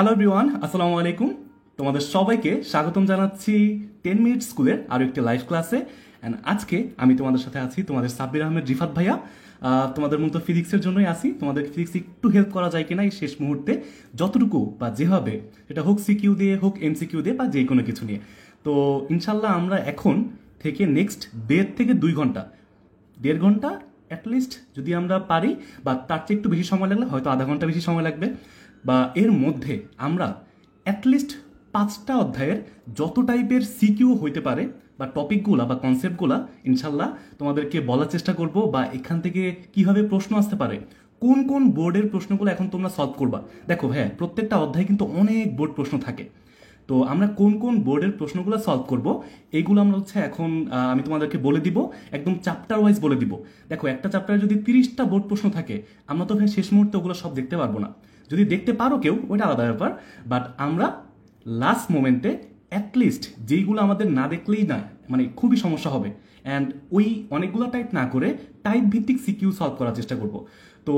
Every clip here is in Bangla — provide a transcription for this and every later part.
হ্যালো এভরিওয়ান, আসসালামু আলাইকুম। তোমাদের সবাইকে স্বাগতম জানাচ্ছি 10 মিনিট স্কুলের আরও একটি লাইভ ক্লাসে। অ্যান্ড আজকে আমি তোমাদের সাথে আছি তোমাদের সাব্বির আহমেদ রিফাত ভাইয়া। তোমাদের মূলত ফিজিক্সের জন্যই আসি। তোমাদের ফিজিক্স একটু হেল্প করা যায় কিনা এই শেষ মুহূর্তে, যতটুকু বা যেভাবে, এটা হোক সিকিউ দিয়ে, হোক এমসিকিউ দিয়ে, বা যে কোনো কিছু নিয়ে। তো ইনশাল্লাহ আমরা এখন থেকে নেক্সট 1.5 থেকে 2 ঘন্টা, 1.5 ঘন্টা অ্যাটলিস্ট যদি আমরা পারি, বা তার চেয়ে একটু বেশি সময় লাগলে হয়তো আধা ঘন্টা বেশি সময় লাগবে, বা এর মধ্যে আমরা অ্যাটলিস্ট 5টা অধ্যায়ের যত টাইপের সিকিউ হইতে পারে বা টপিকগুলা বা কনসেপ্টগুলা ইনশাল্লাহ তোমাদেরকে বলার চেষ্টা করব, বা এখান থেকে কিভাবে প্রশ্ন আসতে পারে, কোন কোন বোর্ডের প্রশ্নগুলো এখন তোমরা সলভ করবা। দেখো ভাইয়া, প্রত্যেকটা অধ্যায়ে কিন্তু অনেক বোর্ড প্রশ্ন থাকে। তো আমরা কোন কোন বোর্ডের প্রশ্নগুলো সলভ করব এইগুলো আমরা এখন আমি তোমাদেরকে বলে দিব, একদম চ্যাপ্টার ওয়াইজ বলে দিব। দেখো, একটা চ্যাপ্টারে যদি 30টা বোর্ড প্রশ্ন থাকে, আমরা তো ভাই শেষ মুহূর্তে ওগুলো সব দেখতে পারবো না। যদি দেখতে পারো কেউ, ওইটা আলাদা ব্যাপার, বাট আমরা লাস্ট মোমেন্টে অ্যাটলিস্ট যেইগুলো আমাদের না দেখলেই না, মানে খুবই সমস্যা হবে, অ্যান্ড ওই অনেকগুলো টাইপ না করে টাইপ ভিত্তিক সিকিউ সলভ করার চেষ্টা করব। তো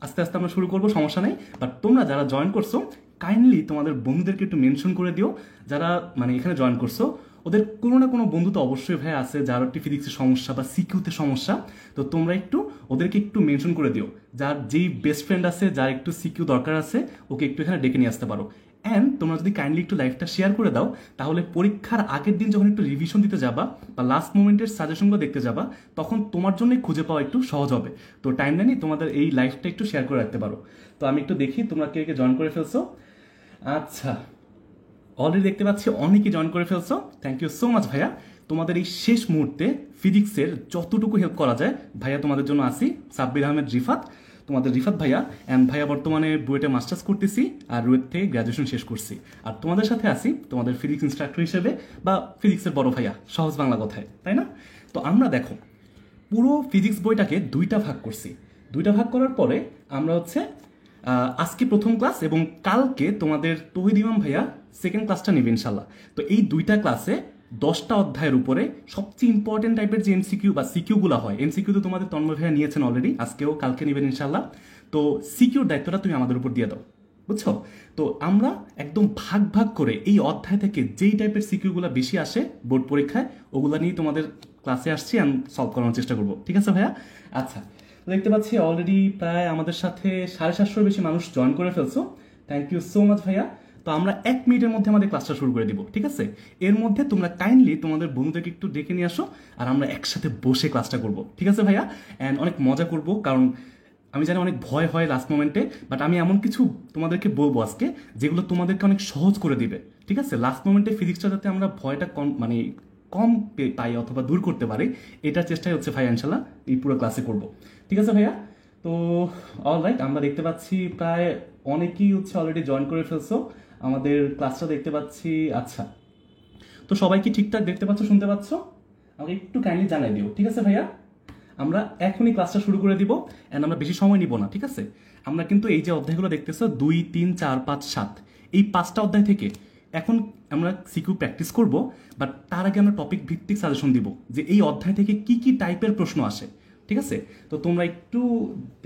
আস্তে আস্তে আমরা শুরু করবো, সমস্যা নেই। বাট তোমরা যারা জয়েন করছো, কাইন্ডলি তোমাদের বন্ধুদেরকে একটু মেনশন করে দিও, যারা মানে এখানে জয়েন করছো ওদের কোনো না কোনো বন্ধু তো অবশ্যই ভাই আছে যার একটি ফিজিক্সের সমস্যা বা সিকিউতে সমস্যা। তো তোমরা একটু ওদেরকে একটু মেনশন করে দিও, যার যেই বেস্ট ফ্রেন্ড আছে, যার একটু সিকিউ দরকার আছে, ওকে একটু এখানে ডেকে নিয়ে আসতে পারো। অ্যান্ড তোমরা যদি কাইন্ডলি একটু লাইভটা শেয়ার করে দাও, তাহলে পরীক্ষার আগের দিন যখন একটু রিভিশন দিতে যাবা বা লাস্ট মোমেন্টের সাজেশনগুলো দেখতে যাবা, তখন তোমার জন্যই খুঁজে পাওয়া একটু সহজ হবে। তো টাইম লাইনে তোমাদের এই লাইভটা একটু শেয়ার করে রাখতে পারো। তো আমি একটু দেখি তোমরা কে কে জয়েন করে ফেলছো। আচ্ছা, অলরেডি দেখতে পাচ্ছি অনেকেই জয়েন করে ফেলছো। থ্যাংক ইউ সো মাচ ভাইয়া। তোমাদের এই শেষ মুহূর্তে ফিজিক্সের যতটুকু হেল্প করা যায় ভাইয়া তোমাদের জন্য আসি, সাব্বির আহমেদ রিফাত, তোমাদের রিফাত ভাইয়া। অ্যান্ড ভাইয়া বর্তমানে বুয়েটে মাস্টার্স করতেছি, আর রুয়েট থেকে গ্র্যাজুয়েশন শেষ করছি। আর তোমাদের সাথে আসি তোমাদের ফিজিক্স ইনস্ট্রাক্টর হিসেবে, বা ফিজিক্সের বড় ভাইয়া, সহজ বাংলা কথায়, তাই না? তো আমরা দেখো, পুরো ফিজিক্স বইটাকে 2টা ভাগ করছি। 2টা ভাগ করার পরে আমরা আজকে প্রথম ক্লাস, এবং কালকে তোমাদের তৌহিদ ইমাম ভাইয়া সেকেন্ড ক্লাসটা নেবে ইনশাল্লাহ। তো এই 2টা ক্লাসে 10টা অধ্যায়ের উপরে সবচেয়ে ইম্পর্টেন্ট টাইপের যে এমসিকিউ বা সিকিউগুলো হয়, এমসিকিউ তো তোমাদের তন্ময় ভাইয়া নিয়েছেন অলরেডি, আজকেও কালকে নেবেন ইনশাল্লাহ। তো সিকিউর দায়িত্বটা তুমি আমাদের উপর দিয়ে দাও, বুঝছো? তো আমরা একদম ভাগ ভাগ করে এই অধ্যায় থেকে যেই টাইপের সিকিউগুলো বেশি আসে বোর্ড পরীক্ষায়, ওগুলো নিয়ে তোমাদের ক্লাসে আসছি, আমি সলভ করানোর চেষ্টা করবো। ঠিক আছে ভাইয়া? আচ্ছা, দেখতে পাচ্ছি অলরেডি প্রায় আমাদের সাথে 750-এর বেশি মানুষ জয়েন করে ফেলছো। থ্যাংক ইউ সো মাচ ভাইয়া। তো আমরা 1 মিনিটের মধ্যে আমাদের ক্লাসটা শুরু করে দিব, ঠিক আছে? এর মধ্যে তোমরা কাইন্ডলি তোমাদের বন্ধুদেরকে একটু ডেকে নিয়ে আসো, আর আমরা একসাথে বসে ক্লাসটা করব, ঠিক আছে ভাইয়া? অ্যান্ড অনেক মজা করব, কারণ আমি জানি অনেক ভয় হয় লাস্ট মোমেন্টে, বাট আমি এমন কিছু তোমাদেরকে বলবো আজকে যেগুলো তোমাদেরকে অনেক সহজ করে দিবে, ঠিক আছে? লাস্ট মোমেন্টে ফিজিক্সটা যাতে আমরা ভয়টা কম পাই অথবা দূর করতে পারি, এটার চেষ্টাই হচ্ছে ভাইয়া ইনশাল্লাহ এই পুরো ক্লাসে করব, ঠিক আছে ভাইয়া? তো অলরাইট, আমরা দেখতে পাচ্ছি প্রায় অনেকেই অলরেডি জয়েন করে ফেলছো আমাদের ক্লাসটা, দেখতে পাচ্ছি। আচ্ছা, তো সবাই কি ঠিকঠাক দেখতে পাচ্ছ, শুনতে পাচ্ছ? আমাকে একটু কাইন্ডলি জানাই দিও, ঠিক আছে ভাইয়া? আমরা এখনই ক্লাসটা শুরু করে দিব, অ্যান্ড আমরা বেশি সময় নিব না, ঠিক আছে? আমরা কিন্তু এই যে অধ্যায়গুলো দেখতেছো 2, 3, 4, 5, 7, এই 5টা অধ্যায় থেকে এখন আমরা সিকিউ প্র্যাকটিস করব, বাট তার আগে আমরা টপিক ভিত্তিক সাজেশন দিব যে এই অধ্যায় থেকে কি কি টাইপের প্রশ্ন আসে, ঠিক আছে? তো তোমরা একটু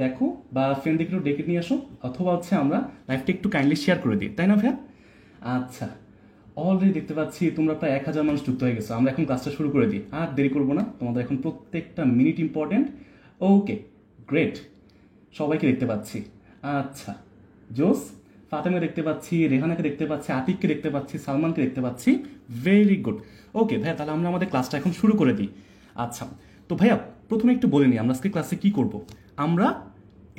দেখো, বা ফ্রেন্ডদেরকে একটু ডেকে নিয়ে আসো, অথবা আমরা লাইভটা একটু কাইন্ডলি শেয়ার করে দিই, তাই না ভাইয়া? আচ্ছা, অলরেডি দেখতে পাচ্ছি তোমরা প্রায় 1000 মানুষ যুক্ত হয়ে গেছো। আমরা এখন ক্লাসটা শুরু করে দিই, আর দেরি করবো না, তোমাদের এখন প্রত্যেকটা মিনিট ইম্পর্টেন্ট। ওকে, গ্রেট, সবাইকে দেখতে পাচ্ছি। আচ্ছা, জোস, ফাতেমা দেখতে পাচ্ছি, রেহানাকে দেখতে পাচ্ছি, আতিককে দেখতে পাচ্ছি, সালমানকে দেখতে পাচ্ছি। Very good. ওকে ভাইয়া, তাহলে আমরা আমাদের ক্লাসটা এখন শুরু করে দিই। আচ্ছা, তো ভাইয়া প্রথমে একটু বলে নিই আমরা আজকে ক্লাসে কি করব। আমরা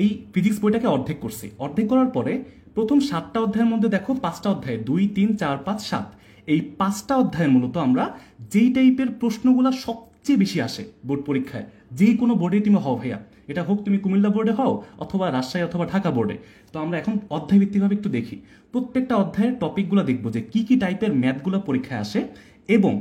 এই ফিজিক্স বইটাকে অর্ধেক করছি। অর্ধেক করার পরে প্রথম 7টা অধ্যায়ের মধ্যে দেখো 5টা অধ্যায়, 2, 3, 4, 5, 7, এই 5টা অধ্যায়ের মূলত আমরা যেই টাইপের প্রশ্নগুলো সবচেয়ে বেশি আসে বোর্ড পরীক্ষায়, যেই কোনো বোর্ডে তুমি হও ভাইয়া, এটা হোক তুমি কুমিল্লা বোর্ডে হও অথবা রাজশাহী অথবা ঢাকা বোর্ডে। তো আমরা এখন অধ্যায় ভিত্তিকভাবে একটু দেখি, প্রত্যেকটা অধ্যায়ের টপিকগুলো দেখবো যে কি কি টাইপের ম্যাথগুলো পরীক্ষায় আসে, এবং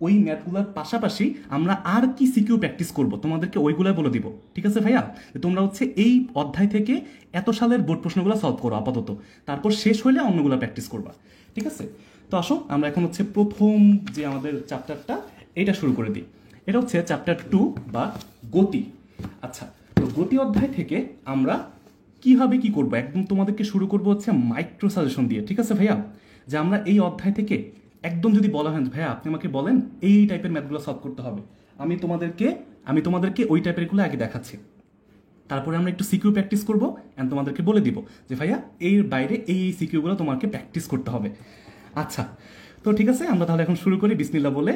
ওই ম্যাথগুলোর পাশাপাশি আমরা আর কি সিকিউ প্র্যাকটিস করব তোমাদেরকে ওইগুলো বলে দিব, ঠিক আছে ভাইয়া? তোমরা এই অধ্যায় থেকে এত সালের বোর্ড প্রশ্নগুলো সলভ করো আপাতত, তারপর শেষ হলে অন্যগুলো প্র্যাকটিস করবা, ঠিক আছে? তো আসো আমরা এখন প্রথম যে আমাদের চ্যাপ্টারটা, এটা শুরু করে দিই। এটা চ্যাপ্টার 2 বা গতি। আচ্ছা, তো গতি অধ্যায় থেকে আমরা কিভাবে কি করবো, একদম তোমাদেরকে শুরু করবো হচ্ছে মাইক্রো সাজেশন দিয়ে, ঠিক আছে ভাইয়া? যে আমরা এই অধ্যায় থেকে একদম যদি বলা হয় ভাইয়া আপনি আমাকে বলেন এই টাইপের ম্যাথগুলো সলভ করতে হবে, আমি তোমাদেরকে ওই টাইপেরগুলো আগে দেখাচ্ছি। তারপরে আমরা একটু সিকিউ প্র্যাকটিস করবো অ্যান্ড তোমাদেরকে বলে দিব যে ভাইয়া এর বাইরে এই সিকিউগুলো তোমাকে প্র্যাকটিস করতে হবে। আচ্ছা, তো ঠিক আছে, আমরা তাহলে এখন শুরু করি বিসমিল্লাহ বলে।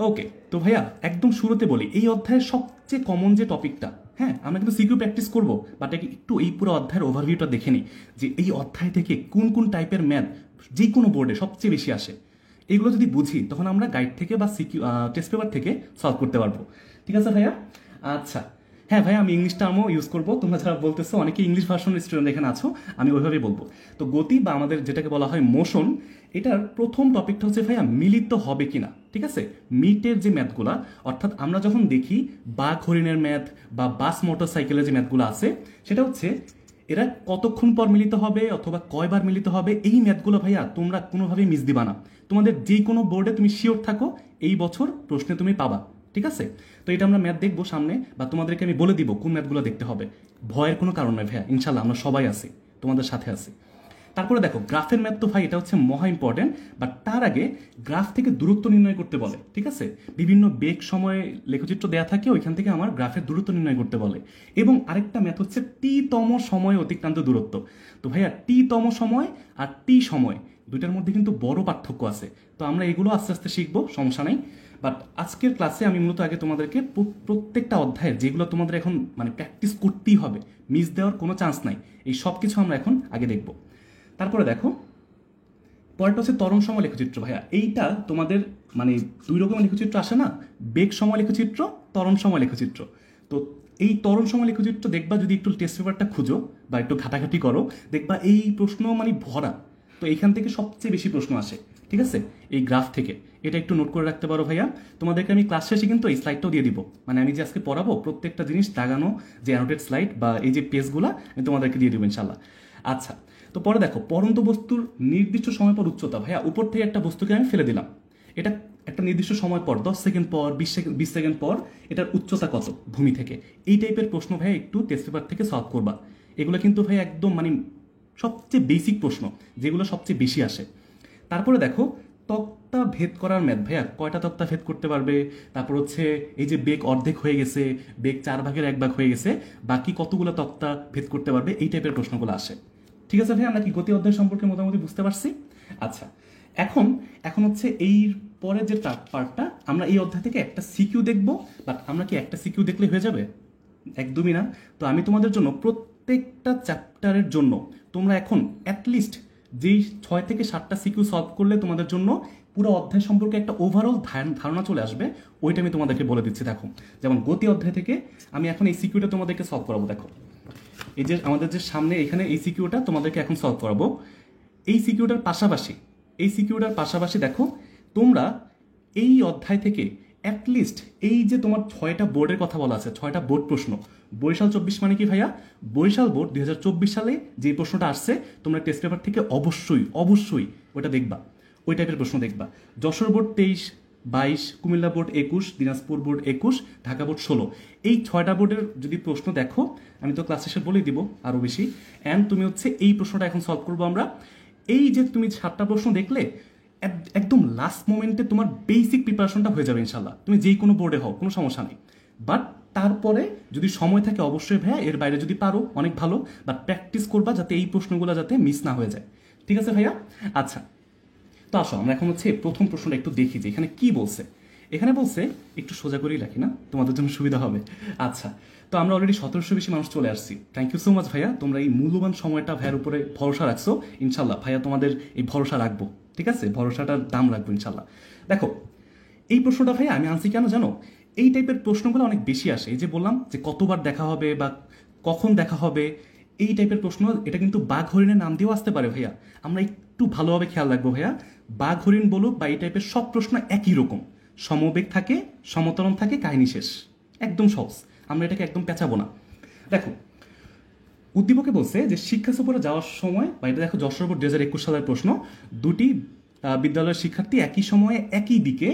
ওকে, তো ভাইয়া একদম শুরুতে বলি এই অধ্যায়ের সবচেয়ে কমন যে টপিকটা, হ্যাঁ আমরা কিন্তু সিকিউ প্র্যাকটিস করবো, বাট একটু এই পুরো অধ্যায়ের ওভারভিউটা দেখে নিই যে এই অধ্যায় থেকে কোন কোন টাইপের ম্যাথ যে কোনো বোর্ডে সবচেয়ে বেশি আসে। এগুলো যদি বুঝি তখন আমরা গাইড থেকে বা সিকিউ টেস্ট পেপার থেকে সলভ করতে পারবো। ঠিক আছে ভাইয়া? আচ্ছা, হ্যাঁ ভাইয়া আমি ইংলিশ টার্মও ইউজ করবো, তোমরা যারা বলতেছো অনেকে ইংলিশ ভার্সনের স্টুডেন্ট এখানে আছো, আমি ওইভাবেই বলবো। তো গতি বা আমাদের যেটাকে বলা হয় মোশন, এটার প্রথম টপিকটা হচ্ছে ভাইয়া মিলিত হবে কিনা। ঠিক আছে, মিটের যে ম্যাথগুলা, অর্থাৎ আমরা যখন দেখি বাঘ হরিণের ম্যাথ বা বাস মোটর সাইকেলের যে ম্যাথগুলো আছে, সেটা হচ্ছে এরা কতক্ষণ পর মিলিত হবে অথবা কয়বার মিলিত হবে। এই ম্যাথগুলো ভাইয়া তোমরা কোনোভাবেই মিস দিবা না, তোমাদের যে কোনো বোর্ডে তুমি শিওর থাকো এই বছর প্রশ্নে তুমি পাবা। ঠিক আছে, তো এটা আমরা ম্যাথ দেখবো সামনে, বা তোমাদেরকে আমি বলে দিব কোন ম্যাথগুলো দেখতে হবে। ভয়ের কোনো কারণ নয় ভাইয়া, ইনশাল্লাহ আমরা সবাই আছি, তোমাদের সাথে আছি। তারপরে দেখো গ্রাফের ম্যাথ তো ভাই এটা হচ্ছে মহা ইম্পর্টেন্ট, বাট তার আগে গ্রাফ থেকে দূরত্ব নির্ণয় করতে বলে। ঠিক আছে, বিভিন্ন বেগ সময়ে লেখচিত্র দেয়া থাকে, ওইখান থেকে আমার গ্রাফের দূরত্ব নির্ণয় করতে বলে। এবং আরেকটা ম্যাথ হচ্ছে টি-তম সময় অতিক্রান্ত দূরত্ব। তো ভাইয়া টি-তম সময় আর টি সময় দুইটার মধ্যে কিন্তু বড় পার্থক্য আছে, তো আমরা এগুলো আস্তে আস্তে শিখবো, সমস্যা নাই। বাট আজকের ক্লাসে আমি মূলত আগে তোমাদেরকে প্রত্যেকটা অধ্যায়ের যেগুলো তোমাদের এখন মানে প্র্যাকটিস করতেই হবে, মিস দেওয়ার কোনো চান্স নাই, এই সব কিছু আমরা এখন আগে দেখব। তারপরে দেখো পরেরটা হচ্ছে ত্বরণ সময় লেখচিত্র। ভাইয়া এইটা তোমাদের মানে দুই রকমের লেখচিত্র আসে না, বেগ সময় লেখচিত্র, ত্বরণ সময় লেখচিত্র। তো এই ত্বরণ সময় লেখচিত্র দেখবা যদি একটু টেস্ট পেপারটা খুঁজো বা একটু ঘাটাঘাটি করো, দেখবা এই প্রশ্ন মানে ভরা। তো এইখান থেকে সবচেয়ে বেশি প্রশ্ন আসে, ঠিক আছে, এই গ্রাফ থেকে। এটা একটু নোট করে রাখতে পারো ভাইয়া। তোমাদেরকে আমি ক্লাস শেষে কিন্তু এই স্লাইডটাও দিয়ে দিব, মানে আমি যে আজকে পড়াবো প্রত্যেকটা জিনিস দাগানো যে অ্যানোটেড স্লাইড বা এই যে পেজগুলো আমি তোমাদেরকে দিয়ে দেবো ইনশাল্লাহ। আচ্ছা, তো পরে দেখো পরন্ত বস্তুর নির্দিষ্ট সময় পর উচ্চতা। ভাইয়া উপর থেকে একটা বস্তুকে আমি ফেলে দিলাম, এটা একটা নির্দিষ্ট সময় পর 10 সেকেন্ড পর 20 সেকেন্ড পর এটার উচ্চতা কত ভূমি থেকে। এই টাইপের প্রশ্ন ভাইয়া একটু টেস্ট পেপার থেকে সলভ করবা। এগুলো কিন্তু ভাইয়া একদম মানে সবচেয়ে বেসিক প্রশ্ন, যেগুলো সবচেয়ে বেশি আসে। তারপরে দেখো তক্তা ভেদ করার ম্যাথ। ভাইয়া কয়টা তক্তা ভেদ করতে পারবে? তারপর হচ্ছে এই যে বেগ অর্ধেক হয়ে গেছে, বেগ 4/1 হয়ে গেছে, বাকি কতগুলো তক্তা ভেদ করতে পারবে, এই টাইপের প্রশ্নগুলো আসে। ঠিক আছে ভাই, আমরা কি গতি অধ্যায় সম্পর্কে মোটামুটি বুঝতে পারছি? আচ্ছা, এখন এখন হচ্ছে এই পরের যে পার্টটা, আমরা এই অধ্যায় থেকে একটা সিকিউ দেখব। বাট আমরা কি একটা সিকিউ দেখলে হয়ে যাবে? একদমই না। তো আমি তোমাদের জন্য প্রত্যেকটা চ্যাপ্টারের জন্য তোমরা এখন অ্যাটলিস্ট যেই 6 থেকে 7টা সিকিউ সলভ করলে তোমাদের জন্য পুরো অধ্যায় সম্পর্কে একটা ওভারঅল ধারণা চলে আসবে, ওইটা আমি তোমাদেরকে বলে দিচ্ছি। দেখো যেমন গতি অধ্যায় থেকে আমি এখন এই সিকিউটা তোমাদেরকে সলভ করাবো। দেখো এই যে আমাদের যে সামনে এখানে এই সিকিউটা তোমাদেরকে এখন সলভ করাবো। এই সিকিউটার পাশাপাশি দেখো তোমরা এই অধ্যায় থেকে অ্যাটলিস্ট এই যে তোমার 6টা বোর্ডের কথা বলা আছে, 6টা বোর্ড প্রশ্ন। বরিশাল 24 মানে কি ভাইয়া? বরিশাল বোর্ড 2024 সালে যে প্রশ্নটা আসছে তোমরা টেস্ট পেপার থেকে অবশ্যই অবশ্যই ওটা দেখবা, ওই টাইপের প্রশ্ন দেখবা। Jessore board 23, 22, Comilla board 21, Dinajpur board 21, Dhaka board 16। এই 6টা বোর্ডের যদি প্রশ্ন দেখো, আমি তো ক্লাস শেষে বলেই দিব আরও বেশি। অ্যান্ড তুমি হচ্ছে এই প্রশ্নটা এখন সলভ করবো আমরা। এই যে তুমি 7টা প্রশ্ন দেখলে একদম লাস্ট মোমেন্টে তোমার বেসিক প্রিপারেশনটা হয়ে যাবে ইনশাল্লাহ, তুমি যেই কোনো বোর্ডে হও কোনো সমস্যা নেই। বাট তারপরে যদি সময় থাকে অবশ্যই ভাইয়া এর বাইরে যদি পারো অনেক ভালো, বাট প্র্যাকটিস করবা যাতে এই প্রশ্নগুলো যাতে মিস না হয়ে যায়। ঠিক আছে ভাইয়া? আচ্ছা, তো আসো আমরা এখন হচ্ছে প্রথম প্রশ্নটা একটু দেখি যে এখানে কি বলছে। এখানে বলছে, একটু সোজা করেই রাখি না, তোমাদের জন্য সুবিধা হবে। আচ্ছা, তো আমরা অলরেডি 1700 বেশি মানুষ চলে আসছি। থ্যাংক ইউ সো মাচ ভাইয়া, তোমরা এই মূল্যবান সময়টা ভাইয়ার উপরে ভরসা রাখছো। ইনশাল্লাহ ভাইয়া তোমাদের এই ভরসা রাখবো, ঠিক আছে, ভরসাটার দাম রাখবো ইনশাল্লাহ। দেখো এই প্রশ্নটা ভাইয়া আমি আনছি কেন জানো? এই টাইপের প্রশ্নগুলো অনেক বেশি আসে। এই যে বললাম যে কতবার দেখা হবে বা কখন দেখা হবে, এই টাইপের প্রশ্ন। এটা কিন্তু বাঘ হরিণের নাম দিয়েও আসতে পারে ভাইয়া, আমরা একটু ভালোভাবে খেয়াল রাখবো ভাইয়া। বাঘ হরিণ বলুক বা এই টাইপের সব প্রশ্ন একই রকম, সমবেগ থাকে, সমতরণ থাকে, কাহিনী শেষ, একদম সহজ, আমরা এটাকে একদম পেঁচাবো না। দেখো উদ্দীপকে বলছে যে শিক্ষা সফরে যাওয়ার সময়, বা এটা দেখো যশোর বোর্ড 2021 সালের প্রশ্ন, দুটি বিদ্যালয়ের শিক্ষার্থী একই সময়ে একই দিকে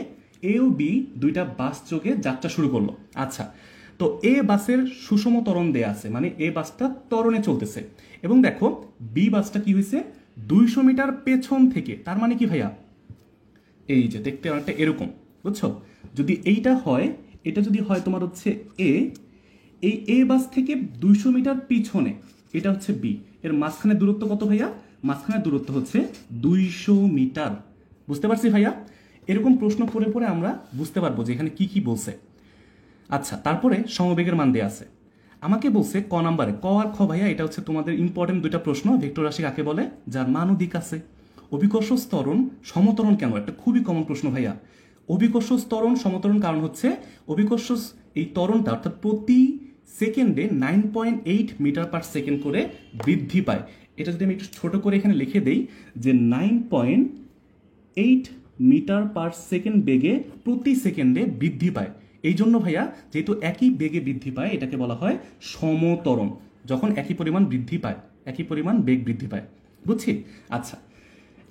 এ ও বি দুইটা বাস যোগে যাত্রা শুরু করলো। আচ্ছা, তো এ বাসের সুষম ত্বরণ দেয়া আছে, মানে এ বাসটা ত্বরণে চলতেছে এবং দেখো বি বাসটা কি হয়েছে 200 মিটার পেছন থেকে, তার মানে কি ভাইয়া এই যে দেখতে অনেকটা এরকম, বুঝছো? যদি এইটা হয়, এটা যদি হয় তোমার হচ্ছে এ, এই এ বাস থেকে 200 মিটার পিছনে, এটা হচ্ছে বি, এর মাঝখানে দূরত্ব কত ভাইয়া? মাঝখানে দূরত্ব হচ্ছে 200 মিটার। বুঝতে পারছি ভাইয়া? এরকম প্রশ্ন পড়ে পড়ে আমরা বুঝতে পারবো যে এখানে কি কি বলছে। আচ্ছা, তারপরে সমবেগের মান দেয়া আছে। আমাকে বলছে ক নাম্বারে, ক আর খ ভাইয়া এটা হচ্ছে তোমাদের ইম্পর্টেন্ট দুইটা প্রশ্ন। ভেক্টর রাশি কাকে বলে? যার মান ও দিক আছে। অভিকর্ষ ত্বরণ সমত্বরণ কেন? একটা খুবই কমন প্রশ্ন ভাইয়া। অভিকর্ষ ত্বরণ সমত্বরণ কারণ হচ্ছে অভিকর্ষ এই ত্বরণটা অর্থাৎ প্রতি সেকেন্ডে 9.8 মিটার পার সেকেন্ড করে বৃদ্ধি পায়। এটা যদি আমি একটু ছোট করে এখানে লিখে দেই যে 9.8 মিটার পার সেকেন্ড বেগে প্রতি সেকেন্ডে বৃদ্ধি পায়। এই জন্য ভাইয়া যেহেতু একই বেগে বৃদ্ধি পায় এটাকে বলা হয় সমত্বরণ, যখন একই পরিমাণ বৃদ্ধি পায়, একই পরিমাণ বেগ বৃদ্ধি পায়। বুঝছি? আচ্ছা,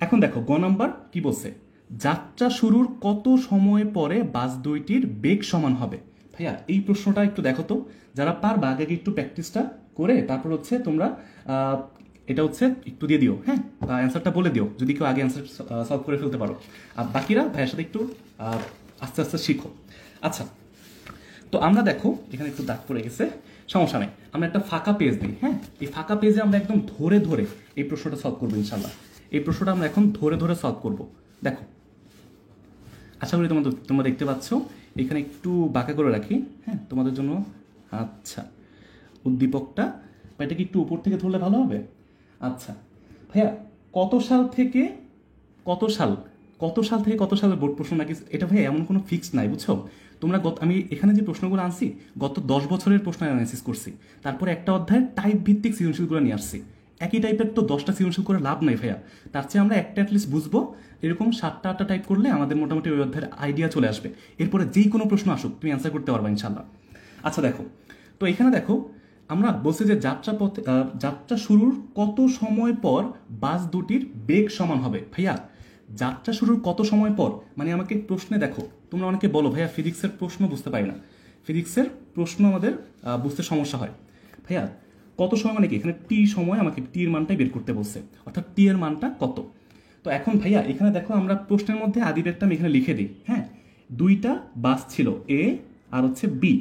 এখন দেখো গ নাম্বার কি বলছে, যাত্রা শুরুর কত সময় পরে বাস দুইটির বেগ সমান হবে? ভাইয়া এই প্রশ্নটা একটু দেখো তো, যারা পারবা আগে একটু প্র্যাকটিসটা করে তারপর হচ্ছে তোমরা এটা হচ্ছে একটু দিয়ে দিও, হ্যাঁ, বা অ্যান্সারটা বলে দিও যদি কেউ আগে অ্যান্সার সলভ করে ফেলতে পারো। আর বাকিরা ভাইয়ের সাথে একটু আস্তে আস্তে শিখো। আচ্ছা, তো আমরা দেখো এখানে একটু দাগ পড়ে গেছে, সমস্যা নেই, আমরা একটা ফাঁকা পেজ দিই। হ্যাঁ, এই ফাঁকা পেজে আমরা একদম ধরে ধরে এই প্রশ্নটা সলভ করবো ইনশাল্লাহ। এই প্রশ্নটা আমরা এখন ধরে ধরে সলভ করব। দেখো, আশা করি তোমরা দেখতে পাচ্ছ, এখানে একটু বাঁকা করে রাখি, হ্যাঁ, তোমাদের জন্য। আচ্ছা, উদ্দীপকটা বা এটা কি একটু উপর থেকে ধরলে ভালো হবে? আচ্ছা ভাইয়া, কত সাল থেকে কত সাল, কত সাল থেকে কত সালের বোর্ড প্রশ্ন নাকি এটা ভাইয়া এমন কোনো ফিক্স নাই, বুঝছো? তোমরা আমি এখানে যে প্রশ্নগুলো আনছি গত 10 বছরের প্রশ্ন অ্যানালাইসিস করছি, তারপরে একটা অধ্যায়ের টাইপ ভিত্তিক সৃজনশীলগুলো নিয়ে আসছি। একই টাইপের তো 10টা সৃজনশীল করে লাভ নাই ভাইয়া, তার চেয়ে আমরা একটা অ্যাটলিস্ট বুঝবো, এরকম 7টা 8টা টাইপ করলে আমাদের মোটামুটি ওই অধ্যায়ের আইডিয়া চলে আসবে। এরপরে যেই কোনো প্রশ্ন আসুক তুমি অ্যান্সার করতে পারবা ইনশাল্লাহ। আচ্ছা দেখো, তো এখানে দেখো আমরা বলছি যে যাত্রা শুরুর কত সময় পর বাস দুটির বেগ সমান হবে। ভাইয়া যাত্রা শুরুর কত সময় পর মানে আমাকে প্রশ্নে দেখো, তোমরা অনেকে বলো ভাইয়া ফিজিক্সের প্রশ্ন বুঝতে পারি না, ফিজিক্সের প্রশ্ন আমাদের বুঝতে সমস্যা হয়। ভাইয়া কত সময় মানে কি, এখানে টি সময় আমাকে টি এর মানটাই বের করতে বলছে, অর্থাৎ টি এর মানটা কত। তো এখন ভাইয়া এখানে দেখো আমরা প্রশ্নের মধ্যে আদি বেগটা আমি এখানে লিখে দিই। হ্যাঁ, দুইটা বাস ছিল এ আর হচ্ছে বি।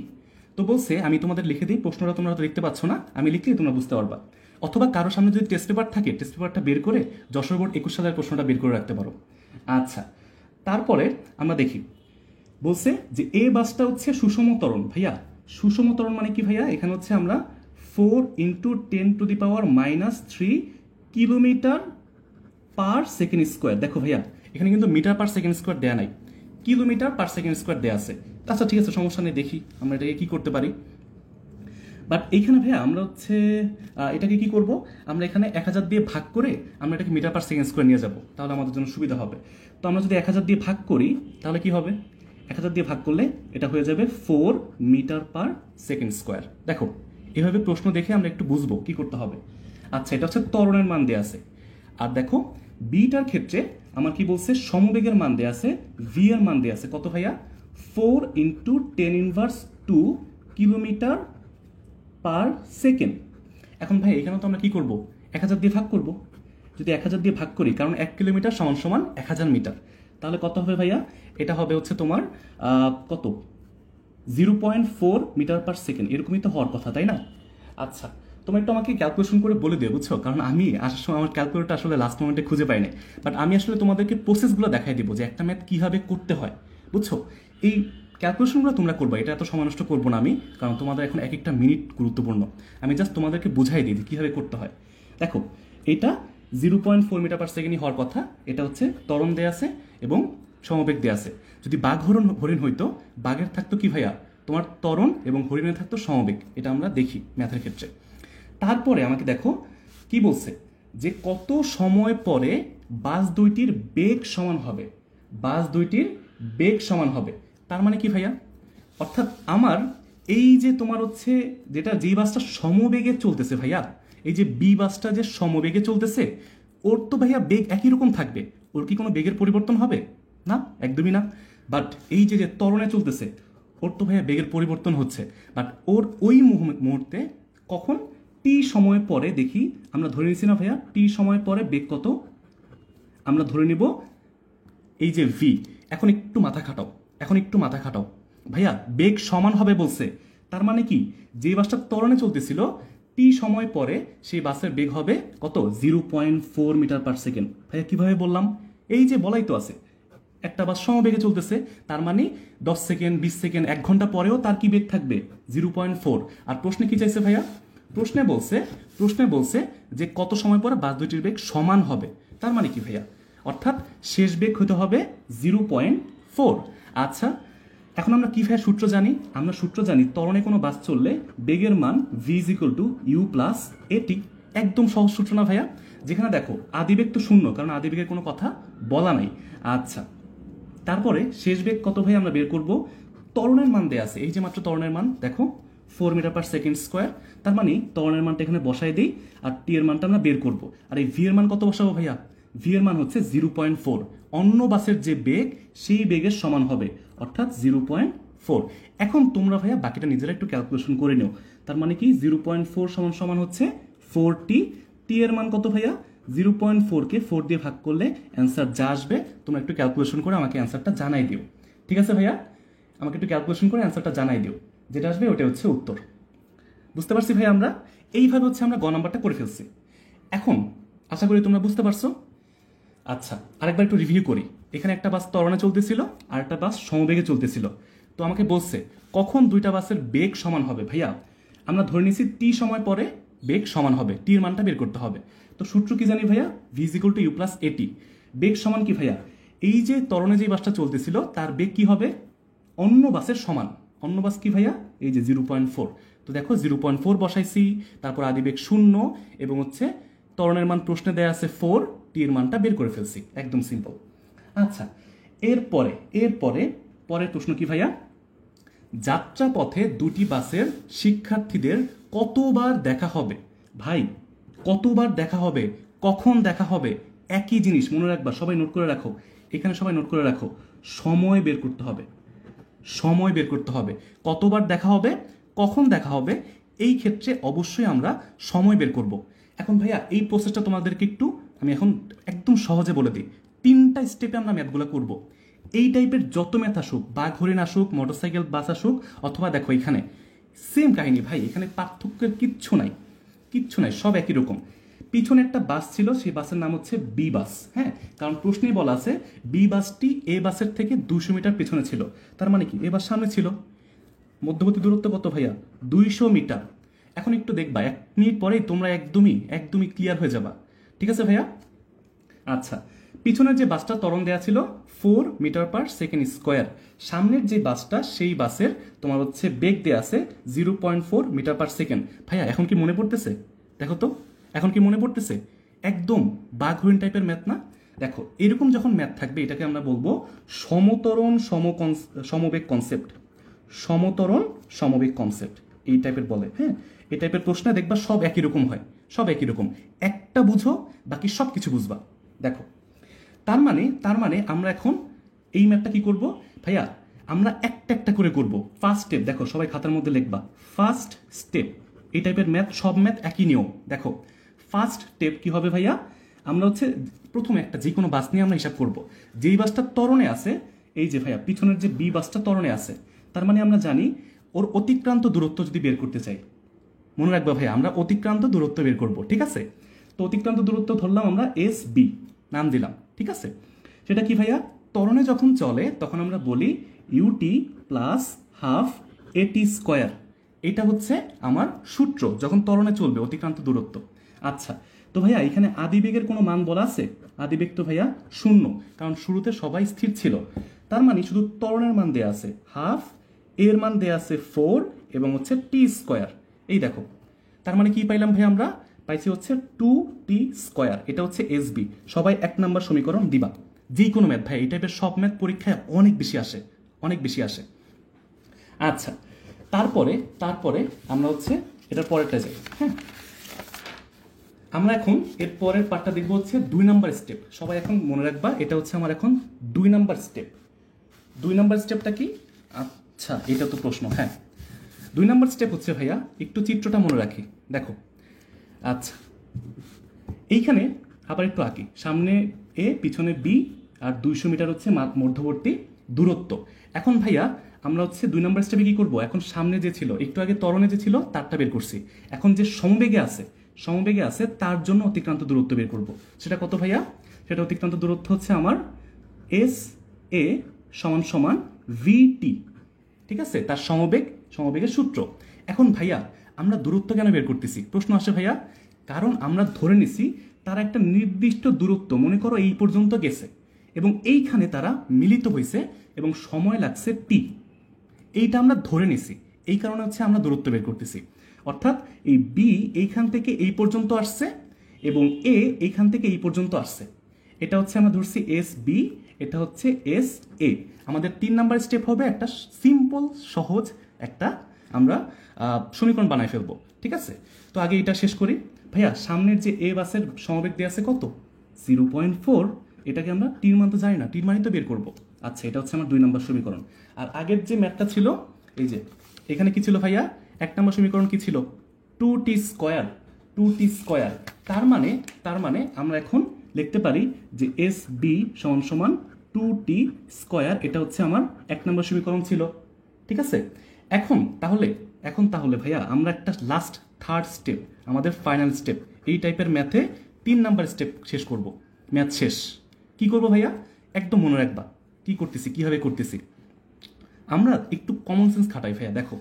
তো বলছে আমি তোমাদের লিখে দিই, প্রশ্নটা তোমরা হয়তো লিখতে পারছো না, আমি লিখলে তোমরা বুঝতে পারবা। অথবা কারোর সামনে যদি টেস্ট পেপার থাকে টেস্ট পেপারটা বের করে যশোর বোর্ড 21 সালের প্রশ্নটা বের করে রাখতে পারো। আচ্ছা, তারপরে আমরা দেখি বলছে যে এ বাসটা হচ্ছে সুষম ত্বরণ। ভাইয়া সুষম ত্বরণ মানে কি ভাইয়া? এখানে হচ্ছে আমরা 4 × 10⁻³ কিলোমিটার পার সেকেন্ড স্কোয়ার। দেখো ভাইয়া এখানে কিন্তু মিটার পার সেকেন্ড স্কোয়ার দেয়া নাই, কিলোমিটার পার সেকেন্ড স্কোয়ার দেয়া আছে। আচ্ছা ঠিক আছে, সমস্যা নেই, দেখি আমরা এটাকে কি করতে পারি। বাট এইখানে ভাইয়া আমরা হচ্ছে এটাকে কি করব, আমরা এখানে 1000 দিয়ে ভাগ করে আমরা এটাকে মিটার পার সেকেন্ড স্কোয়ার নিয়ে যাব, তাহলে আমাদের জন্য সুবিধা হবে। তো আমরা যদি 1000 দিয়ে ভাগ করি তাহলে কি হবে, 1000 দিয়ে ভাগ করলে এটা হয়ে যাবে 4 মিটার পার সেকেন্ড স্কোয়ার। দেখো এভাবে প্রশ্ন দেখে আমরা একটু বুঝবো কি করতে হবে। আচ্ছা, এটা হচ্ছে ত্বরণের মান দেয়া আছে। আর দেখো বিটার ক্ষেত্রে আমার কি বলছে, সমবেগের মান দেয়া আছে, ভি এর মান দেয়া আছে কত ভাইয়া, 4 × 10⁻² কিলোমিটার পার সেকেন্ড। এখন ভাই এখানে তো আমরা কি করব, 1000 দিয়ে ভাগ করব। যদি 1000 দিয়ে ভাগ করি, কারণ 1 কিলোমিটার সমান সমান 1000 মিটার, তাহলে কত হবে ভাইয়া, এটা হবে হচ্ছে তোমার কত 0.4 মিটার পার সেকেন্ড, এরকমই তো হওয়ার কথা, তাই না? আচ্ছা, তোমরা একটু আমাকে ক্যালকুলেশন করে বলে দিও, বুঝছো? কারণ আমি আসার সময় আমার ক্যালকুলেটর আসলে লাস্ট মোমেন্টে খুঁজে পাই না। বাট আমি আসলে তোমাদেরকে প্রসেসগুলো দেখাই দিব যে একটা ম্যাথ কীভাবে করতে হয়, বুঝছো? এই ক্যালকুলেশনগুলো তোমরা করবা, এটা এত সময় নষ্ট করবো না আমি, কারণ তোমাদের এখন এক একটা মিনিট গুরুত্বপূর্ণ। আমি জাস্ট তোমাদেরকে বুঝাই দিই যে কীভাবে করতে হয়। দেখো এটা 0.4 মিটার পার সেকেন্ডই হওয়ার কথা, এটা হচ্ছে ত্বরণ দেয়া আছে এবং সমবেগ দেয়া আছে। যদি বাঘ হরিণ হইতো, বাঘের থাকতো কি ভাইয়া তোমার ত্বরণ এবং হরিণের থাকতো সমবেগ, এটা আমরা দেখি ম্যাথের ক্ষেত্রে। তারপরে আমাকে দেখো কি বলছে, যে কত সময় পরে বাস দুইটির বেগ সমান হবে, বাস দুইটির বেগ সমান হবে, তার মানে কি ভাইয়া, অর্থাৎ আমার এই যে তোমার হচ্ছে যেই বাসটা সমবেগে চলতেছে ভাইয়া, এই যে বি বাসটা যে সমবেগে চলতেছে, ওর তো ভাইয়া বেগ একই রকম থাকবে, ওর কি কোনো বেগের পরিবর্তন হবে? না, একদমই না। বাট এই যে ত্বরণে চলতেছে, ওর তো ভাইয়া বেগের পরিবর্তন হচ্ছে। বাট ওর ওই মুহূর্তে কখন, টি সময় পরে দেখি, আমরা ধরে নিচ্ছি না ভাইয়া টি সময় পরে বেগ কত, আমরা ধরে নিব এই যে ভি। এখন একটু মাথা খাটাও, এখন একটু মাথা খাটাও ভাইয়া, বেগ সমান হবে বলছে, তার মানে কি যে বাসটা ত্বরণে চলতেছিল টি সময় পরে সেই বাসের বেগ হবে কত, 0.4 মিটার পার সেকেন্ড। ভাইয়া কিভাবে বললাম, এই যে বলাই তো আছে একটা বাস সমবেগে চলতেছে, তার মানে 10 সেকেন্ড 20 সেকেন্ড 1 ঘন্টা পরেও তার কি বেগ থাকবে 0.4। আর প্রশ্নে কি চাইছে ভাইয়া, প্রশ্নে বলছে যে কত সময় পরে বাস দুটির বেগ সমান হবে, তার মানে কি ভাইয়া, অর্থাৎ শেষ বেগ হতে হবে 0.4। আচ্ছা, এখন আমরা কি ভাইয়া সূত্র জানি, আমরা সূত্র জানি ত্বরণে কোনো বাস চললে বেগের মান v = u + at। একদম সহজ সূত্র না ভাইয়া, যেখানে দেখো আদিবেগ তো শূন্য, কারণ আদিবেগের কোনো কথা বলা নাই। আচ্ছা, তারপরে শেষ বেগ কত ভাই আমরা বের করব, ত্বরণের মান দেয়া আছে, এই যে মাত্র ত্বরণের মান দেখো 4 মিটার পার সেকেন্ড স্কোয়ার, তার মানে ত্বরণের মানটা এখানে বসাই দিই, আর টি এর মানটা আমরা বের করব। আর এই ভি এর মান কত বসাবো ভাইয়া, ভি এর মান হচ্ছে 0.4, অন্য বাসের যে বেগ সেই বেগের সমান হবে, অর্থাৎ 0.4। এখন তোমরা ভাইয়া বাকিটা নিজেরা একটু ক্যালকুলেশন করে নিও, তার মানে কি 0.4 সমান সমান হচ্ছে 4t, টি এর মান কত ভাইয়া, 0.4কে 4 দিয়ে ভাগ করলে অ্যান্সার যা আসবে তোমরা একটু ক্যালকুলেশন করে আমাকে অ্যান্সারটা জানাই দিও। ঠিক আছে ভাইয়া, আমাকে একটু ক্যালকুলেশন করে অ্যান্সারটা জানাই দিও, যেটা আসবে ওটা হচ্ছে উত্তর। বুঝতে পারছি ভাই, আমরা এইভাবে হচ্ছে আমরা গ নাম্বারটা করে ফেলছি। এখন আশা করি তোমরা বুঝতে পারছো। আচ্ছা, আরেকবার একটু রিভিউ করি। এখানে একটা বাস ত্বরণে চলতেছিল আর একটা বাস সমবেগে চলতেছিল, তো আমাকে বলছে কখন দুইটা বাসের বেগ সমান হবে। ভাইয়া আমরা ধরে নিয়েছি টি সময় পরে বেগ সমান হবে, টির মানটা বের করতে হবে। তো সূত্র কি জানি ভাইয়া, v = u + at। বেগ সমান কি ভাইয়া, এই যে ত্বরণে যে বাসটা চলতেছিল তার বেগ কি হবে অন্য বাসের সমান, অন্য বাস কি ভাইয়া এই যে 0.4। তো দেখো 0.4 বসাইছি, তারপর আদিবেগ 0 এবং হচ্ছে ত্বরণের মান প্রশ্নে দেয়া আছে 4, টি এর মানটা বের করে ফেলছি, একদম সিম্পল। আচ্ছা, পরের প্রশ্ন কি ভাইয়া, যাত্রা পথে দুটি বাসের শিক্ষার্থীদের কতবার দেখা হবে। ভাই কতবার দেখা হবে, কখন দেখা হবে, একই জিনিস মনে রাখবা, সবাই নোট করে রাখো, এখানে সবাই নোট করে রাখো, সময় বের করতে হবে, সময় বের করতে হবে, কতবার দেখা হবে কখন দেখা হবে, এই ক্ষেত্রে অবশ্যই আমরা সময় বের করব। এখন ভাইয়া এই প্রসেসটা তোমাদেরকে একটু আমি এখন একদম সহজে বলে দিই, 3টা স্টেপে আমরা ম্যাথগুলো করব। এই টাইপের যত ম্যাথ আসুক, বাঘ হরিণ আসুক, মোটরসাইকেল বাস আসুক, অথবা দেখো এখানে সেম কাহিনী ভাই, এখানে পার্থক্যের কিচ্ছু নাই, কিচ্ছু নাই, সব একই রকম। পিছনে একটা বাস ছিল, সেই বাসের নাম হচ্ছে বি বাস। হ্যাঁ, কারণ প্রশ্নেই বলা আছে বি বাসটি এ বাসের থেকে 200 মিটার পেছনে ছিল, তার মানে কি এ বাস সামনে ছিল। মধ্যবর্তী দূরত্ব কত ভাইয়া, 200 মিটার। এখন একটু দেখবা 1 মিনিট পরেই তোমরা একদমই ক্লিয়ার হয়ে যাবা। ঠিক আছে ভাইয়া। আচ্ছা, পিছনের যে বাসটা ত্বরণ দেওয়া ছিল 4 মিটার পার সেকেন্ড স্কোয়ার, সামনের যে বাসটা সেই বাসের তোমার হচ্ছে বেগ দেওয়া আছে 0.4 মিটার পার সেকেন্ড। ভাইয়া এখন কি মনে পড়তেছে, দেখো তো এখন কি মনে পড়তেছে, একদম বাঘ হরিণ টাইপের ম্যাথ না। দেখো এরকম যখন ম্যাথ থাকবে এটাকে আমরা বলবো সমতরণ সমবেগ কনসেপ্ট, সমতরণ সমবেগ কনসেপ্ট এই টাইপের বলে। হ্যাঁ, এই টাইপের প্রশ্নে দেখবা সব একই রকম হয়, সব একই রকম, একটা বুঝো বাকি সব কিছু বুঝবা। দেখো তার মানে আমরা এখন এই ম্যাথটা কি করব ভাইয়া, আমরা একটা একটা করে করব। ফার্স্ট স্টেপ দেখো, সবাই খাতার মধ্যে লিখবা, ফার্স্ট স্টেপ। এই টাইপের ম্যাথ সব ম্যাথ একই নিয়ম। দেখো ফার্স্ট স্টেপ কি হবে ভাইয়া, আমরা হচ্ছে প্রথমে একটা যে কোনো বাস নিয়ে আমরা হিসাব করব। যেই বাসটা ত্বরণে আছে, এই যে ভাইয়া পিছনের যে বি বাসটা ত্বরণে আছে, তার মানে আমরা জানি ওর অতিক্রান্ত দূরত্ব যদি বের করতে চাই, মনে রাখবা ভাইয়া আমরা অতিক্রান্ত দূরত্ব বের করব। ঠিক আছে, তো অতিক্রান্ত দূরত্ব ধরলাম আমরা এস বি, নাম দিলাম। ঠিক আছে, সেটা কি ভাইয়া, ত্বরণে যখন চলে তখন আমরা বলি ইউটি প্লাস হাফ এটি স্কোয়ার। এটা হচ্ছে আমার সূত্র যখন ত্বরণে চলবে অতিক্রান্ত দূরত্ব। আচ্ছা, তো ভাইয়া এখানে আদিবেগের কোনো মান বলা আছে, আদিবেগ তো ভাইয়া 0, কারণ শুরুতে সবাই স্থির ছিল, তার মানে শুধু ত্বরণের মান দেয়া আছে হাফ, এর মান দেয়া আছে 4 এবং হচ্ছে টি স্কোয়ার। এই দেখো, তার মানে কি পাইলাম ভাই, আমরা পাইছি হচ্ছে 2t স্কোয়ার, এটা হচ্ছে এসবি। সবাই 1 নম্বর সমীকরণ দিবা, যে কোনো ম্যাথ ভাই এই টাইপের সব ম্যাথ পরীক্ষায় অনেক বেশি আসে, অনেক বেশি আসে। আচ্ছা, তারপরে আমরা হচ্ছে এটার পরেরটা যাই। হ্যাঁ, আমরা এখন এর পরের পার্টটা দেখবো হচ্ছে 2 নম্বর স্টেপ। সবাই এখন মনে রাখবা, এটা হচ্ছে আমার এখন 2 নম্বর স্টেপ। 2 নম্বর স্টেপটা কি, আচ্ছা এটা তো প্রশ্ন। হ্যাঁ, 2 নম্বর স্টেপ হচ্ছে ভাইয়া, একটু চিত্রটা মনে রাখি। দেখো আচ্ছা, এইখানে আবার একটু আঁকি, সামনে এ পিছনে বি আর 200 মিটার হচ্ছে মধ্যবর্তী দূরত্ব। এখন ভাইয়া আমরা হচ্ছে 2 নম্বর স্টেপে কি করব, এখন সামনে যে ছিল একটু আগে ত্বরণে যে ছিল তারটা বের করছি, এখন যে সমবেগে আছে তার জন্য অতিক্রান্ত দূরত্ব বের করব। সেটা কত ভাইয়া? সেটা অতিক্রান্ত দূরত্ব হচ্ছে আমার এস এ সমান সমান ভিটি। ঠিক আছে, তার সমবেগের সূত্র। এখন ভাইয়া আমরা দূরত্ব কেন বের করতেছি প্রশ্ন আসে ভাইয়া, কারণ আমরা ধরে নিছি তারা একটা নির্দিষ্ট দূরত্ব, মনে করো এই পর্যন্ত গেছে এবং এইখানে তারা মিলিত হয়েছে এবং সময় লাগছে টি, এইটা আমরা ধরে নিছি, এই কারণে হচ্ছে আমরা দূরত্ব বের করতেছি। অর্থাৎ এই বি এইখান থেকে এই পর্যন্ত আসছে এবং এ এইখান থেকে এই পর্যন্ত আসছে, এটা হচ্ছে আমরা ধরছি এস বি, এটা হচ্ছে এস এ। আমাদের 3 নাম্বার স্টেপ হবে একটা সিম্পল সহজ একটা আমরা সমীকরণ বানাই ফেলবো। ঠিক আছে, তো আগে এটা শেষ করি ভাইয়া। সামনের যে এ বাসের সমবেগ দেওয়া আছে কত? 0.4। এটাকে আমরা টির মান তো জানি না, টির মানই তো বের করবো। আচ্ছা, এটা হচ্ছে আমার 2 নম্বর সমীকরণ। আর আগের যে ম্যাথটা ছিল, এই যে এখানে কি ছিল ভাইয়া, 1 নম্বর সমীকরণ কি ছিল? 2t square. তার মানে আমরা এখন লিখতে পারি যে এস বি সমান সমান 2t স্কোয়ার। এটা হচ্ছে আমার 1 নম্বর সমীকরণ ছিল। ঠিক আছে, এখন তাহলে ভাইয়া আমরা একটা লাস্ট থার্ড স্টেপ, আমাদের ফাইনাল স্টেপ, এই টাইপের ম্যাথে 3 নাম্বার স্টেপ শেষ করব। ম্যাথ শেষ কি করব ভাইয়া, একদম মনে রাখবা কি করতেছি, কিভাবে করতেছি। আমরা একটু কমন সেন্স খাটাই ভাইয়া। দেখো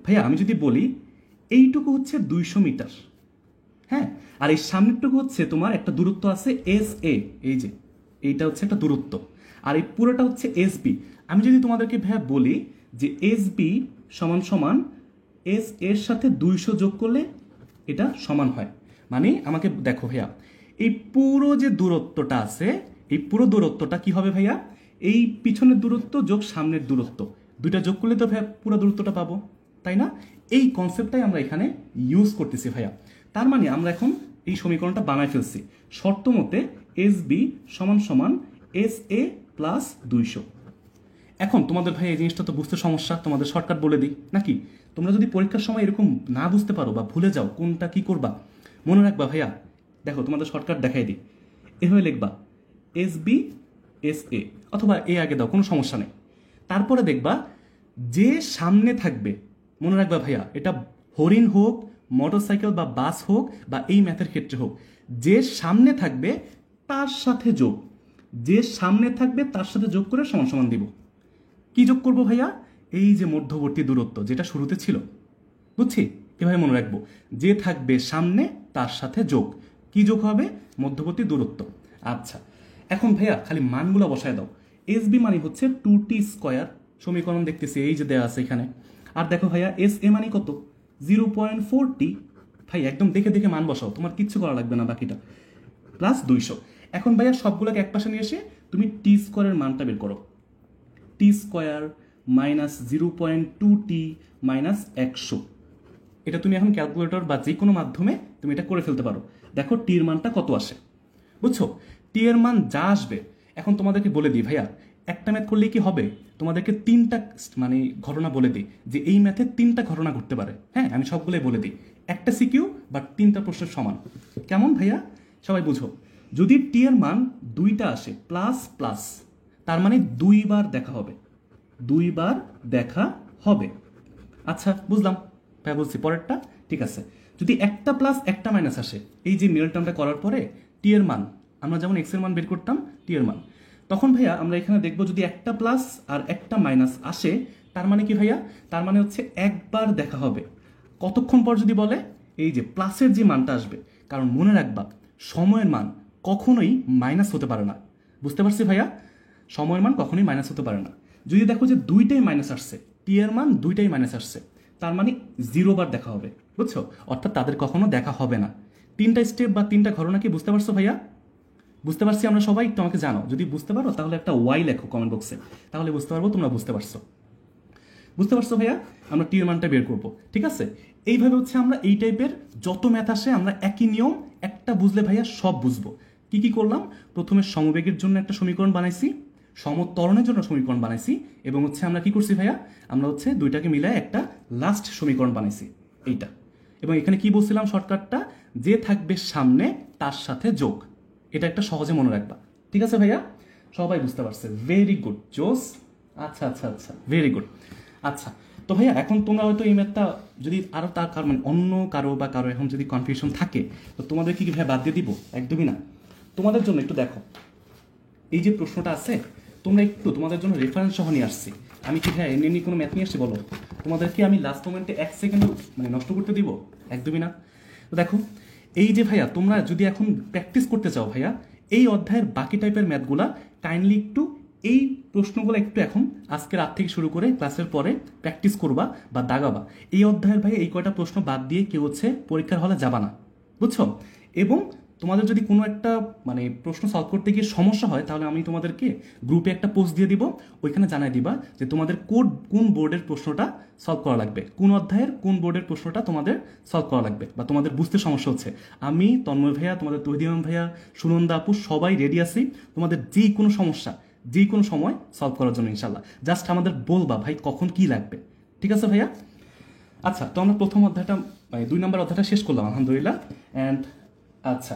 ভাইয়া, আমি যদি বলি এইটুকু হচ্ছে 200 মিটার, হ্যাঁ, আর এই সামনেরটুকু হচ্ছে তোমার একটা দূরত্ব আছে এস এ, এই যে এইটা হচ্ছে একটা দূরত্ব, আর এই পুরোটা হচ্ছে এস বি। আমি যদি তোমাদেরকে ভাইয়া বলি যে এস বি সমান সমান এস এর সাথে 200 যোগ করলে এটা সমান হয়, মানে আমাকে দেখো ভাইয়া, এই পুরো যে দূরত্বটা আছে, এই পুরো দূরত্বটা কি হবে ভাইয়া, এই পিছনের দূরত্ব যোগ সামনের দূরত্ব, দুইটা যোগ করলে তো ভাইয়া পুরো দূরত্বটা পাবো, তাই না? এই কনসেপ্টটাই আমরা এখানে ইউজ করতেছি ভাইয়া। তার মানে আমরা এখন এই সমীকরণটা বানায় ফেলছি শর্ত মতে এস বি সমান সমান এস এ প্লাস 200। এখন তোমাদের ভাই এই জিনিসটা তো বুঝতে সমস্যা, তোমাদের শর্টকাট বলে দিই নাকি? তোমরা যদি পরীক্ষার সময় এরকম না বুঝতে পারো বা ভুলে যাও কোনটা কি করবা, মনে রাখবা ভাইয়া, দেখো তোমাদের শর্টকাট দেখাই দিই। এভাবে লিখবা এস বি এস এ, অথবা এ আগে দাও, কোনো সমস্যা নেই। তারপরে দেখবা যে সামনে থাকবে, মনে রাখবা ভাইয়া, এটা হরিণ হোক, মোটরসাইকেল বা বাস হোক, বা এই ম্যাথের ক্ষেত্রে হোক, যে সামনে থাকবে তার সাথে যোগ, যে সামনে থাকবে তার সাথে যোগ করে সমান সমান দিব। কি যোগ করবো ভাইয়া? এই যে মধ্যবর্তী দূরত্ব যেটা শুরুতে ছিল, বুঝছি? এভাবে মনে রাখবো, যে থাকবে সামনে তার সাথে যোগ, কি যোগ হবে? মধ্যবর্তী দূরত্ব। আচ্ছা, এখন ভাইয়া খালি মানগুলো বসায় দাও। এস বি মানে হচ্ছে 2t স্কোয়ার, সমীকরণ দেখতেছি এই যে দেওয়া আছে এখানে। আর দেখো ভাইয়া এস এ মানে কত? 0.4t। ভাই একদম দেখে দেখে মান বসাও, তোমার কিচ্ছু করা লাগবে না বাকিটা, প্লাস 200। এখন ভাইয়া সবগুলোকে এক পাশে নিয়ে এসে তুমি টি স্কোয়ারের মানটা বের করো। টি স্কোয়ার মাইনাস 0.2t মাইনাস 100, এটা তুমি এখন ক্যালকুলেটর বা যে কোনো মাধ্যমে তুমি এটা করে ফেলতে পারো। দেখো টি এর মানটা কত আসে, বুঝছো? টি এর মান যা আসবে, এখন তোমাদেরকে বলে দিই ভাইয়া, একটা ম্যাথ করলেই কি হবে, তোমাদেরকে 3টা মানে ঘটনা বলে দিই যে এই ম্যাথে 3টা ঘটনা ঘটতে পারে। হ্যাঁ, আমি সবগুলোই বলে দিই, একটা সিকিউ বা 3টা প্রশ্নের সমান। কেমন ভাইয়া, সবাই বুঝো। যদি টি এর মান 2টা আসে প্লাস প্লাস, তার মানে 2বার দেখা হবে, 2বার দেখা হবে। আচ্ছা বুঝলাম ভাই, বলছি পরেরটা। ঠিক আছে, যদি একটা প্লাস একটা মাইনাস আসে, এই যে মিডল টার্মটা করার পরে টি এর মান, আমরা যেমন এক্স এর মান বের করতাম টি এর মান, তখন ভাইয়া আমরা এখানে দেখবো যদি একটা প্লাস আর একটা মাইনাস আসে, তার মানে কি ভাইয়া, তার মানে হচ্ছে একবার দেখা হবে। কতক্ষণ পর যদি বলে, এই যে প্লাসের যে মানটা আসবে, কারণ মনে রাখবা সময়ের মান কখনোই মাইনাস হতে পারে না। বুঝতে পারছি ভাইয়া, সময়ের মান কখনোই মাইনাস হতে পারে না। যদি দেখো যে দুইটাই মাইনাস আসছে, টি এর মান দুইটাই মাইনাস আসছে, তার মানে 0বার দেখা হবে, বুঝছো? অর্থাৎ তাদের কখনো দেখা হবে না। 3টা স্টেপ বা 3টা ঘটনা কি বুঝতে পারছো ভাইয়া? বুঝতে পারছি আমরা সবাই, একটু আমাকে জানো, যদি বুঝতে পারো তাহলে একটা ওয়াই লেখো কমেন্ট বক্সে, তাহলে বুঝতে পারবো তোমরা বুঝতে পারছো। বুঝতে পারছো ভাইয়া, আমরা টি এর মানটা বের করবো। ঠিক আছে, এইভাবে হচ্ছে আমরা এই টাইপের যত ম্যাথ আসে আমরা একই নিয়ম, একটা বুঝলে ভাইয়া সব বুঝবো। কি কি করলাম, প্রথমে সমবেগের জন্য একটা সমীকরণ বানাইছি, সমত্বরণের জন্য সমীকরণ বানাইছি, এবং হচ্ছে আমরা কি করছি ভাইয়া, আমরা হচ্ছে দুইটাকে মিলায় একটা লাস্ট সমীকরণ বানাইছি, এইটা। এবং এখানে কি বলছিলাম শর্টকাটটা, যে থাকবে সামনে তার সাথে যোগ। এটা একটা সহজে মনে রাখবা, ঠিক আছে ভাইয়া? সবাই বুঝতে পারছে, ভেরি গুড, জোস। আচ্ছা আচ্ছা আচ্ছা, ভেরি গুড। আচ্ছা, তো ভাইয়া এখন তোমরা হয়তো এই ম্যাথটা যদি আরও তার কারো মানে অন্য কারো বা কারো এখন যদি কনফিউশন থাকে, তো তোমাদের কি ভাইয়া বাদ দিয়ে দিব? একদমই না। তোমাদের জন্য একটু দেখো, এই যে প্রশ্নটা আছে, তোমরা একটু তোমাদের জন্য রেফারেন্স সহ নিয়ে আসছি। আমি কি ভাইয়া এমনি এমনি কোনো ম্যাথ নিয়ে আসছি বলো? তোমাদেরকে আমি লাস্ট মোমেন্টে 1 সেকেন্ড মানে নষ্ট করতে দিব? একদমই না। তো দেখো, এই যে ভাইয়া তোমরা যদি এখন প্র্যাকটিস করতে চাও ভাইয়া এই অধ্যায়ের বাকি টাইপের ম্যাথগুলা, কাইন্ডলি একটু এই প্রশ্নগুলো একটু এখন আজকে রাত থেকে শুরু করে ক্লাসের পরে প্র্যাকটিস করবা বা দাগাবা। এই অধ্যায়ের ভাইয়া এই কয়টা প্রশ্ন বাদ দিয়ে কেউ হচ্ছে পরীক্ষার হলে যাবা না, বুঝছো? এবং তোমাদের যদি কোনো একটা মানে প্রশ্ন সলভ করতে গিয়ে সমস্যা হয়, তাহলে আমি তোমাদেরকে গ্রুপে একটা পোস্ট দিয়ে দিব, ওইখানে জানাই দিবা যে তোমাদের কোন বোর্ডের প্রশ্নটা সলভ করা লাগবে, কোন অধ্যায়ের কোন বোর্ডের প্রশ্নটা তোমাদের সলভ করা লাগবে বা তোমাদের বুঝতে সমস্যা হচ্ছে। আমি, তন্ময় ভাইয়া, তোমাদের তহিদিম ভাইয়া, সুনন্দা আপু সবাই রেডি আছি তোমাদের যে কোনো সমস্যা যে কোনো সময় সলভ করার জন্য ইনশাল্লাহ। জাস্ট আমাদের বলবা ভাই কখন কি লাগবে, ঠিক আছে ভাইয়া? আচ্ছা, তো আমরা প্রথম অধ্যায়টা মানে 2 নম্বর অধ্যায়টা শেষ করলাম আলহামদুলিল্লাহ। অ্যান্ড আচ্ছা,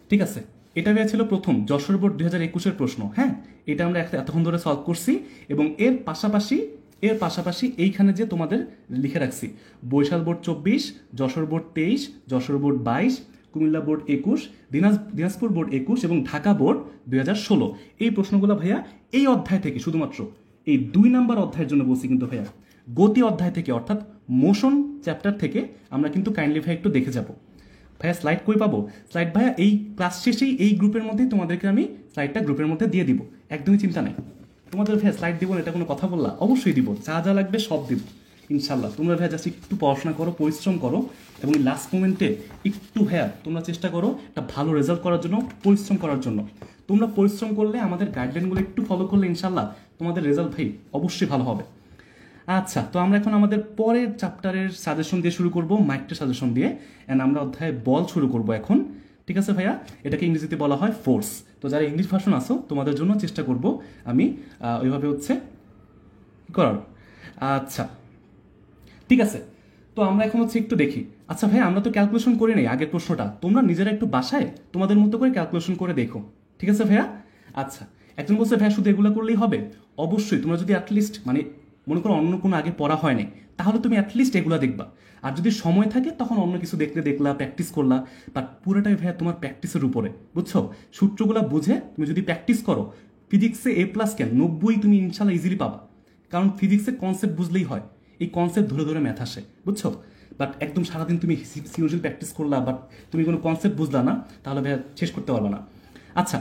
ঠিক আছে, এটা ছিল প্রথম যশোর বোর্ড 2021-এর প্রশ্ন। হ্যাঁ, এটা আমরা এতক্ষণ ধরে সলভ করছি এবং এর পাশাপাশি এইখানে যে তোমাদের লিখে রাখছি Barishal board 24, Jessore board 23, Jessore board 22, Comilla board 21, Dinajpur board 21 এবং ঢাকা বোর্ড 2016। এই প্রশ্নগুলো ভাইয়া এই অধ্যায় থেকে, শুধুমাত্র এই 2 নম্বর অধ্যায়ের জন্য বলছি কিন্তু ভাইয়া, গতি অধ্যায় থেকে অর্থাৎ মোশন চ্যাপ্টার থেকে আমরা কিন্তু কাইন্ডলি ভাই একটু দেখে যাব। ভাইয়া স্লাইড কই পাবো? স্লাইড ভাইয়া এই ক্লাস শেষেই এই গ্রুপের মধ্যেই তোমাদেরকে আমি স্লাইডটা গ্রুপের মধ্যে দিয়ে দিব, একদমই চিন্তা নেই। তোমাদের ভাইয়া স্লাইড দিব না এটা কোনো কথা বললা? অবশ্যই দিব, যা যা লাগবে সব দিব ইনশাল্লাহ। তোমরা ভাইয়া জাস্ট একটু পড়াশোনা করো, পরিশ্রম করো এবং লাস্ট মোমেন্টে একটু ভাইয়া তোমরা চেষ্টা করো একটা ভালো রেজাল্ট করার জন্য, পরিশ্রম করার জন্য। তোমরা পরিশ্রম করলে, আমাদের গাইডলাইনগুলো একটু ফলো করলে ইনশাল্লাহ তোমাদের রেজাল্ট ভাই অবশ্যই ভালো হবে। আচ্ছা, তো আমরা এখন আমাদের পরের চ্যাপ্টারের সাজেশন দিয়ে শুরু করব, মাইক্রো সাজেশন দিয়ে। অ্যান্ড আমরা অধ্যায় বল শুরু করব এখন, ঠিক আছে ভাইয়া? এটাকে ইংরেজিতে বলা হয় ফোর্স। তো যারা ইংলিশ ভার্সন আসো তোমাদের জন্য চেষ্টা করব আমি ওইভাবে হচ্ছে করার। আচ্ছা, ঠিক আছে, তো আমরা এখন হচ্ছে একটু দেখি। আচ্ছা ভাই, আমরা তো ক্যালকুলেশন করে নেই আগের প্রশ্নটা, তোমরা নিজেরা একটু বাসায় তোমাদের মতো করে ক্যালকুলেশন করে দেখো, ঠিক আছে ভাইয়া? আচ্ছা, একজন বলছে ভাইয়া শুধু এগুলো করলেই হবে? অবশ্যই, তোমরা যদি অ্যাটলিস্ট মানে মনে করো অন্য কোনো আগে পড়া হয় নাই, তাহলে তুমি অ্যাটলিস্ট এগুলো দেখবা। আর যদি সময় থাকে তখন অন্য কিছু দেখলা, প্র্যাকটিস করলা, বাট পুরোটাই ভাইয়া তোমার প্র্যাকটিসের উপরে, বুঝছো? সূত্রগুলো বুঝে তুমি যদি প্র্যাকটিস করো, ফিজিক্সে A+ কেন 90 তুমি ইনশাল্লাহ ইজিলি পাবা, কারণ ফিজিক্সের কনসেপ্ট বুঝলেই হয়, এই কনসেপ্ট ধরে ধরে ম্যাথ আসে, বুঝছো? বাট একদম সারাদিন তুমি সিউজিল প্র্যাকটিস করলা বাট তুমি কোনো কনসেপ্ট বুঝলা না, তাহলে ভাইয়া শেষ করতে পারবে না। আচ্ছা,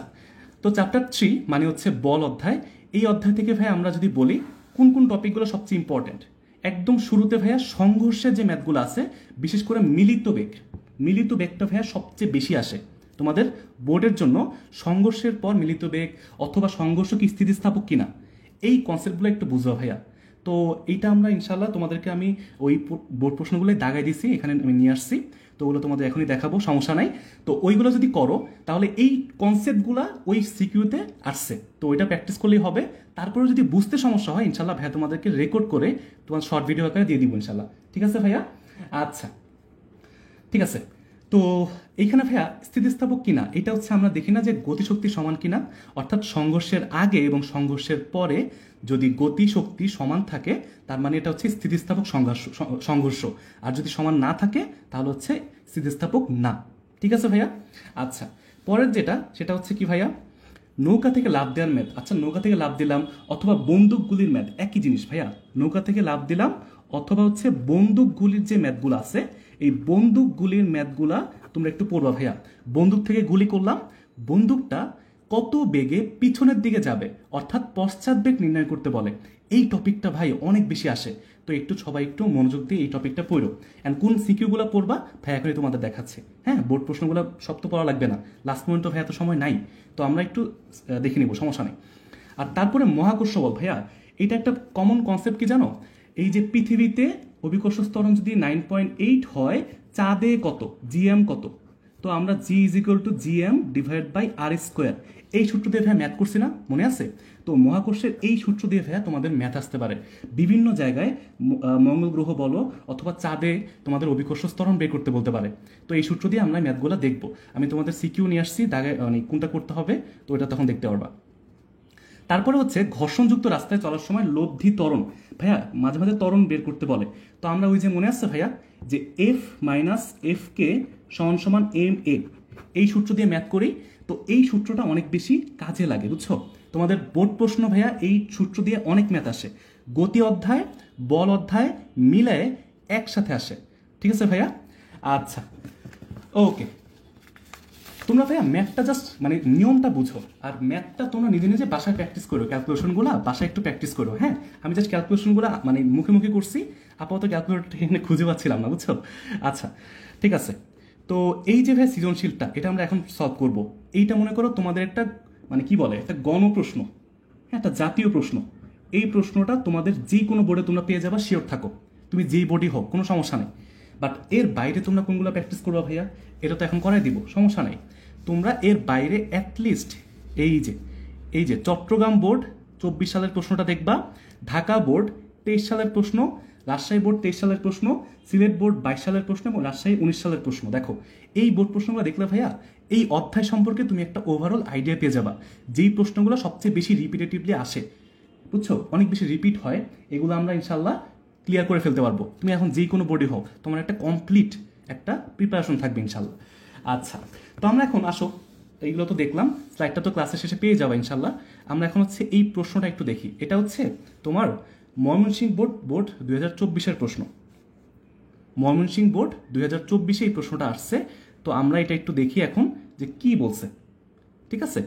তো চ্যাপ্টার 3 মানে হচ্ছে বল অধ্যায়। এই অধ্যায় থেকে ভাইয়া আমরা যদি বলি কোন কোন টপিকগুলো সবচেয়ে ইম্পর্টেন্ট, একদম শুরুতে ভাইয়া সংঘর্ষের যে ম্যাথগুলো আছে, বিশেষ করে মিলিত বেগটা ভাইয়া সবচেয়ে বেশি আসে তোমাদের বোর্ডের জন্য। সংঘর্ষের পর মিলিত বেগ অথবা সংঘর্ষ কি স্থিতিস্থাপক কিনা, এই কনসেপ্টগুলো একটু বুঝবা ভাইয়া। তো এইটা আমরা ইনশাল্লাহ তোমাদেরকে আমি ওই বোর্ড প্রশ্নগুলোই দাগাই দিছি, এখানে আমি নিয়ে আসছি, তো ওগুলো তোমাদের এখনই দেখাবো, সমস্যা নাই। তো ওইগুলো যদি করো তাহলে এই কনসেপ্টগুলো ওই সিকিউতে আসছে, তো ওইটা প্র্যাকটিস করলেই হবে। তারপরে যদি বুঝতে সমস্যা হয় ইনশাল্লাহ ভাইয়া তোমাদেরকে রেকর্ড করে তোমার শর্ট ভিডিও আকারে দিয়ে দিব ইনশাল্লাহ, ঠিক আছে ভাইয়া? আচ্ছা, ঠিক আছে, তো এইখানে ভাইয়া স্থিতিস্থাপক কিনা এটা হচ্ছে আমরা দেখি না যে গতিশক্তি সমান কিনা, অর্থাৎ সংঘর্ষের আগে এবং সংঘর্ষের পরে যদি গতিশক্তি সমান থাকে তার মানে এটা হচ্ছে স্থিতিস্থাপক সংঘর্ষ, আর যদি সমান না থাকে তাহলে হচ্ছে স্থিতিস্থাপক না, ঠিক আছে ভাইয়া? আচ্ছা, পরের যেটা সেটা হচ্ছে কি ভাইয়া, নৌকা থেকে লাফ দেওয়ার ম্যাথ। আচ্ছা, নৌকা থেকে লাফ দিলাম অথবা বন্দুকগুলির ম্যাথ একই জিনিস ভাইয়া, নৌকা থেকে লাফ দিলাম অথবা হচ্ছে বন্দুকগুলির যে ম্যাথগুলো আছে, এই বন্দুকগুলির ম্যাথগুলা তোমরা একটু পড়বা ভাইয়া। বন্দুক থেকে গুলি করলাম, বন্দুকটা কত বেগে পিছনের দিকে যাবে, অর্থাৎ পশ্চাৎ বেগ নির্ণয় করতে বলে। এই টপিকটা ভাই অনেক বেশি আসে, তো একটু সবাই একটু মনোযোগ দিয়ে এই টপিকটা পড়ো। অ্যান্ড কোন সিকিউগুলো পড়বা ভাই এখনই তোমাদের দেখাচ্ছে। হ্যাঁ, বোর্ড প্রশ্নগুলো সব তো পড়া লাগবে না, লাস্ট মোমেন্ট তো ভাই এত সময় নাই, তো আমরা একটু দেখে নিব, সমস্যা নেই। আর তারপরে মহাকর্ষ বল ভাইয়া, এটা একটা কমন কনসেপ্ট কি জানো, এই যে পৃথিবীতে অভিকর্ষ ত্বরণ যদি 9.8 হয়, চাঁদে কত, GM কত, তো আমরা G is equal to G M divide by R square, এই সূত্র দিয়ে ভাইয়া ম্যাথ করছি না, মনে আছে? তো মহাকর্ষের এই সূত্র দিয়ে ভাইয়া তোমাদের ম্যাথ আসতে পারে বিভিন্ন জায়গায়, মঙ্গল গ্রহ বলো অথবা চাঁদে তোমাদের অভিকর্ষ ত্বরণ বের করতে বলতে পারে। তো এই সূত্র দিয়ে আমরা ম্যাথগুলো দেখবো। আমি তোমাদের সিকিউ নিয়ে আসছি, দাগে মানে কোনটা করতে হবে তো এটা তখন দেখতে পারবা। তারপরে হচ্ছে ঘর্ষণযুক্ত রাস্তায় চলার সময় লব্ধি ত্বরণ, ভাইয়া মাঝে মাঝে ত্বরণ বের করতে বলে। তো আমরা ওই যে মনে আসছে ভাইয়া যে এফ মাইনাস এফ কে সমান সমান এম এ, এই সূত্র দিয়ে ম্যাথ করি। তো এই সূত্রটা অনেক বেশি কাজে লাগে, বুঝছো? তোমাদের বোর্ড প্রশ্ন ভাইয়া এই সূত্র দিয়ে অনেক ম্যাথ আসে, গতি অধ্যায় বল অধ্যায় মিলায়ে একসাথে আসে। ঠিক আছে ভাইয়া? আচ্ছা, ওকে। তোমরা ভাইয়া ম্যাথটা জাস্ট মানে নিয়মটা বুঝো, আর ম্যাথটা তোমরা নিজে নিজে বাসায় প্র্যাকটিস করো, ক্যালকুলেশনগুলো বাসায় একটু প্র্যাকটিস করো। হ্যাঁ, আমি জাস্ট ক্যালকুলেশনগুলো মানে মুখে মুখে করছি, আপাতত ক্যালকুলেটর এখানে খুঁজে পাচ্ছিলাম না, বুঝছো? আচ্ছা, ঠিক আছে। তো এই যে ভাই সৃজনশীলটা, এটা আমরা এখন সলভ করব। এইটা মনে করো তোমাদের একটা মানে কি বলে, একটা গণপ্রশ্ন, হ্যাঁ, একটা জাতীয় প্রশ্ন। এই প্রশ্নটা তোমাদের যে কোনো বোর্ডে তোমরা পেয়ে যাবা, শিওর থাকো, তুমি যেই বোর্ডই হোক, কোনো সমস্যা নেই। বাট এর বাইরে তোমরা কোনগুলো প্র্যাকটিস করবা ভাইয়া, এটা তো এখন করাই দিব, সমস্যা নেই। তোমরা এর বাইরে অ্যাটলিস্ট এই যে চট্টগ্রাম বোর্ড 24 সালের প্রশ্নটা দেখবা, ঢাকা বোর্ড 23 সালের প্রশ্ন, রাজশাহী বোর্ড 23 সালের প্রশ্ন, সিলেট বোর্ড 22 সালের প্রশ্ন এবং রাজশাহী 19 সালের প্রশ্ন। দেখো এই বোর্ড প্রশ্নগুলো দেখলে ভাইয়া এই অধ্যায় সম্পর্কে তুমি একটা ওভারঅল আইডিয়া পেয়ে যাবা, যেই প্রশ্নগুলো সবচেয়ে বেশি রিপিটেটিভলি আসে, বুঝছো? অনেক বেশি রিপিট হয়, এগুলো আমরা ইনশাল্লাহ ক্লিয়ার করে ফেলতে পারবো। তুমি এখন যে কোনো বোর্ডে হও, তোমার একটা কমপ্লিট একটা প্রিপারেশন থাকবে ইনশাল্লাহ। আচ্ছা, তো আমরা এখন আসো, এইগুলো তো দেখলাম, স্লাইডটা তো ক্লাসের শেষে পেয়ে যাবো ইনশাল্লাহ। আমরা এখন হচ্ছে এই প্রশ্নটা একটু দেখি। এটা হচ্ছে তোমার ময়মনসিংহ বোর্ড 2024-এর প্রশ্ন। ময়মনসিংহ বোর্ড 2024-এ এই প্রশ্নটা আসছে। তো আমরা এটা একটু দেখি এখন যে কি বলছে, ঠিক আছে?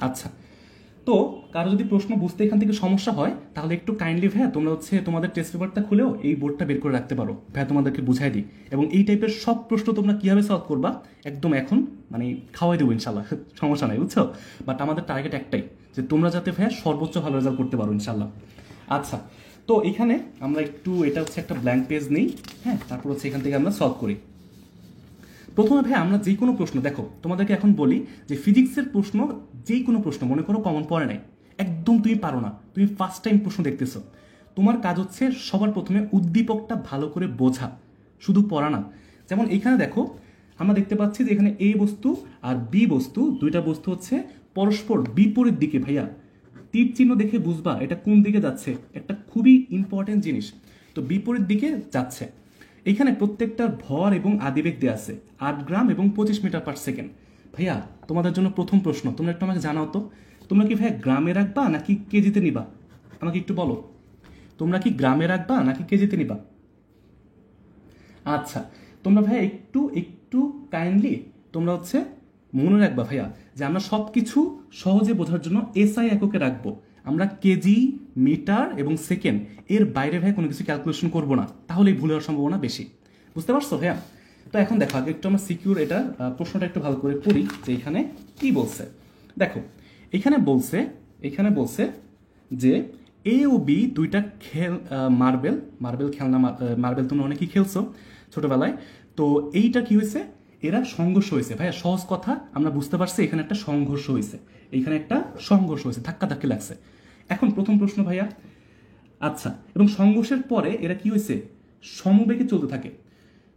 আচ্ছা, তো কারো যদি প্রশ্ন বুঝতে এখান থেকে সমস্যা হয় তাহলে একটু কাইন্ডলি ভাইয়া তোমরা হচ্ছে তোমাদের টেস্ট পেপারটা খুলেও এই বোর্ডটা বের করে রাখতে পারো, ভাইয়া তোমাদেরকে বুঝাই দিই। এবং এই টাইপের সব প্রশ্ন তোমরা কীভাবে সলভ করবা একদম এখন মানে খাওয়াই দেবো ইনশাল্লাহ, সমস্যা নাই, বুঝছো? বাট আমাদের টার্গেট একটাই, যে তোমরা যাতে ভাইয়া সর্বোচ্চ ভালো রেজাল্ট করতে পারো ইনশাল্লাহ। আচ্ছা, তো এখানে আমরা একটু, এটা হচ্ছে একটা ব্ল্যাঙ্ক পেজ নেই, হ্যাঁ, তারপর হচ্ছে এখান থেকে আমরা সলভ করি। প্রথমে ভাই আমরা যে কোনো প্রশ্ন, দেখো তোমাদেরকে এখন বলি যে ফিজিক্সের প্রশ্ন, যেই কোনো প্রশ্ন মনে করো কমন পড়ে নাই, একদম তুমি পারো না, তুমি ফার্স্ট টাইম প্রশ্ন দেখতেছো, তোমার কাজ হচ্ছে সবার প্রথমে উদ্দীপকটা ভালো করে বোঝা, শুধু পড়া না। যেমন এখানে দেখো আমরা দেখতে পাচ্ছি যে এখানে এ বস্তু আর বি বস্তু, দুইটা বস্তু হচ্ছে পরস্পর বিপরীত দিকে। ভাইয়া তীর চিহ্ন দেখে বুঝবা এটা কোন দিকে যাচ্ছে, একটা খুবই ইম্পর্টেন্ট জিনিস। তো বিপরীত দিকে যাচ্ছে। এখানে প্রত্যেকটার ভর এবং আদিবেগ দেওয়া আছে, 8 গ্রাম এবং 25 মিটার পার সেকেন্ড। ভাইয়া তোমাদের জন্য প্রথম প্রশ্ন, তোমরা একটু আমাকে জানাও তো, তোমরা কি ভাইয়া গ্রামে রাখবা নাকি কেজিতে নিবা? আমাকে একটু বলো, তোমরা কি গ্রামে রাখবা নাকি কেজিতে নিবা? আচ্ছা, তোমরা ভাইয়া একটু একটু কাইন্ডলি তোমরা হচ্ছে মনে রাখবা ভাইয়া যে আমরা সব কিছু সহজে বোঝার জন্য এসআই এককে রাখবো। আমরা কেজি, মিটার এবং সেকেন্ড এর বাইরে ভাই কোনো কিছু ক্যালকুলেশন করবো না, তাহলে ভুল হওয়ার সম্ভাবনা বেশি। বুঝতে পারছো ভাইয়া? তো এখন দেখো আগে একটু আমরা সিকিউর এটা প্রশ্নটা একটু ভালো করে পড়ি যে এখানে কি বলছে। দেখো এখানে বলছে যে এ ও বি দুইটা মার্বেল খেলনা, মার্বেল তোমরা অনেকেই খেলছো ছোটবেলায়। তো এইটা কি হয়েছে, এরা সংঘর্ষ হয়েছে। ভাইয়া সহজ কথা আমরা বুঝতে পারছি, এখানে একটা সংঘর্ষ হয়েছে, এইখানে একটা সংঘর্ষ হয়েছে, ধাক্কাধাক্কি লাগছে। এখন প্রথম প্রশ্ন ভাইয়া, আচ্ছা, এবং সংঘর্ষের পরে এরা কি হয়েছে, সমবেগে চলতে থাকে,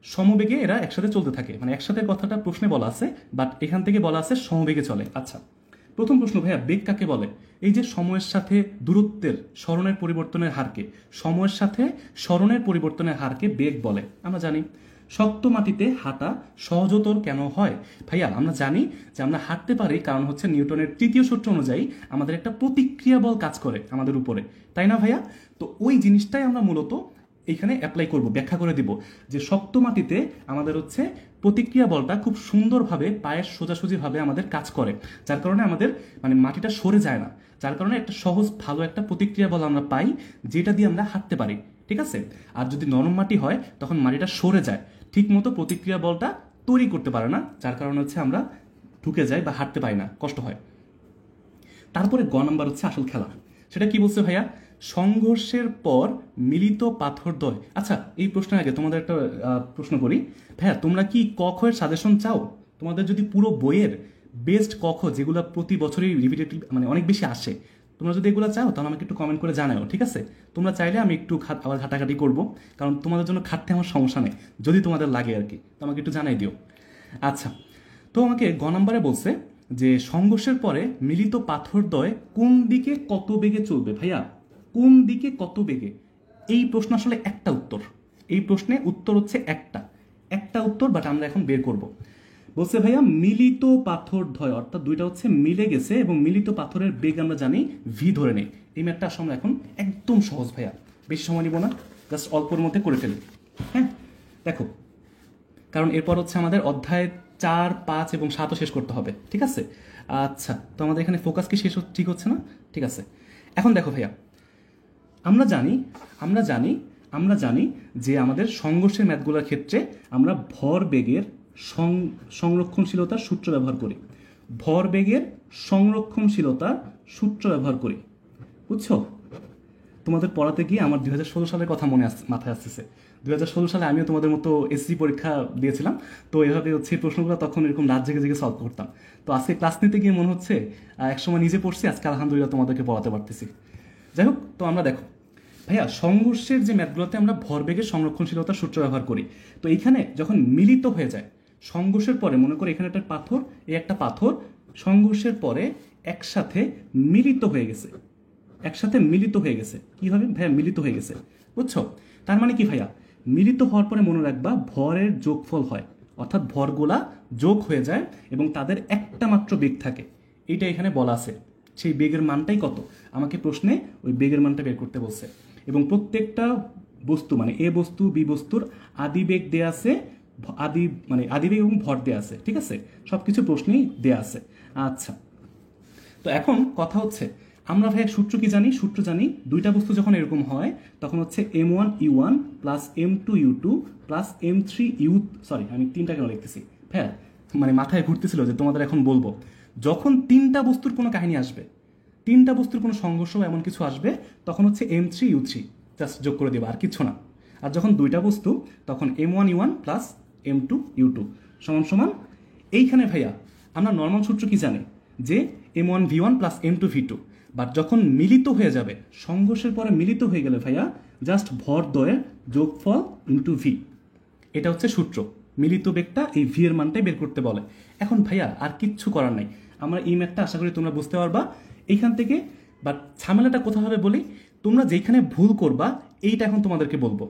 সমবেগে এরা একসাথে চলতে থাকে, মানে একসাথে কথাটা প্রশ্নে বলা আছে, বাট এখান থেকে বলা আছে সমবেগে চলে। আচ্ছা, প্রথম প্রশ্ন ভাইয়া, বেগ কাকে বলে? এই যে সময়ের সাথে দূরত্বের স্মরণের পরিবর্তনের হারকে, সময়ের সাথে স্মরণের পরিবর্তনের হারকে বেগ বলে। আমরা জানি শক্ত মাটিতে হাঁটা সহজতর কেন হয়? ভাইয়া আমরা জানি যে আমরা হাঁটতে পারি কারণ হচ্ছে নিউটনের তৃতীয় সূত্র অনুযায়ী আমাদের একটা প্রতিক্রিয়া বল কাজ করে আমাদের উপরে, তাই না ভাইয়া? তো ওই জিনিসটাই আমরা মূলত এখানে অ্যাপ্লাই করব, ব্যাখ্যা করে দিব যে শক্ত মাটিতে আমাদের হচ্ছে প্রতিক্রিয়া বলটা খুব সুন্দরভাবে পায়ের সোজাসুজিভাবে আমাদের কাজ করে, যার কারণে আমাদের মানে মাটিটা সরে যায় না, যার কারণে একটা সহজ ভালো একটা প্রতিক্রিয়া বল আমরা পাই, যেটা দিয়ে আমরা হাঁটতে পারি। ঠিক আছে? আর যদি নরম মাটি হয় তখন মাটিটা সরে যায়, ঠিক মতো প্রতিক্রিয়া বলটা তৈরি করতে পারে না, যার কারণে হচ্ছে আমরা ঢুকে যাই বা হাঁটতে পারি না, কষ্ট হয়। তারপরে গ নাম্বার হচ্ছে আসল খেলা। সেটা কি বলছে ভাইয়া, সংঘর্ষের পর মিলিত পাথরদ্বয়। আচ্ছা, এই প্রশ্নের আগে তোমাদের একটা প্রশ্ন করি ভাইয়া, তোমরা কি ক খ এর সাজেশন চাও? তোমাদের যদি পুরো বইয়ের বেস্ট ক খ যেগুলো প্রতি বছরই রিপিটেটিভ মানে অনেক বেশি আসে, তোমরা যদি এগুলো চাও তাহলে আমাকে একটু কমেন্ট করে জানাও, ঠিক আছে? তোমরা চাইলে আমি একটু আবার ঘাটাঘাটি করবো, কারণ তোমাদের জন্য খাটতে আমার সমস্যা নেই, যদি তোমাদের লাগে আর কি, তো আমাকে একটু জানাই দিও। আচ্ছা, তো আমাকে গ নম্বরে বলছে যে সংঘর্ষের পরে মিলিত পাথরদ্বয় কোন দিকে কত বেগে চলবে। ভাইয়া, কোন দিকে কত বেগে, এই প্রশ্ন আসলে একটা উত্তর, এই প্রশ্নে উত্তর হচ্ছে একটা উত্তর, বাট আমরা এখন বের করব। বলছে ভাইয়া মিলিত পাথরদ্বয়, অর্থাৎ দুইটা হচ্ছে মিলে গেছে এবং মিলিত পাথরের বেগ আমরা জানি ভি ধরে নেই। এই ম্যাথটা আসলে এখন একদম সহজ ভাইয়া, বেশি সময় নিব না, জাস্ট অল্পর মধ্যে করে ফেলি। হ্যাঁ, দেখো, কারণ এরপর হচ্ছে আমাদের অধ্যায় 4, 5 এবং 7ও শেষ করতে হবে, ঠিক আছে? আচ্ছা, তো আমাদের এখানে ফোকাস কি শেষ ঠিক হচ্ছে না? ঠিক আছে, এখন দেখো ভাইয়া, আমরা জানি আমরা জানি যে আমাদের সংঘর্ষের ম্যাথগুলোর ক্ষেত্রে আমরা ভরবেগের সংরক্ষণশীলতার সূত্র ব্যবহার করি, ভরবেগের সংরক্ষণশীলতার সূত্র ব্যবহার করি, বুঝছো? তোমাদের পড়াতে গিয়ে আমার 2016 সালের কথা মাথায় আসতেছে। 2016 সালে আমিও তোমাদের মতো এসএসসি পরীক্ষা দিয়েছিলাম, তো এভাবে হচ্ছে প্রশ্নগুলো তখন এরকম রাত জেগে জেগে সলভ করতাম। তো আজকে ক্লাস নিতে গিয়ে মনে হচ্ছে একসময় নিজে পড়ছি, আজকে আলহামদুলিল্লাহ তোমাদেরকে পড়াতে পারতেছি। যাই হোক, তো আমরা দেখো ভাইয়া সংঘর্ষের যে ম্যাথগুলোতে আমরা ভরবেগের সংরক্ষণশীলতার সূত্র ব্যবহার করি, তো এইখানে যখন মিলিত হয়ে যায় সংঘর্ষের পরে, মনে করো এখানে একটা পাথর, এই একটা পাথর সংঘর্ষের পরে একসাথে মিলিত হয়ে গেছে, কিভাবে ভাইয়া মিলিত হয়ে গেছে, বুঝছো? তার মানে কি ভাইয়া, মিলিত হওয়ার পরে মনে রাখবা ভরের যোগফল হয়, অর্থাৎ ভরগুলা যোগ হয়ে যায় এবং তাদের একটা মাত্র বেগ থাকে, এইটা এখানে বলা আছে। সেই বেগের মানটাই কত, আমাকে প্রশ্নে ওই বেগের মানটা বের করতে বলছে। এবং প্রত্যেকটা বস্তু মানে এ বস্তু বি বস্তুর আদি বেগ দেয়া আছে, আদি বেগ এবং ভর দেয়া আছে, ঠিক আছে? সবকিছু প্রশ্নেই দেয়া আছে। আচ্ছা, তো এখন কথা হচ্ছে আমরা ভাইয়া সূত্র কি জানি? সূত্র জানি, দুইটা বস্তু যখন এরকম হয় তখন হচ্ছে m1u1 plus m2u2 plus m3u, sorry আমি তিনটা কেন লিখতেছি ভাইয়া, মানে মাথায় ঘুরতেছিল যে তোমাদের এখন বলবো, যখন তিনটা বস্তুর কোনো কাহিনী আসবে, তিনটা বস্তুর কোনো সংঘর্ষ এমন কিছু আসবে, তখন হচ্ছে m3u3 জাস্ট যোগ করে দেবা, আর কিছু না। আর যখন দুইটা বস্তু, তখন m1u1 প্লাস m2u2 সমান সমান, এইখানে ভাইয়া আমরা নর্মাল সূত্র কি জানি যে m1v1 প্লাস m2v2, বাট যখন মিলিত হয়ে যাবে, সংঘর্ষের পরে মিলিত হয়ে গেলে ভাইয়া জাস্ট ভর দ্বয়ের যোগফল ইন্টু ভি, এটা হচ্ছে সূত্র। মিলিত বেগটা এই ভি এর মানটাই বের করতে বলে। এখন ভাইয়া আর কিচ্ছু করার নাই, আমরা এই ম্যাথটা আশা করি তোমরা বুঝতে পারবা এইখান থেকে। বাট ঝামেলাটা কোথাও হবে বলি, তোমরা যেখানে ভুল করবা এইটা এখন তোমাদেরকে বলবো,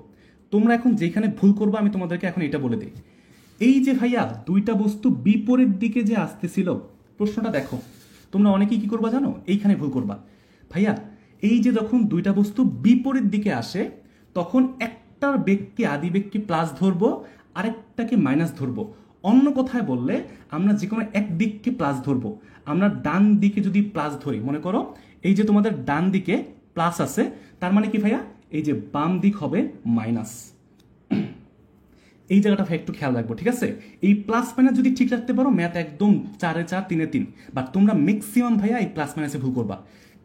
তোমরা এখন যেখানে ভুল করবা আমি তোমাদেরকে এখন এটা বলে দিই। এই যে ভাইয়া দুইটা বস্তু বিপরীত দিকে যে আসতেছিল, প্রশ্নটা দেখো, তোমরা অনেকেই কি করবা জানো, এইখানে ভুল করবা। ভাইয়া এই যে যখন দুইটা বস্তু বিপরীত দিকে আসে, তখন একটার বেগকে আদি বেগকে প্লাস ধরবো, আরেকটাকে মাইনাস ধরবো। অন্য কথায় বললে আমরা যে কোনো এক দিককে প্লাস ধরবো। আমরা ডান দিকে যদি প্লাস ধরি, মনে করো এই যে তোমাদের ডান দিকে প্লাস আছে, তার মানে কি ভাইয়া এই যে বাম দিক হবে মাইনাস। এই জায়গাটা একটু খেয়াল রাখবো, ঠিক আছে? এই প্লাস মাইনাস যদি ঠিক রাখতে পারো, ম্যাথ একদম 4-এ 4, 3-এ 3। বাট তোমরা ম্যাক্সিমাম ভাইয়া এই প্লাস মাইনাসে ভুল করবা।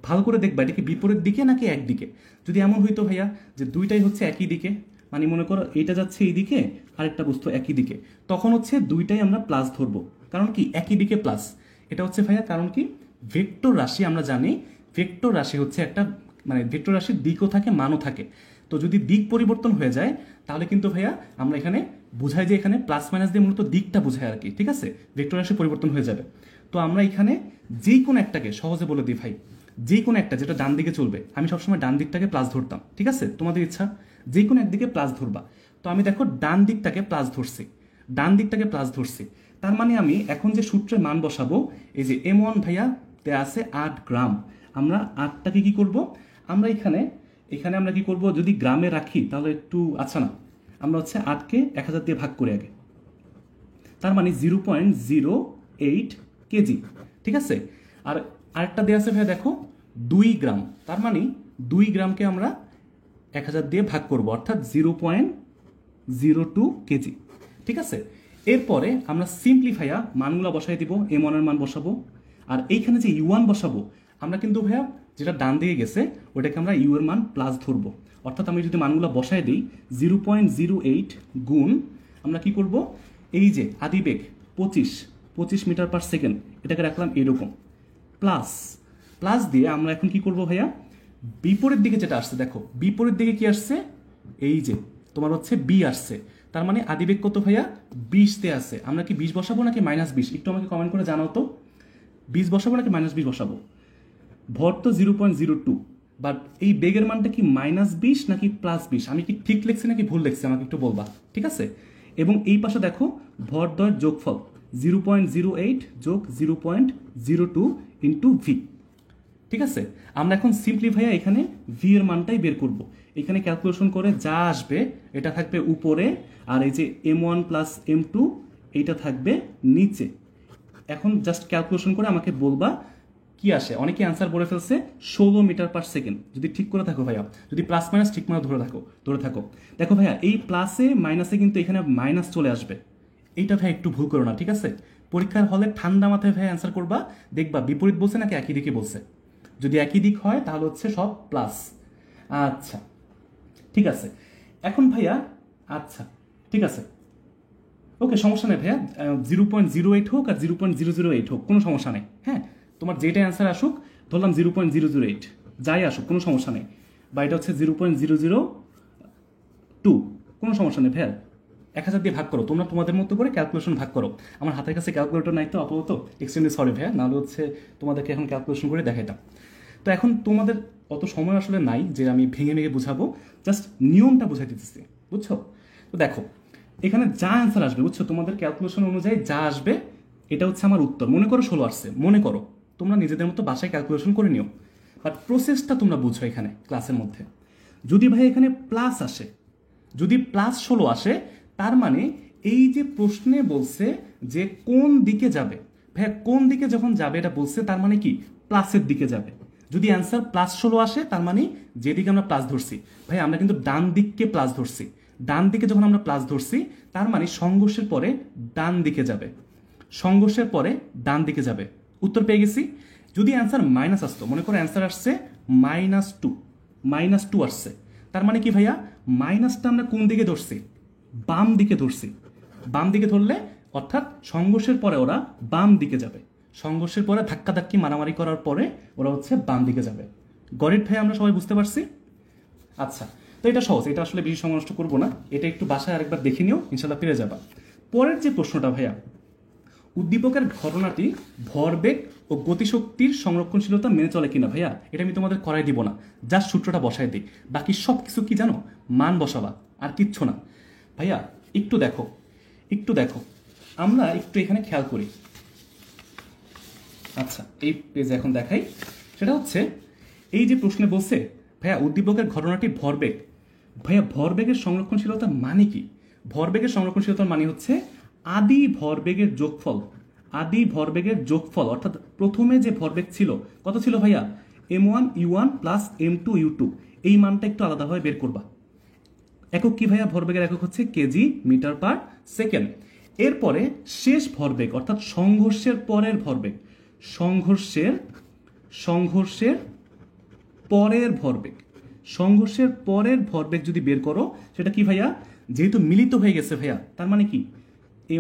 ভালো করে দেখবা এটা কি বিপরীত দিকে নাকি একদিকে। যদি এমন হইতো ভাইয়া যে দুইটাই হচ্ছে একই দিকে, মানে মনে করো এটা যাচ্ছে এই দিকে, আরেকটা বস্তু একই দিকে, তখন হচ্ছে দুইটাই আমরা প্লাস ধরবো। কারণ কি একই দিকে প্লাস, এটা হচ্ছে ভাইয়া কারণ কি ভেক্টর রাশি, আমরা জানি ভেক্টর রাশি হচ্ছে একটা, মানে ভেক্টর রাশির দিকও থাকে মানও থাকে। তো যদি দিক পরিবর্তন হয়ে যায় তাহলে কিন্তু ভাইয়া আমরা এখানে বুঝাই যে এখানে প্লাস মাইনাস দিয়ে মূলত দিকটা বোঝায় আর কি, ঠিক আছে? ভেক্টর রাশি পরিবর্তন হয়ে যাবে। তো আমরা এখানে যেই কোনো একটাকে সহজে বলে দিই ভাই, যেই কোনো একটা যেটা ডান দিকে চলবে, আমি সবসময় ডান দিকটাকে প্লাস ধরতাম, ঠিক আছে? তোমাদের ইচ্ছা যে কোনো একদিকে প্লাস ধরবা। তো আমি দেখো ডান দিকটাকে প্লাস ধরছি, তার মানে আমি এখন যে সূত্রের মান বসাবো, এই যে m1 ভাইয়া দেয়া আছে 8 গ্রাম, আমরা 8টাকে কি করব, আমরা এখানে আমরা কি করব, যদি গ্রামে রাখি তাহলে একটু, আচ্ছা না, আমরা হচ্ছে 8কে 1000 দিয়ে ভাগ করে আগে, তার মানে 0.08 কেজি, ঠিক আছে? আর আরেকটা দেওয়া আছে ভাইয়া দেখো 2 গ্রাম, তার মানে 2 গ্রামকে আমরা 1000 দিয়ে ভাগ করব, অর্থাৎ 0.02 কেজি, ঠিক আছে? এরপরে আমরা সিম্পলিফাইয়া মানগুলো বসাই দিব, m1 এর মান বসাবো, আর এইখানে যে u1 বসাবো, আমরা কিন্তু ভাইয়া যেটা ডান দিকে গেছে ওটাকে আমরা ইউ এর মান প্লাস ধরবো। অর্থাৎ আমি যদি মানগুলো বসাই দিই 0.08 গুণ, আমরা কি করব, এই যে আদিবেগ 25 25 মিটার/সেকেন্ড, এটাকে রাখলাম এরকম, প্লাস প্লাস দিয়ে আমরা এখন কি করব ভাইয়া, বিপরীত দিকে যেটা আসছে দেখো, বিপরীত দিকে কি আসছে, এই যে তোমার হচ্ছে বি আসছে, তার মানে আদিবেগ কত ভাইয়া, 20 তে আছে। আমরা কি 20 বসাবো নাকি -20? একটু আমাকে কমেন্ট করে জানাও তো, 20 বসাবো নাকি -20 বসাবো? ভর তো 0.02, বাট এই বেগের মানটা কি -20 নাকি +20? আমি কি ঠিক লিখছি নাকি ভুল লিখছি আমাকে একটু বলবা, ঠিক আছে? এবং এই পাশে দেখো ভর দ্বয়ের যোগফল 0.08 যোগ 0.02 ইন্টু ভি, ঠিক আছে? আমরা এখন সিম্পলি ভাইয়া এখানে ভি এর মানটাই বের করব। এখানে ক্যালকুলেশন করে যা আসবে এটা থাকবে উপরে, আর এই যে m1 প্লাস m2 এইটা থাকবে নিচে। এখন জাস্ট ক্যালকুলেশন করে আমাকে বলবা কি আসে। অনেকে অ্যান্সার বলে ফেলছে 16 মিটার/সেকেন্ড। যদি ঠিক করে থাকো ভাইয়া, যদি প্লাস মাইনাস ঠিক মতো ধরে থাকো, দেখো ভাইয়া এই প্লাসে মাইনাসে কিন্তু এখানে মাইনাস চলে আসবে। এইটা ভাই একটু ভুল করো না, ঠিক আছে? পরীক্ষার হলে ঠান্ডা মাথায় ভাই অ্যান্সার করবা, দেখবা বিপরীত বলছে নাকি একই দিকে বলছে। যদি একই দিক হয় তাহলে হচ্ছে সব প্লাস। আচ্ছা ঠিক আছে, এখন ভাইয়া আচ্ছা ঠিক আছে, ওকে সমস্যা নেই ভাইয়া, 0.08 হোক আর 0.008 হোক কোনো সমস্যা নেই। হ্যাঁ, তোমার যেটা অ্যান্সার আসুক, ধরলাম 0.008, যাই আসুক কোনো সমস্যা নেই, বা এটা হচ্ছে 0.002, কোনো সমস্যা নেই ভাইয়া। 1000 দিয়ে ভাগ করো, তোমরা তোমাদের মতো করে ক্যালকুলেশন ভাগ করো। আমার হাতের কাছে ক্যালকুলেটর নাই তো আপাতত, এক্সট্রিমলি সরি ভাইয়া, নাহলে হচ্ছে তোমাদেরকে এখন ক্যালকুলেশন করে দেখাইতাম। তো এখন তোমাদের অত সময় আসলে নাই যে আমি ভেঙে ভেঙে বুঝাবো, জাস্ট নিয়মটা বুঝাই দিতেছি, বুঝছো? তো দেখো এখানে যা অ্যান্সার আসবে, বুঝছো, তোমাদের ক্যালকুলেশন অনুযায়ী যা আসবে এটা হচ্ছে আমার উত্তর। মনে করো 16 আসছে, মনে করো, তোমরা নিজেদের মতো বাসায় ক্যালকুলেশন করে নিও, বাট প্রসেসটা তোমরা বুঝো এখানে ক্লাসের মধ্যে। যদি ভাই এখানে প্লাস আসে, যদি +16 আসে, তার মানে এই যে প্রশ্নে বলছে যে কোন দিকে যাবে, ভাইয়া কোন দিকে যখন যাবে এটা বলছে, তার মানে কি প্লাসের দিকে যাবে। যদি অ্যান্সার +16 আসে, তার মানে যেদিকে আমরা প্লাস ধরছি, ভাই আমরা কিন্তু ডান দিককে প্লাস ধরছি, ডান দিকে যখন আমরা প্লাস ধরছি তার মানে সংঘর্ষের পরে ডান দিকে যাবে, সংঘর্ষের পরে ডান দিকে যাবে। উত্তর পেয়ে গেছি। যদি অ্যান্সার মাইনাস আসতো, মনে করো অ্যান্সার আসছে -2 আসছে, তার মানে কি ভাইয়া, মাইনাসটা আমরা কোন দিকে ধরছি, বাম দিকে ধরছি। বাম দিকে ধরলে অর্থাৎ সংঘর্ষের পরে ওরা বাম দিকে যাবে, সংঘর্ষের পরে ধাক্কাধাক্কি মারামারি করার পরে ওরা হচ্ছে বাম দিকে যাবে। গরিব ভাই আমরা সবাই বুঝতে পারছি? আচ্ছা, তো এটা সহজ, এটা আসলে বেশি সময় নষ্ট করবো না, এটা একটু বাসায় আরেকবার দেখে নিও, ইনশাল্লাহ পেরে যাবা। পরের যে প্রশ্নটা ভাইয়া, উদ্দীপকের ঘটনাটি ভরবেগ ও গতিশক্তির সংরক্ষণশীলতা মেনে চলে কিনা। ভাইয়া এটা আমি তোমাদের করাই দিব না, জাস্ট সূত্রটা বসাই দিই, বাকি সব কিছু কি জানো, মান বসাবা, আর কিচ্ছু না। ভাইয়া একটু দেখো, একটু দেখো, আমরা একটু এখানে খেয়াল করি। আচ্ছা এই পেজে এখন দেখাই, সেটা হচ্ছে এই যে প্রশ্নে বলছে ভাইয়া উদ্দীপকের ঘটনাটি ভরবেগ, ভাইয়া ভরবেগের সংরক্ষণশীলতার মানে কি? ভরবেগের সংরক্ষণশীলতার মানে হচ্ছে আদি ভরবেগের যোগফল, আদি ভরবেগের যোগফল, অর্থাৎ প্রথমে যে ভরবেগ ছিল কত ছিল ভাইয়া, m1 u1 plus m2 u2, এই মানটা একটু আলাদাভাবে বের করবা। একক কি ভাইয়া, ভরবেগের একক হচ্ছে কেজি মিটার পার সেকেন্ড। এরপরে শেষ ভরবেগ অর্থাৎ সংঘর্ষের পরের ভরবেগ, সংঘর্ষের সংঘর্ষের পরের ভরবেগ, সংঘর্ষের পরের ভরবেগ যদি বের করো, সেটা কি ভাইয়া, যেহেতু মিলিত হয়ে গেছে ভাইয়া, তার মানে কি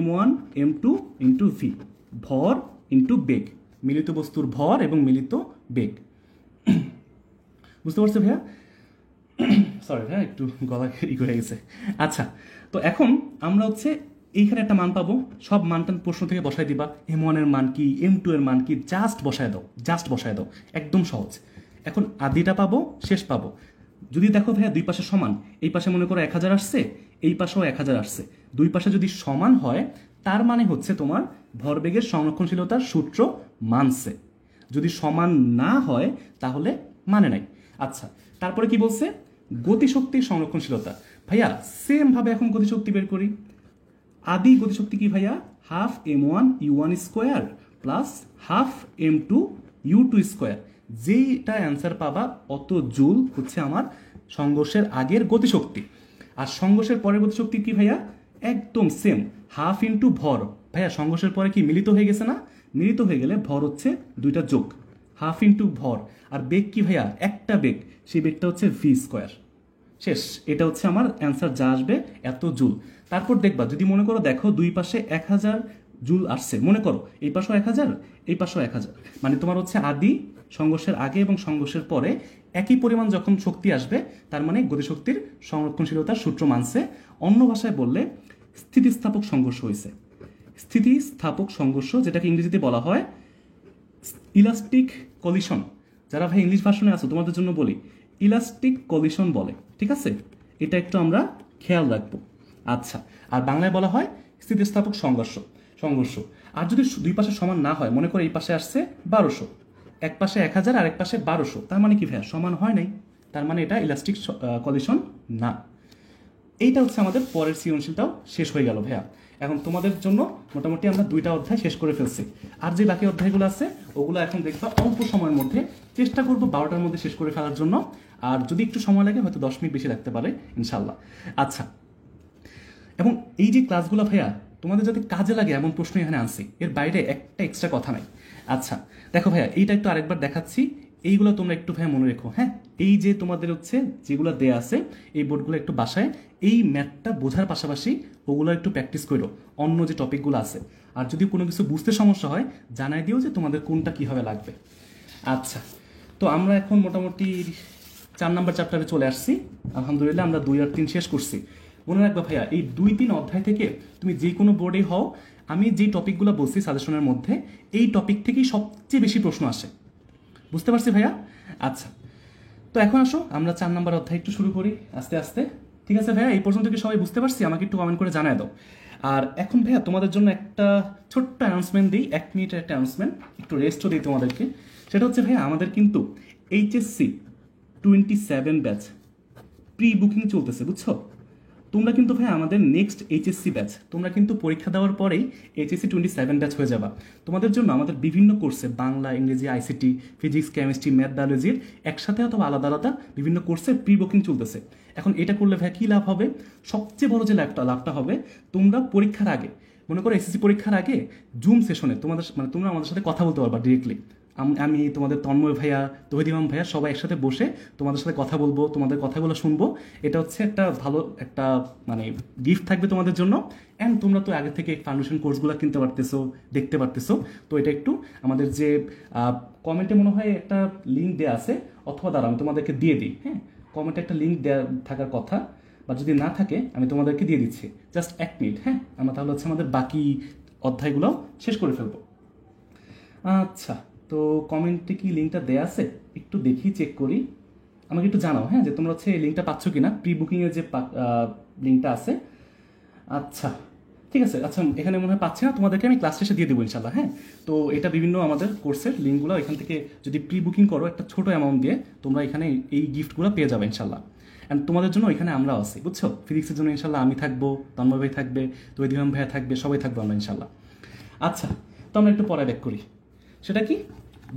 m1 m2 ইন্টু ভি, ভর ইন্টু বেগ, মিলিত বস্তুর ভর এবং মিলিত বেগ। বুঝতে পারছো ভাইয়া? সরি ভাইয়া একটু গলা ই করে গেছে। আচ্ছা, তো এখন আমরা হচ্ছে এইখানে একটা মান পাবো, সব মানটা প্রশ্ন থেকে বসাই দিবা, m1 এর মান কি, m2 এর মান কি, জাস্ট বসায় দাও, জাস্ট বসায় দাও, একদম সহজ। এখন আদিটা পাবো, শেষ পাবো। যদি দেখো ভাইয়া দুই পাশে সমান, এই পাশে মনে করো 1000 আসছে, এই পাশেও 1000 আসছে, দুই পাশে যদি সমান হয় তার মানে হচ্ছে তোমার ভরবেগের সংরক্ষণশীলতার সূত্র মানছে। যদি সমান না হয় তাহলে মানে নাই। আচ্ছা, তারপরে কি বলছে, গতিশক্তির সংরক্ষণশীলতা। ভাইয়া সেম ভাবে এখন গতিশক্তি বের করি। আদি গতিশক্তি কি ভাইয়া, half m1 u1 square plus half m2 u2 square, যেটা অ্যান্সার পাবা অত জুল হচ্ছে আমার সংঘর্ষের আগের গতিশক্তি। আর সংঘর্ষের পরের গতিশক্তি কি ভাইয়া, একদম সেম, হাফ ইন্টু ভর। ভাইয়া সংঘর্ষের পরে কি মিলিত হয়ে গেছে না, মিলিত হয়ে গেলে ভর হচ্ছে দুইটা যোগ, হাফ ইন্টু ভর। আর বেগ কি ভাইয়া, একটা বেগ, সেই বেগটা হচ্ছে ভি স্কোয়ার। শেষ, এটা হচ্ছে আমার অ্যান্সার যা আসবে এত জুল। তারপর দেখবা যদি মনে করো দেখো দুই পাশে 1000 জুল আসছে, মনে করো এই পাশেও 1000, এই পাশেও 1000, মানে তোমার হচ্ছে আদি সংঘর্ষের আগে এবং সংঘর্ষের পরে একই পরিমাণ যখন শক্তি আসবে, তার মানে গতিশক্তির সংরক্ষণশীলতার সূত্র মানছে। অন্য ভাষায় বললে স্থিতিস্থাপক সংঘর্ষ হয়েছে। স্থিতিস্থাপক সংঘর্ষ, যেটাকে ইংরেজিতে বলা হয় ইলাস্টিক কলিশন। যারা ভাই ইংলিশ ভার্সনে আছো তোমাদের জন্য বলি, ইলাস্টিক কলিশন বলে, ঠিক আছে? এটা একটু আমরা খেয়াল রাখবো। আচ্ছা, আর বাংলায় বলা হয় স্থিতিস্থাপক সংঘর্ষ। আর যদি দুই পাশে সমান না হয়, মনে করো এই পাশে আসছে 1200, এক পাশে 1000 আর এক পাশে 1200, তার মানে কি ভাইয়া সমান হয় নাই, তার মানে এটা ইলাস্টিক কলিশন না। এইটা হচ্ছে আমাদের পরের সৃজনশীলটাও শেষ হয়ে গেল ভাইয়া। এখন তোমাদের জন্য মোটামুটি আমরা 2টা অধ্যায় শেষ করে ফেলছি। আর যে বাকি অধ্যায়গুলো আছে ওগুলো এখন দেখবা অল্প সময়ের মধ্যে, চেষ্টা করবো 12টার মধ্যে শেষ করে ফেলার জন্য। আর যদি একটু সময় লাগে হয়তো 10 মিনিট বেশি লাগতে পারে ইনশাল্লাহ। আচ্ছা, এবং এই যে ক্লাসগুলো ভাইয়া তোমাদের যদি কাজে লাগে এমন প্রশ্ন এখানে আনছি, এর বাইরে একটা এক্সট্রা কথা নাই। আচ্ছা দেখো ভাইয়া, এইটা একটু আরেকবার দেখাচ্ছি, এইগুলো তোমরা একটু ভাইয়া মনে রেখো। হ্যাঁ, এই যে তোমাদের হচ্ছে যেগুলো দেয়া আছে এই বোর্ডগুলো একটু বাসায় এই ম্যাথটা বোঝার পাশাপাশি ওগুলো একটু প্র্যাকটিস করো, অন্য যে টপিকগুলো আছে। আর যদি কোনো কিছু বুঝতে সমস্যা হয় জানাই দিও যে তোমাদের কোনটা কীভাবে লাগবে। আচ্ছা, তো আমরা এখন মোটামুটি 4 নম্বর চ্যাপ্টারে চলে আসছি। আলহামদুলিল্লাহ আমরা 2 আর 3 শেষ করছি। মনে রাখবে ভাইয়া, এই 2-3 অধ্যায় থেকে তুমি যে কোনো বোর্ডে হও, আমি যেই টপিকগুলো বলছি সাজেশনের মধ্যে, এই টপিক থেকেই সবচেয়ে বেশি প্রশ্ন আসে। বুঝতে পারছি ভাইয়া? আচ্ছা, তো এখন আসো আমরা 4 নম্বর অধ্যায় একটু শুরু করি আস্তে আস্তে। ঠিক আছে ভাইয়া, এই পর্যন্ত কি সবাই বুঝতে পারছি? আমাকে একটু কমেন্ট করে জানায় দাও। আর এখন ভাইয়া তোমাদের জন্য একটা ছোট্ট অ্যানাউন্সমেন্ট দিই, 1 মিনিটের একটা অ্যানাউন্সমেন্ট, একটু রেস্টও দিই তোমাদেরকে। সেটা হচ্ছে ভাইয়া, আমাদের কিন্তু HSC 27 ব্যাচ প্রি বুকিং চলতেছে, বুঝছো? তোমরা কিন্তু ভাই আমাদের নেক্সট HSC ব্যাচ, তোমরা কিন্তু পরীক্ষা দেওয়ার পরেই HSC 27 ব্যাচ হয়ে যাবা। তোমাদের জন্য আমাদের বিভিন্ন কোর্সে বাংলা, ইংরেজি, ICT, ফিজিক্স, কেমিস্ট্রি, ম্যাথ, বায়োলজির একসাথে অথবা আলাদা আলাদা বিভিন্ন কোর্সে প্রি বুকিং চলতেছে। এখন এটা করলে ভাই কী লাভ হবে? সবচেয়ে বড় যে লাভটা হবে, তোমরা পরীক্ষার আগে, মনে করো SSC পরীক্ষার আগে জুম সেশনে তোমাদের মানে তোমরা আমাদের সাথে কথা বলতে পারবা ডিরেক্টলি। আমি তোমাদের তন্ময় ভাইয়া, তহিদ ইমাম ভাইয়া সবাই একসাথে বসে তোমাদের সাথে কথা বলবো, তোমাদের কথাগুলো শুনবো। এটা হচ্ছে একটা ভালো একটা মানে গিফট থাকবে তোমাদের জন্য। অ্যান্ড তোমরা তো আগে থেকে ফাউন্ডেশন কোর্সগুলো কিনতে পারতেছো, দেখতে পারতেছো। তো এটা একটু আমাদের যে কমেন্টে মনে হয় একটা লিঙ্ক দেওয়া আছে, অথবা দ্বারা আমি তোমাদেরকে দিয়ে দিই। হ্যাঁ, কমেন্টে একটা লিঙ্ক দেওয়া থাকার কথা, বা যদি না থাকে আমি তোমাদেরকে দিয়ে দিচ্ছি। Just 1 minute. হ্যাঁ, আমরা তাহলে হচ্ছে আমাদের বাকি অধ্যায়গুলো শেষ করে ফেলবো। আচ্ছা, তো কমেন্টে কি লিঙ্কটা দেয়া আছে? একটু দেখি, চেক করি, আমাকে একটু জানাও। হ্যাঁ, যে তোমরা হচ্ছে এই লিঙ্কটা পাচ্ছ কিনা, প্রি বুকিংয়ের যে লিঙ্কটা আছে। আচ্ছা ঠিক আছে। আচ্ছা, এখানে মনে হয় পাচ্ছি না, তোমাদেরকে আমি ক্লাস শেষে দিয়ে দেবো ইনশাল্লাহ। হ্যাঁ, তো এটা বিভিন্ন আমাদের কোর্সের লিঙ্কগুলো এখান থেকে যদি প্রি বুকিং করো একটা ছোটো অ্যামাউন্ট দিয়ে, তোমরা এখানে এই গিফটগুলো পেয়ে যাবে ইনশাল্লাহ। অ্যান্ড তোমাদের জন্য এখানে আমরাও আছি, বুঝছো? ফিজিক্সের জন্য ইনশাল্লাহ আমি থাকবো, তন্ময় ভাই থাকবে, তৈরি ভাইয়া থাকবে, সবাই থাকবো আমরা ইনশাল্লাহ। আচ্ছা, তো আমরা একটু পড়া ব্যাক করি। সেটা কি?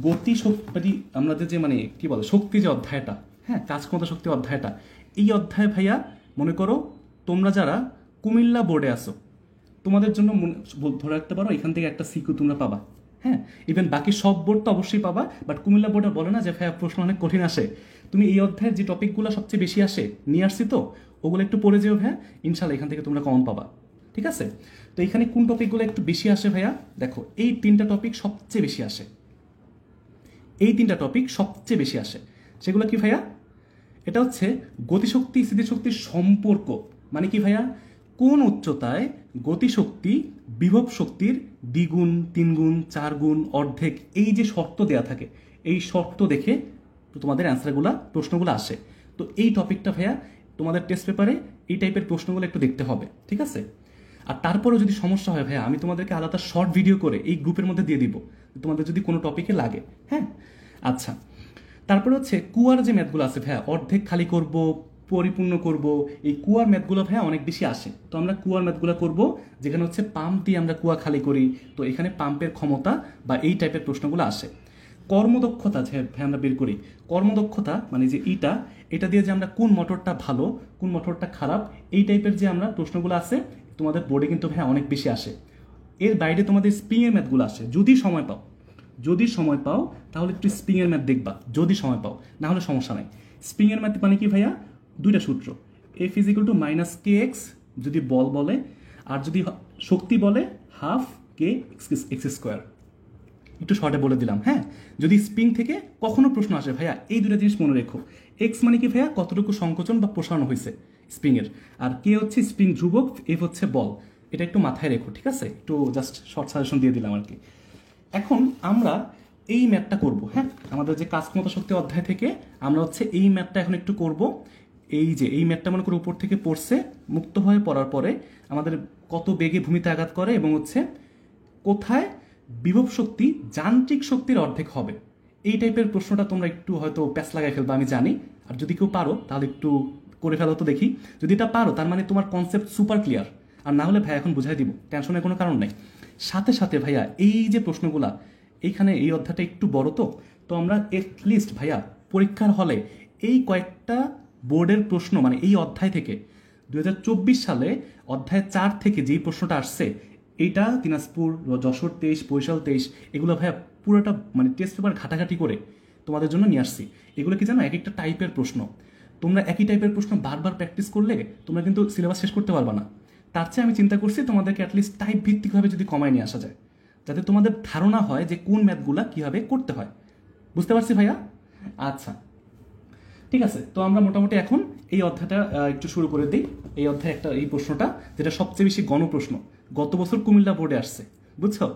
গতি শক্তি, আমাদের যে মানে কি বলে শক্তি যে অধ্যায়টা, হ্যাঁ, কাজ ক্ষমতা শক্তি অধ্যায়টা, এই অধ্যায় ভাইয়া মনে করো তোমরা যারা কুমিল্লা বোর্ডে আসো, তোমাদের জন্য ধরে রাখতে পারো এখান থেকে একটা সিকিউ তোমরা পাবা। হ্যাঁ, ইভেন বাকি সব বোর্ড তো অবশ্যই পাবা, বাট কুমিল্লা বোর্ডে বলে না যে ভাইয়া প্রশ্ন অনেক কঠিন আসে। তুমি এই অধ্যায়ের যে টপিকগুলো সবচেয়ে বেশি আসে নিয়ে আসছি, তো ওগুলো একটু পড়ে যেও ভাইয়া, ইনশাল্লাহ এখান থেকে তোমরা কমন পাবা। ঠিক আছে? তো এখানে কোন টপিকগুলো একটু বেশি আসে ভাইয়া? দেখো, এই 3টা টপিক সবচেয়ে বেশি আসে, এই 3টা টপিক সবচেয়ে বেশি আসে। সেগুলো কি ভাইয়া? এটা হচ্ছে গতিশক্তি স্থিতিশক্তির সম্পর্ক। মানে কি ভাইয়া? কোন উচ্চতায় গতিশক্তি বিভব শক্তির 2 গুণ, 3 গুণ, 4 গুণ, অর্ধেক, এই যে শর্ত দেয়া থাকে, এই শর্ত দেখে তো তোমাদের অ্যান্সারগুলো প্রশ্নগুলো আসে। তো এই টপিকটা ভাইয়া তোমাদের টেস্ট পেপারে এই টাইপের প্রশ্নগুলো একটু দেখতে হবে। ঠিক আছে? আর তারপরেও যদি সমস্যা হয় ভাইয়া, আমি তোমাদেরকে আলাদা শর্ট ভিডিও করে এই গ্রুপের মধ্যে দিয়ে দিব, তোমাদের যদি কোনো টপিকে লাগে। হ্যাঁ, আচ্ছা, তারপরে হচ্ছে কুয়ার যে ম্যাথগুলো আছে ভাইয়া, অর্ধেক খালি করব, পরিপূর্ণ করব, এই কুয়ার ম্যাথগুলো ভাইয়া অনেক বেশি আসে। তো আমরা কুয়ার ম্যাথগুলো করব, যেখানে হচ্ছে পাম্প দিয়ে আমরা কুয়া খালি করি। তো এখানে পাম্পের ক্ষমতা বা এই টাইপের প্রশ্নগুলো আসে। কর্মদক্ষতা যে ভাই আমরা বের করি, কর্মদক্ষতা মানে যে এটা দিয়ে যে আমরা কোন মোটরটা ভালো, কোন মোটরটা খারাপ, এই টাইপের যে আমরা প্রশ্নগুলো আছে তোমাদের বোর্ডে কিন্তু ভাইয়া অনেক বেশি আসে। এর বাইরে তোমাদের স্প্রিংয়ের ম্যাথগুলো আসে, যদি সময় পাও। যদি সময় পাও তাহলে একটু স্প্রিংয়ের ম্যাথ দেখবা, যদি সময় পাও, না হলে সমস্যা নাই। স্প্রিংয়ের ম্যাথ মানে কি ভাইয়া? 2টা সূত্র, F = -kx যদি বল বলে, আর যদি শক্তি বলে হাফ কে এক্স স্কোয়ার। একটু শর্টে বলে দিলাম। হ্যাঁ, যদি স্প্রিং থেকে কখনো প্রশ্ন আসে ভাইয়া, এই দুটো জিনিস মনে রেখো। এক্স মানে কি ভাইয়া, কতটুকু সংকোচন বা প্রসারণ হয়েছে স্প্রিংয়ের, আর কে হচ্ছে স্প্রিং ধ্রুবক, এফ হচ্ছে বল। এটা একটু মাথায় রেখো, ঠিক আছে? একটু জাস্ট শর্ট সাজেশন দিয়ে দিলাম আর কি। এখন আমরা এই ম্যাথটা করব। হ্যাঁ, আমাদের যে কাজ ক্ষমতা শক্তি অধ্যায় থেকে আমরা হচ্ছে এই ম্যাথটা এখন একটু করব। এই যে এই ম্যাথটা মনে করে উপর থেকে পড়ছে, মুক্ত হয়ে পড়ার পরে আমাদের কত বেগে ভূমিতে আঘাত করে এবং হচ্ছে কোথায় বিভব শক্তি যান্ত্রিক শক্তির অর্ধেক হবে। এই টাইপের প্রশ্নটা তোমরা একটু হয়তো প্যাচ লাগাই ফেলবে, আমি জানি। আর যদি কেউ পারো তাহলে একটু করে ফেলো তো দেখি। যদি এটা পারো তার মানে তোমার কনসেপ্ট সুপার ক্লিয়ার, আর না হলে ভাই এখন বুঝাই দিব, টেনশনের কোনো কারণ নাই। সাথে সাথে ভাইয়া এই যে প্রশ্নগুলা এইখানে, এই অধ্যায়টা একটু বড়, তো আমরা এটলিস্ট ভাইয়া পরীক্ষার হলে এই কয়েকটা বোর্ডের প্রশ্ন মানে এই অধ্যায় থেকে 2024 সালে অধ্যায় 4 থেকে যেই প্রশ্নটা আসছে, এইটা দিনাজপুর, যশোর 23, বরিশাল 23, এগুলো ভাইয়া পুরোটা মানে টেস্ট পেপার ঘাটাঘাটি করে তোমাদের জন্য নিয়ে আসছি। এগুলো কি জানো, এক একটা টাইপের প্রশ্ন। তোমরা একই টাইপের প্রশ্ন বারবার প্র্যাকটিস করলে তোমরা কিন্তু সিলেবাস শেষ করতে পারবে না। তার চেয়ে আমি চিন্তা করছি তোমাদেরকে অ্যাটলিস্ট টাইপ ভিত্তিকভাবে যদি কমায় নিয়ে আসা যায়, যাতে তোমাদের ধারণা হয় যে কোন ম্যাথগুলা কীভাবে করতে হয়। বুঝতে পারছি ভাইয়া? আচ্ছা, ঠিক আছে। তো আমরা মোটামুটি এখন এই অধ্যায়টা একটু শুরু করে দিই। এই অধ্যায় এই প্রশ্নটা যেটা সবচেয়ে বেশি গণপ্রশ্ন, গত বছর কুমিল্লা বোর্ডে আসছে, বুঝছো?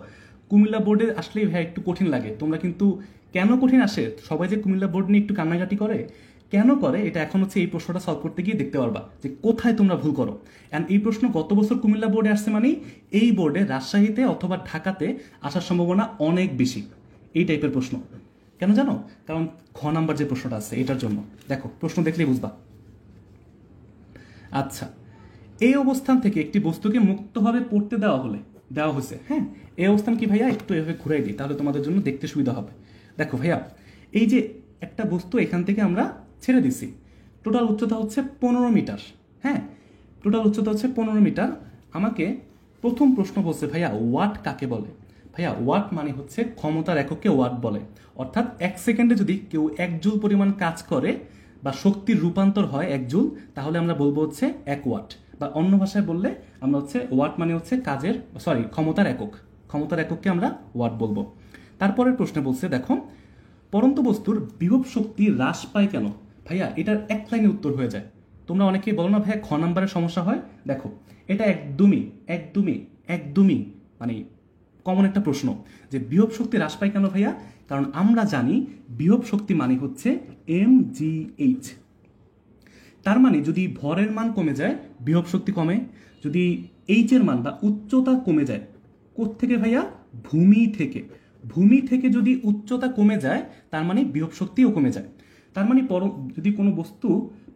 কুমিল্লা বোর্ডে আসলেই ভাই একটু কঠিন লাগে। তোমরা কিন্তু কেন কঠিন আসে, সবাই যে কুমিল্লা বোর্ড নিয়ে একটু কান্নাকাটি করে, কেন করে এটা এখন হচ্ছে এই প্রশ্নটা সলভ করতে গিয়ে দেখতে পারবা যে কোথায় তোমরা ভুল করো। অ্যান্ড এই প্রশ্ন গত বছর কুমিল্লা বোর্ডে আসছে মানে এই বোর্ডে রাজশাহীতে অথবা ঢাকাতে আসার সম্ভাবনা অনেক বেশি। এই টাইপের প্রশ্ন কেন জানো? কারণ ঘ নাম্বার যে প্রশ্নটা আছে এটার জন্য। দেখো প্রশ্ন দেখলেই বুঝবা। আচ্ছা, এই অবস্থান থেকে একটি বস্তুকে মুক্তভাবে পড়তে দেওয়া হয়েছে। হ্যাঁ, এই অবস্থান কি ভাইয়া, একটু এভাবে ঘুরাই দিই তাহলে তোমাদের জন্য দেখতে সুবিধা হবে। দেখো ভাইয়া, এই যে একটা বস্তু এখান থেকে আমরা ছেড়ে দিছি, টোটাল উচ্চতা হচ্ছে 15 মিটার। হ্যাঁ, টোটাল উচ্চতা হচ্ছে 15 মিটার। আমাকে প্রথম প্রশ্ন বলছে ভাইয়া ওয়াট কাকে বলে। ভাইয়া ওয়াট মানে হচ্ছে ক্ষমতার এককে ওয়াট বলে। অর্থাৎ 1 সেকেন্ডে যদি কেউ 1 জুল পরিমাণ কাজ করে বা শক্তির রূপান্তর হয় 1 জুল, তাহলে আমরা বলবো হচ্ছে 1 ওয়াট। বা অন্য ভাষায় বললে আমরা হচ্ছে ওয়াট মানে হচ্ছে ক্ষমতার একক। ক্ষমতার একককে আমরা ওয়াট বলবো। তারপরের প্রশ্নে বলছে দেখো, পরন্ত বস্তুর বিভব শক্তি হ্রাস পায় কেন। ভাইয়া এটার এক লাইনে উত্তর হয়ে যায়। তোমরা অনেকেই বলো না ভাইয়া খ নাম্বারের সমস্যা হয়। দেখো এটা একদমই মানে কমন একটা প্রশ্ন যে বিভব শক্তি হ্রাস পায় কেন ভাইয়া। কারণ আমরা জানি বিভব শক্তি মানে হচ্ছে mgh। তার মানে যদি ভরের মান কমে যায় বিভব শক্তি কমে, যদি এইচ এর মান বা উচ্চতা কমে যায়, কোত্থেকে ভাইয়া, ভূমি থেকে যদি উচ্চতা কমে যায় তার মানে বিভব শক্তিও কমে যায়। তার মানে যদি কোনো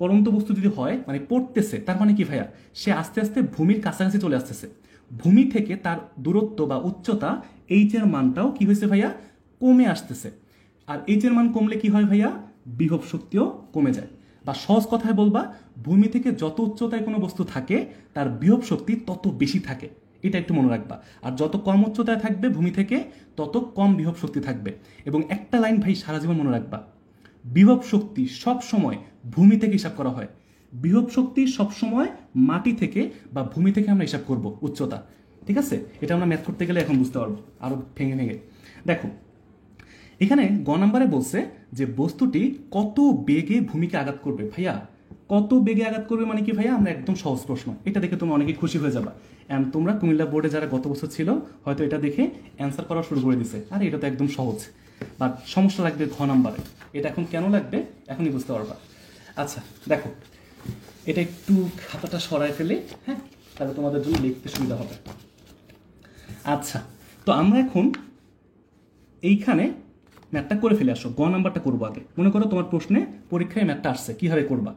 পরন্ত বস্তু যদি হয় মানে পড়তেছে, তার মানে কি ভাইয়া, সে আস্তে আস্তে ভূমির কাছাকাছি চলে আসতেছে। ভূমি থেকে তার দূরত্ব বা উচ্চতা এইচ এর মানটাও কি হয়েছে ভাইয়া, কমে আসতেছে। আর এইচ এর মান কমলে কি হয় ভাইয়া, বিভব শক্তিও কমে যায়। বা সহজ কথায় বলবা, ভূমি থেকে যত উচ্চতায় কোনো বস্তু থাকে তার বিভব শক্তি তত বেশি থাকে। এটা একটু মনে রাখবা। আর যত কম উচ্চতায় থাকবে ভূমি থেকে তত কম বিভব শক্তি থাকবে। এবং একটা লাইন ভাই সারা জীবন মনে রাখবা, বিভব শক্তি সব সময় ভূমি থেকে হিসাব করা হয়। বিভব শক্তি সব সময় মাটি থেকে বা ভূমি থেকে আমরা হিসাব করব উচ্চতা। ঠিক আছে, এটা আমরা ম্যাথ করতে গেলে এখন বুঝতে পারবো আরো ভেঙে। দেখো এখানে গ নাম্বারে বলছে যে বস্তুটি কত বেগে ভূমিকে আঘাত করবে। ভাইয়া কত বেগে আঘাত করবে মানে কি ভাইয়া, আমরা একদম সহজ প্রশ্ন। এটা দেখে তোমরা অনেকে খুশি হয়ে যাবা। অ্যান্ড তোমরা কুমিল্লা বোর্ডে যারা গত বছর ছিল হয়তো এটা দেখে অ্যান্সার করা শুরু করে দিছে, আরে এটা তো একদম সহজ। বাট সমস্যা লাগবে ঘ নাম্বারে। এটা এখন কেন লাগবে এখনই বুঝতে পারবা। আচ্ছা দেখো, এটা একটু খাতাটা সরায় ফেলে, হ্যাঁ, তাহলে তোমাদের জন্য লিখতে সুবিধা হবে। আচ্ছা, তো আমরা এখন এইখানে ম্যাথটা করে ফেলে আসো। গ নাম্বারটা করবো আগে। মনে করো তোমার প্রশ্নে পরীক্ষায় ম্যাথটা আসছে, কিভাবে করবা।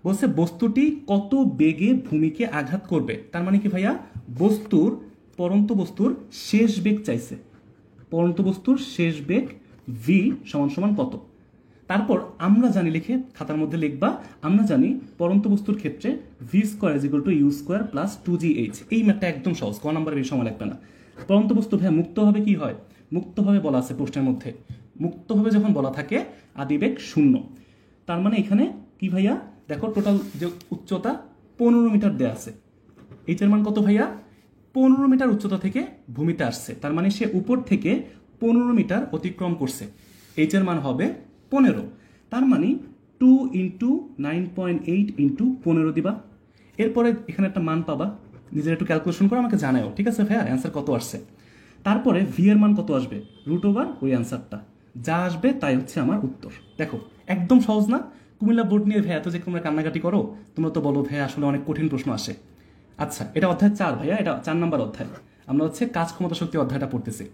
বলছে বস্তুটি কত বেগে ভূমিকে আঘাত করবে। তার মানে কি ভাইয়া, পরন্ত বস্তুর শেষ বেগ চাইছে। পরন্ত বস্তুর শেষ বেগ v সমান কত। তারপর আমরা জানি, লিখে খাতার মধ্যে লিখবা, আমরা জানি পরন্ত বস্তুর ক্ষেত্রে v² = u² + 2gh। এই ম্যাথটা একদম সহজ, ক নাম্বারে বেশি সময় লাগবে না। পরন্ত বস্তু ভাইয়া মুক্ত হবে কি হয়, মুক্তভাবে বলা আছে প্রশ্নের মধ্যে। মুক্তভাবে যখন বলা থাকে আদিবেগ 0। তার মানে এখানে কি ভাইয়া, দেখো টোটাল যে উচ্চতা 15 মিটার দেয়া আছে, এইচ এর মান কত ভাইয়া, 15 মিটার উচ্চতা থেকে ভূমিতে আসছে, তার মানে সে উপর থেকে 15 মিটার অতিক্রম করছে। এইচ এর মান হবে 15, তার মানে 2 ইন্টু 9.8 ইন্টু 15 দিবা। এরপরে এখানে একটা মান পাবা, নিজের একটু ক্যালকুলেশন করে আমাকে জানাও, ঠিক আছে ভাইয়া অ্যান্সার কত আসছে। তারপরে ভি এর মান কত আসবে, √ওভার ওই অ্যান্সারটা যা আসবে তাই হচ্ছে আমার উত্তর। দেখো একদম সহজ না? কুমিল্লা বোর্ড নিয়ে ভাইয়া এত যে তোমরা কান্নাকাটি করো, তোমরা তো বলো ভাইয়া আসলে অনেক কঠিন প্রশ্ন আসে। আচ্ছা, এটা অধ্যায় 4 ভাইয়া, এটা 4 নম্বর অধ্যায়। আমরা হচ্ছে কাজ ক্ষমতা শক্তি অধ্যায়টা পড়তেছি।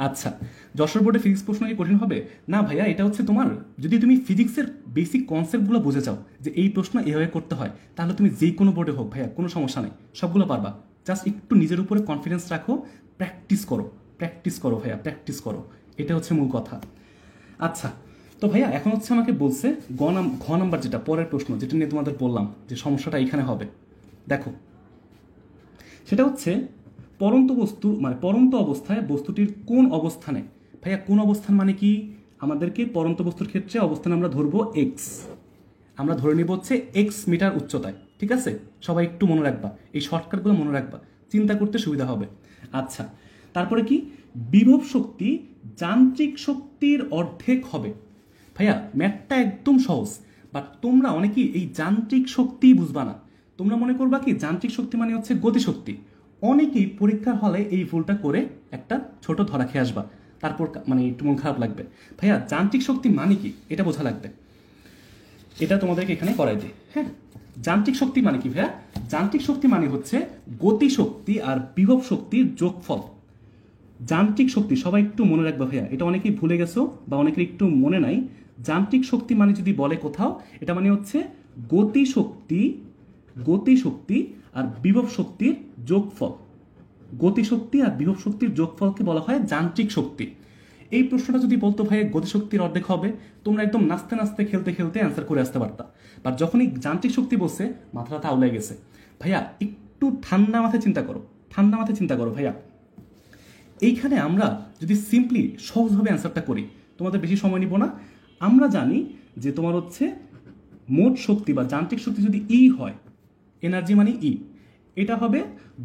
আচ্ছা, যশোর বোর্ডে ফিজিক্স প্রশ্ন কি কঠিন হবে? না ভাইয়া, এটা হচ্ছে তোমার, যদি তুমি ফিজিক্সের বেসিক কনসেপ্টগুলো বুঝে যাও যে এই প্রশ্ন এভাবে করতে হয়, তাহলে তুমি যে কোনো বোর্ডে হোক ভাইয়া কোনো সমস্যা নেই, সবগুলো পারবা। জাস্ট একটু নিজের উপরে কনফিডেন্স রাখো, প্র্যাকটিস করো, প্র্যাকটিস করো ভাইয়া, প্র্যাকটিস করো, এটা হচ্ছে মূল কথা। আচ্ছা, তো ভাইয়া এখন হচ্ছে আমাকে বলছে ঘ নাম্বার, যেটা পরের প্রশ্ন, যেটা নিয়ে তোমাদের বললাম যে সমস্যাটা এখানে হবে। দেখো সেটা হচ্ছে পরন্ত বস্তু, মানে পরন্ত অবস্থায় বস্তুটির কোন অবস্থানে। ভাইয়া কোন অবস্থান মানে কি? আমাদেরকে পরন্ত বস্তুর ক্ষেত্রে অবস্থান আমরা ধরবো এক্স, আমরা ধরে নিব হচ্ছে এক্স মিটার উচ্চতায়, ঠিক আছে? সবাই একটু মনে রাখবা, এই শর্টকাটগুলো মনে রাখবা, চিন্তা করতে সুবিধা হবে। আচ্ছা, তারপরে কি? বিভব শক্তি যান্ত্রিক শক্তির অর্ধেক হবে। ভাইয়া ম্যাথটা একদম সহজ, বাট তোমরা অনেকেই এই যান্ত্রিক শক্তি বুঝবা না। তোমরা মনে করবা কি যান্ত্রিক শক্তি মানে হচ্ছে গতিশক্তি। অনেকেই পরীক্ষার হলে এই ভুলটা করে একটা ছোট ধরা খেয়ে আসবা, তারপর মানে একটু মন খারাপ লাগবে। ভাইয়া যান্ত্রিক শক্তি মানে কি এটা বোঝা লাগবে, এটা তোমাদেরকে এখানে করাই দিই। হ্যাঁ, যান্ত্রিক শক্তি মানে কি ভাইয়া? যান্ত্রিক শক্তি মানে হচ্ছে গতিশক্তি আর বিভব শক্তির যোগফল। যান্ত্রিক শক্তি সবাই একটু মনে রাখবে ভাইয়া, এটা অনেকেই ভুলে গেছো বা অনেকের একটু মনে নাই। যান্ত্রিক শক্তি মানে যদি বলে কোথাও, এটা মানে হচ্ছে গতিশক্তি, গতিশক্তি আর বিভব শক্তির যোগফল। গতিশক্তি আর বিভব শক্তির যোগফলকে বলা হয় যান্ত্রিক শক্তি। এই প্রশ্নটা যদি বলতো ভাই গতিশক্তির অর্ধেক হবে, তোমরা একদম নাচতে নাচতে খেলতে খেলতে অ্যান্সার করে আসতে পারতা। বাট যখনই যান্ত্রিক শক্তি বলছে, মাথাটা আউলে গেছে। ভাইয়া একটু ঠান্ডা মাথায় চিন্তা করো, ঠান্ডা মাথায় চিন্তা করো ভাইয়া। এইখানে আমরা যদি সিম্পলি সহজভাবে অ্যান্সারটা করি, তোমাদের বেশি সময় নিব না। আমরা জানি যে তোমার হচ্ছে মোট শক্তি বা যান্ত্রিক শক্তি যদি ই হয়, এনার্জি মানে ই, এটা হবে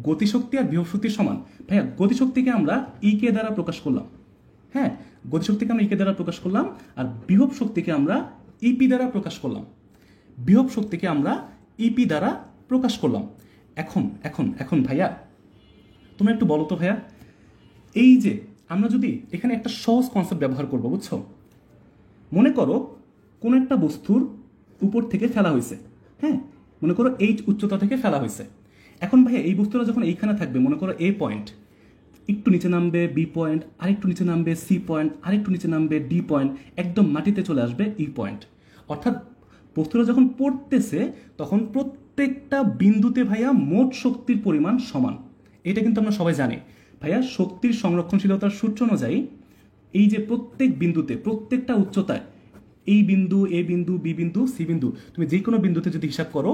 গতিশক্তি আর বিভব শক্তির সমান। ভাইয়া গতিশক্তিকে আমরা ই কে দ্বারা প্রকাশ করলাম, হ্যাঁ গতিশক্তিকে আমরা ইকে দ্বারা প্রকাশ করলাম, আর বিভব শক্তিকে আমরা ইপি দ্বারা প্রকাশ করলাম, বিভব শক্তিকে আমরা ইপি দ্বারা প্রকাশ করলাম। এখন এখন এখন ভাইয়া তোমরা একটু বলো তো ভাইয়া, এই যে আমরা যদি এখানে একটা সহজ কনসেপ্ট ব্যবহার করবো, বুঝছো? মনে করো কোনো একটা বস্তুর উপর থেকে ফেলা হয়েছে, হ্যাঁ মনে করো এইচ উচ্চতা থেকে ফেলা হয়েছে। এখন ভাইয়া এই বস্তুটা যখন এইখানে থাকবে, মনে করো এ পয়েন্ট, একটু নিচে নামবে বি পয়েন্ট, আরেকটু নিচে নামবে সি পয়েন্ট, আরেকটু নিচে নামবে ডি পয়েন্ট, একদম মাটিতে চলে আসবে ই পয়েন্ট। অর্থাৎ বস্তুটা যখন পড়তেছে তখন প্রত্যেকটা বিন্দুতে ভাইয়া মোট শক্তির পরিমাণ সমান। এটা কিন্তু আমরা সবাই জানি ভাইয়া, শক্তির সংরক্ষণশীলতার সূত্র অনুযায়ী এই যে প্রত্যেক বিন্দুতে, প্রত্যেকটা উচ্চতায়, এই বিন্দু, এ বিন্দু, বি বিন্দু, সি বিন্দু, তুমি যে কোনো বিন্দুতে যদি হিসাব করো,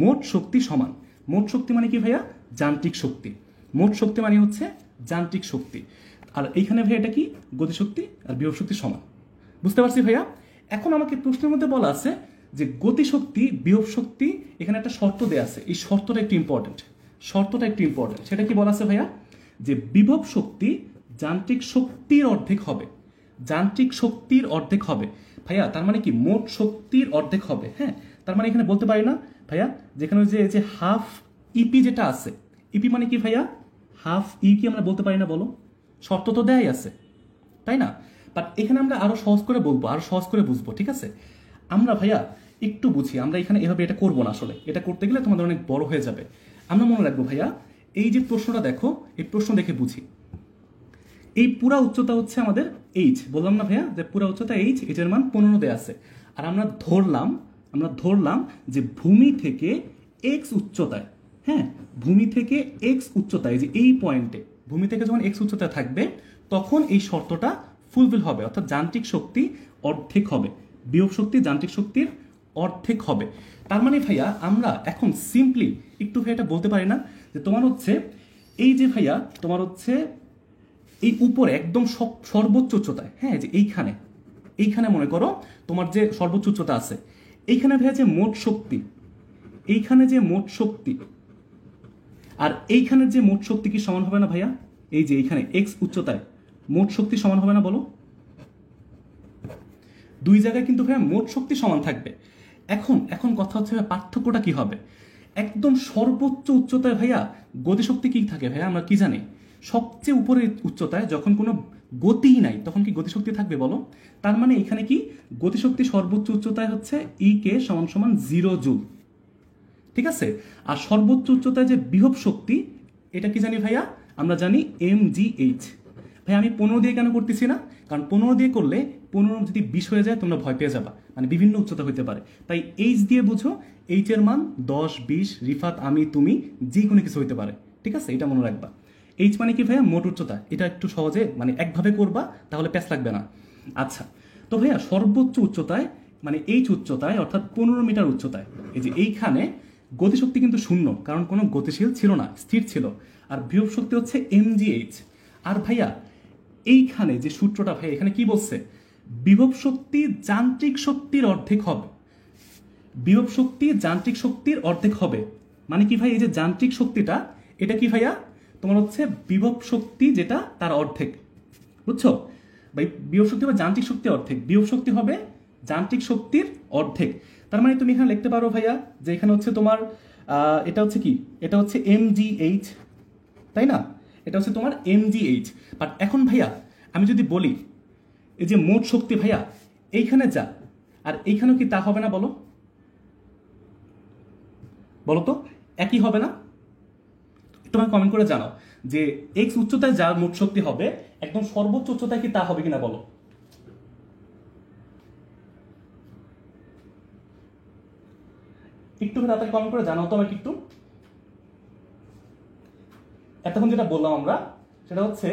মোট শক্তি সমান। মোট শক্তি মানে কি ভাইয়া? যান্ত্রিক শক্তি। মোট শক্তি মানে হচ্ছে যান্ত্রিক শক্তি। আর এইখানে ভাইয়া এটা কি? গতিশক্তি আর বিভব শক্তি সমান। বুঝতে পারছি ভাইয়া? এখন আমাকে প্রশ্নের মধ্যে বলা আছে যে গতিশক্তি, বিভব শক্তি, এখানে একটা শর্ত দেয়া আছে। এই শর্তটা একটু ইম্পর্টেন্ট, শর্তটা একটু ইম্পর্টেন্ট। সেটা কি বলা আছে ভাইয়া? যে বিভব শক্তি যান্ত্রিক শক্তির অর্ধেক হবে, যান্ত্রিক শক্তির অর্ধেক হবে। ভাইয়া তার মানে কি? মোট শক্তির অর্ধেক হবে। হ্যাঁ, তার মানে এখানে বলতে পারি না ভাইয়া, যেখানে যে হাফ ইপি যেটা আছে, ইপি মানে কি ভাইয়া? হাফ ই কি আমরা বলতে পারি না বলো? শর্ত তো দেয়াই আছে, তাই না? বাট এখানে আমরা আরো সহজ করে বলবো, আরো সহজ করে বুঝবো, ঠিক আছে? আমরা ভাইয়া একটু বুঝি, আমরা এখানে এভাবে এটা করবো না, আসলে এটা করতে গেলে তোমাদের অনেক বড় হয়ে যাবে। আমরা মনে রাখবো ভাইয়া, এই যে প্রশ্নটা দেখো, এই প্রশ্ন দেখে বুঝি। এই পুরা উচ্চতা হচ্ছে আমাদের এইচ, বললাম না ভাইয়া যে পুরা উচ্চতা এইচ, এটার মান 15 দেয়া আছে। আর আমরা ধরলাম যে ভূমি থেকে এক্স উচ্চতায়, হ্যাঁ ভূমি থেকে এক্স উচ্চতায়, যে এই পয়েন্টে ভূমি থেকে যখন এক্স উচ্চতায় থাকবে, তখন এই শর্তটা ফুলফিল হবে, অর্থাৎ যান্ত্রিক শক্তি অর্ধেক হবে, বিভব শক্তি যান্ত্রিক শক্তির অর্ধেক হবে। তার মানে ভাইয়া আমরা এখন সিম্পলি একটু ভাইয়া এটা বলতে পারি না যে তোমার হচ্ছে এই যে ভাইয়া তোমার হচ্ছে এই উপরে একদম সর্বোচ্চ উচ্চতায়, হ্যাঁ যে এইখানে মনে করো তোমার যে সর্বোচ্চ উচ্চতা আছে, এইখানে ভাইয়া যে মোট শক্তি, এইখানে যে মোট শক্তি, আর এইখানের যে মোট শক্তি কি সমান হবে না ভাইয়া? এই যে এইখানে এক্স উচ্চতায় মোট শক্তি সমান হবে না বলো? দুই জায়গায় কিন্তু ভাইয়া মোট শক্তি সমান থাকবে। এখন এখন কথা হচ্ছে ভাইয়া পার্থক্যটা কি হবে? একদম সর্বোচ্চ উচ্চতায় ভাইয়া গতিশক্তি কি থাকে ভাইয়া? আমরা কি জানি সবচেয়ে উপরের উচ্চতায় যখন কোনো গতিই নাই তখন কি গতিশক্তি থাকবে বলো? তার মানে এখানে কি গতিশক্তি সর্বোচ্চ উচ্চতায় হচ্ছে ই কে সমান সমান 0 জুল, ঠিক আছে? আর সর্বোচ্চ উচ্চতায় যে বিভব শক্তি এটা কি জানি ভাইয়া? আমরা জানি mgh। ভাই আমি 15 দিয়ে কেন করতেছি না? কারণ 15 দিয়ে করলে 15 যদি 20 হয়ে যায় তোমরা ভয় পেয়ে যাবা, মানে বিভিন্ন উচ্চতা হইতে পারে। তাই এইচ দিয়ে বুঝো, এইচ এর মান 10, 20, রিফাত, আমি, তুমি, যে কোনো কিছু হইতে পারে, ঠিক আছে? এটা মনে রাখবা। এইচ মানে কি ভাইয়া? মোট উচ্চতা। এটা একটু সহজে মানে একভাবে করবা, তাহলে প্যাচ লাগবে না। আচ্ছা, তো ভাইয়া সর্বোচ্চ উচ্চতায় মানে এইচ উচ্চতায় অর্থাৎ 15 মিটার উচ্চতায় এই যে এইখানে গতিশক্তি কিন্তু শূন্য, কারণ কোনো গতিশীল ছিল না, স্থির ছিল। আর বিভব শক্তি হচ্ছে mgh। আর ভাইয়া এইখানে যে সূত্রটা ভাই এখানে কি বলছে? বিভব শক্তি যান্ত্রিক শক্তির অর্ধেক হবে। বিভব শক্তি যান্ত্রিক শক্তির অর্ধেক হবে মানে কি ভাই? এই যে যান্ত্রিক শক্তিটা এটা কি ভাইয়া? তোমার হচ্ছে বিভব শক্তি যেটা তার অর্ধেক, বুঝছো ভাই? বিভব শক্তি বা যান্ত্রিক শক্তি অর্ধেক, বিভব শক্তি হবে যান্ত্রিক শক্তির অর্ধেক। তার মানে তুমি এখানে লিখতে পারো ভাইয়া যে এখানে হচ্ছে তোমার এটা হচ্ছে কি? এটা হচ্ছে mgh, তাই না? এটা হচ্ছে তোমার mgh। বাট এখন ভাইয়া আমি যদি বলি এই যে মোট শক্তি ভাইয়া এইখানে যা আর এইখানেও কি তা হবে না বলো? বলো তো একই হবে না? তোমাকে কমেন্ট করে জানাও যে এক্স উচ্চতায় যা মোট শক্তি হবে একদম সর্বোচ্চ উচ্চতায় কি তা হবে কিনা বলো? একটু তাড়াতাড়ি কমেন্ট করে জানাও তো আমাকে একটু। এতক্ষণ যেটা বললাম আমরা সেটা হচ্ছে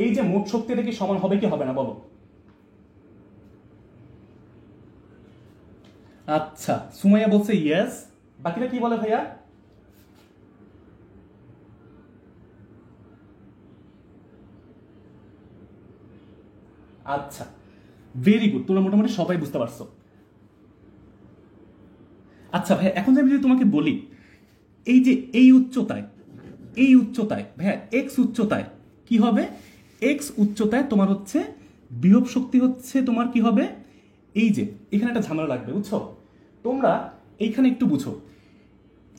এই যে মোট শক্তি এটা কি সমান হবে কি হবে না বলো? আচ্ছা, সুমাইয়া বলছে ইয়েস, বাকিরা কি বলে ভাইয়া? আচ্ছা, ভেরি গুড, তোমরা মোটামুটি সবাই বুঝতে পারছো। আচ্ছা ভাইয়া এখন আমি যদি তোমাকে বলি এই যে এই উচ্চতায় ভাইয়া এক্স উচ্চতায় কি হবে? এক্স উচ্চতায় তোমার হচ্ছে বিভব শক্তি হচ্ছে তোমার কি হবে? এই যে এখানে একটা ঝামেলা লাগবে, বুঝছো? তোমরা এইখানে একটু বুঝো,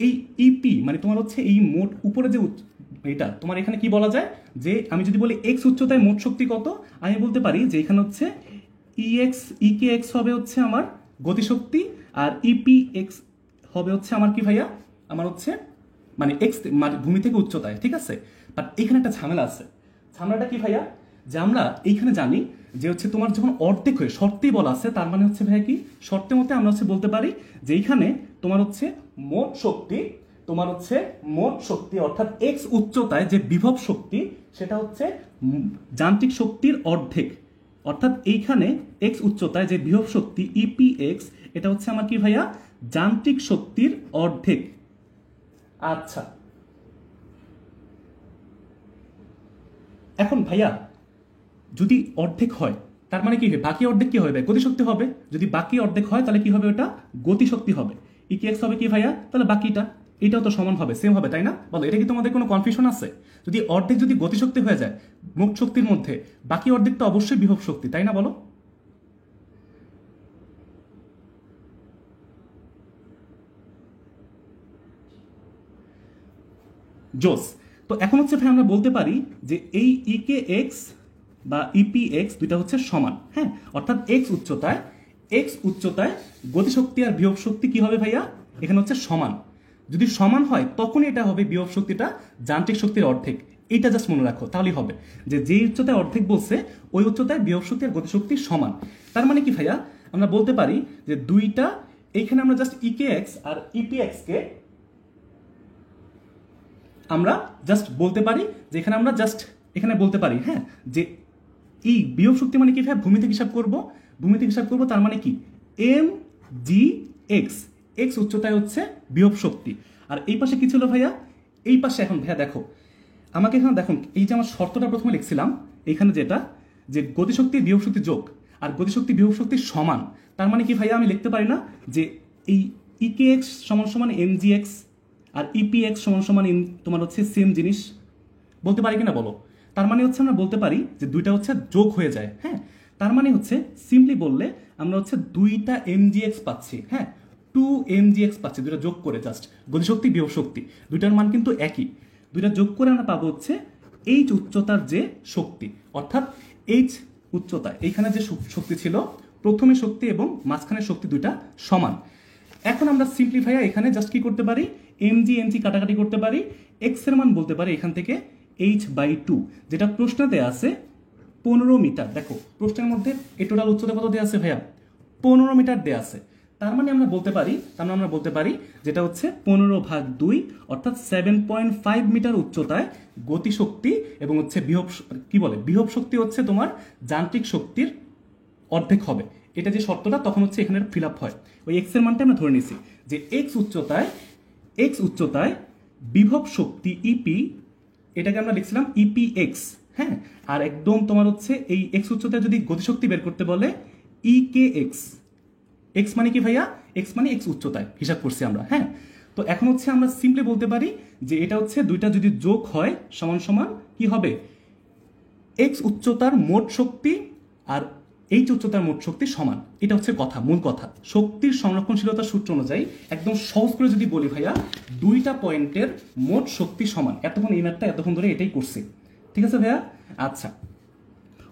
এই ইপি মানে তোমার হচ্ছে এই মোট উপরে যে এটা তোমার এখানে কি বলা যায় যে আমি যদি বলি এক্স উচ্চতায় মোট শক্তি কত, আমি বলতে পারি যে এখানে হচ্ছে ইএক্স ইকে এক্স হবে হচ্ছে আমার গতিশক্তি, আর ইপি এক্স হবে হচ্ছে আমার কি ভাইয়া? আমার হচ্ছে মানে এক্স মানে ভূমি থেকে উচ্চতায়, ঠিক আছে? বাট এখানে একটা ঝামেলা আছে। ঝামেলাটা কি ভাইয়া? যে আমরা এইখানে জানি যে হচ্ছে তোমার যখন অর্ধেক হয়ে শর্তেই বলা আছে, তার মানে হচ্ছে ভাইয়া কি শর্তের মধ্যে আমরা হচ্ছে বলতে পারি যে এইখানে তোমার হচ্ছে মোট শক্তি, তোমার হচ্ছে মোট শক্তি অর্থাৎ এক্স উচ্চতায় যে বিভব শক্তি সেটা হচ্ছে যান্ত্রিক শক্তির অর্ধেক। অর্থাৎ এইখানে এক্স উচ্চতায় যে বিভব শক্তি ইপি এক্স এটা হচ্ছে আমার কি ভাইয়া? যান্ত্রিক শক্তির অর্ধেক। আচ্ছা, এখন ভাইয়া যদি অর্ধেক হয় তার মানে কি হবে? বাকি অর্ধেক কি হবে? গতিশক্তি হবে। যদি বাকি অর্ধেক হয় তাহলে কি হবে? ওটা গতিশক্তি হবে। ইকেএক্স হবে কি ভাইয়া? তাহলে বাকিটা এটাও তো সমান হবে, সেম হবে, তাই না? বলো, এটা কি তোমাদের কোনো কনফিউশন আছে? যদি অর্ধেক যদি গতিশক্তি হয়ে যায় মোট শক্তির মধ্যে, বাকি অর্ধেক তো অবশ্যই বিভব শক্তি, তাই না? বলো। জোস। তো এখন হচ্ছে ভাই আমরা বলতে পারি যে এই ইকে এক্স বা ইপি এক্স দুইটা হচ্ছে সমান, হ্যাঁ? অর্থাৎ এক্স উচ্চতায় গতিশক্তি আর বিভব শক্তি কি হবে ভাইয়া? এখানে হচ্ছে সমান। যদি সমান হয় তখনই এটা হবে বিভব শক্তিটা যান্ত্রিক শক্তির অর্ধেক। এইটা জাস্ট মনে রাখো, তাহলেই হবে যে যেই উচ্চতায় অর্ধেক বলছে ওই উচ্চতায় বিভব শক্তি আর গতিশক্তি সমান। তার মানে কি ভাইয়া? আমরা বলতে পারি যে দুইটা এইখানে আমরা জাস্ট ইকে এক্স আর ইপি এক্স কে আমরা জাস্ট বলতে পারি যে এখানে আমরা জাস্ট এখানে বলতে পারি, হ্যাঁ, যে এই বিভব শক্তি মানে কি ভাই? ভূমি থেকে হিসাব করব, ভূমি থেকে হিসাব করবো, তার মানে কি এম জি এক্স, এক্স উচ্চতায় হচ্ছে বিভব শক্তি। আর এই পাশে কি ছিল ভাইয়া? এই পাশে এখন ভাইয়া দেখো আমাকে এখানে দেখুন, এই যে আমার শর্তটা প্রথমে লিখছিলাম এখানে যেটা যে গতিশক্তি বিভব শক্তি যোগ আর গতিশক্তি বিভব শক্তি সমান, তার মানে কি ভাইয়া? আমি লিখতে পারি না যে এই ইকে এক্স সমান সমান এম জি এক্স আর ইপিএক্স সমান সমান তোমার হচ্ছে সেম জিনিস, বলতে পারি কিনা বলো? তার মানে হচ্ছে আমরা বলতে পারি যে দুইটা হচ্ছে যোগ হয়ে যায়। হ্যাঁ, তার মানে হচ্ছে সিম্পলি বললে আমরা হচ্ছে দুইটা mgx পাচ্ছি। হ্যাঁ, 2mgx পাচ্ছি দুইটা যোগ করে, জাস্ট গতিশক্তি বিভব শক্তি দুইটার মান কিন্তু একই। দুইটা যোগ করে আমরা পাবো হচ্ছে এইচ উচ্চতার যে শক্তি, অর্থাৎ এইচ উচ্চতায় এইখানে যে শক্তি ছিল, প্রথমে শক্তি এবং মাঝখানের শক্তি দুইটা সমান। এখন আমরা সিম্পলিফাই এখানে জাস্ট কি করতে পারি, এমজি এমজি কাটাকাটি করতে পারি, এক্স এর মান বলতে পারি এখান থেকে h/2, যেটা প্রশ্নতে আছে 15 মিটার। দেখো প্রশ্নের মধ্যে এই টোটাল উচ্চতা কত দেওয়া আছে ভাইয়া? 15 মিটার দেওয়া আছে। তার মানে আমরা বলতে পারি যেটা হচ্ছে 15/2 অর্থাৎ 7.5 মিটার উচ্চতায় গতিশক্তি এবং হচ্ছে বিভব শক্তি হচ্ছে তোমার যান্ত্রিক শক্তির অর্ধেক হবে। এটা যে শর্তটা তখন হচ্ছে এখানে ফিল আপ হয়। ওই এক্স এর মানটা আমরা ধরে নিছি যে এক্স উচ্চতায় বিভব শক্তি ইপি, এটাকে আমরা লিখছিলাম ইপি এক্স। হ্যাঁ, আর একদম তোমার হচ্ছে এই এক্স উচ্চতায় যদি গতিশক্তি বের করতে বলে কে এক্স। এক্স মানে কি ভাইয়া? এক্স মানে এক্স উচ্চতায় হিসাব করছি আমরা। হ্যাঁ, তো এখন হচ্ছে আমরা সিম্পলি বলতে পারি যে এটা হচ্ছে দুইটা যদি যোগ হয় সমান সমান কি হবে, এক্স উচ্চতার মোট শক্তি আর এইচ উচ্চতার মোট শক্তি সমান। এটা হচ্ছে কথা, মূল কথা। শক্তির সংরক্ষণশীলতার সূত্র অনুযায়ী একদম সহজ করে যদি বলি ভাইয়া, দুইটা পয়েন্টের মোট শক্তি সমান। এতক্ষণ এই ম্যাথটা এতক্ষণ ধরে এটাই করছি, ঠিক আছে ভাইয়া? আচ্ছা,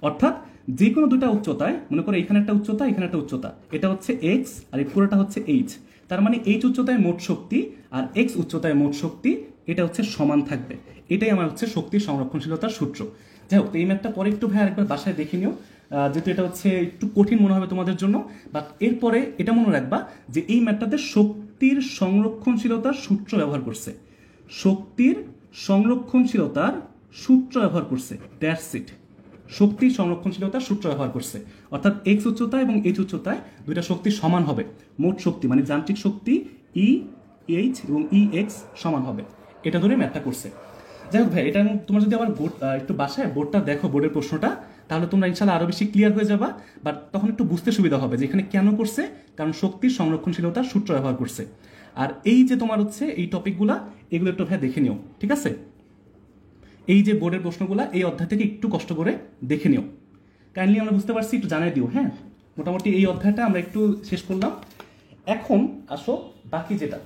অর্থাৎ যে কোনো দুইটা উচ্চতায়, মনে করো এখানে একটা উচ্চতা এখানে একটা উচ্চতা, এটা হচ্ছে এক্স আর এই পুরোটা হচ্ছে এইচ। তার মানে এইচ উচ্চতায় মোট শক্তি আর এক্স উচ্চতায় মোট শক্তি এটা হচ্ছে সমান থাকবে। এটাই আমার হচ্ছে শক্তির সংরক্ষণশীলতার সূত্র। যাই হোক, এই ম্যাথটা পরে একটু ভাই আরেকবার বাসায় দেখে নিও, যেহেতু এটা হচ্ছে একটু কঠিন মনে হবে তোমাদের জন্য। বাট এরপরে এটা মনে রাখবা যে এই ম্যাথটাতে শক্তির সংরক্ষণশীলতার সূত্র ব্যবহার করছে, শক্তির সংরক্ষণশীলতার সূত্র ব্যবহার করছে, দ্যাটস ইট। শক্তির সংরক্ষণশীলতার সূত্র ব্যবহার করছে, অর্থাৎ এক্স উচ্চতা এবং এইচ উচ্চতায় দুইটা শক্তি সমান হবে। মোট শক্তি মানে যান্ত্রিক শক্তি ই এইচ এবং ই এক্স সমান হবে, এটা ধরে ম্যাথটা করছে। যাই হোক ভাই, এটা তোমরা যদি আবার একটু বাসায় বোর্ডটা দেখো, বোর্ডের প্রশ্নটা, তাহলে তোমরা ইনশাল্লাহ আরো বেশি ক্লিয়ার হয়ে যাবা। বাট তখন একটু বুঝতে সুবিধা হবে যে এখানে কেন করছে, কারণ শক্তির সংরক্ষণশীলতার সূত্র ব্যবহার করছে। আর এই যে তোমার হচ্ছে এই টপিকগুলা, এগুলো একটু ভাই দেখে নিও, ঠিক আছে? এই যে বোর্ডের প্রশ্নগুলা এই অধ্যায় থেকে একটু কষ্ট করে দেখে নিও, কাইন্ডলি। আমরা বুঝতে পারছি একটু জানাই দিও। হ্যাঁ, মোটামুটি এই অধ্যায়টা আমরা একটু শেষ করলাম। এখন আসো বাকি যেটা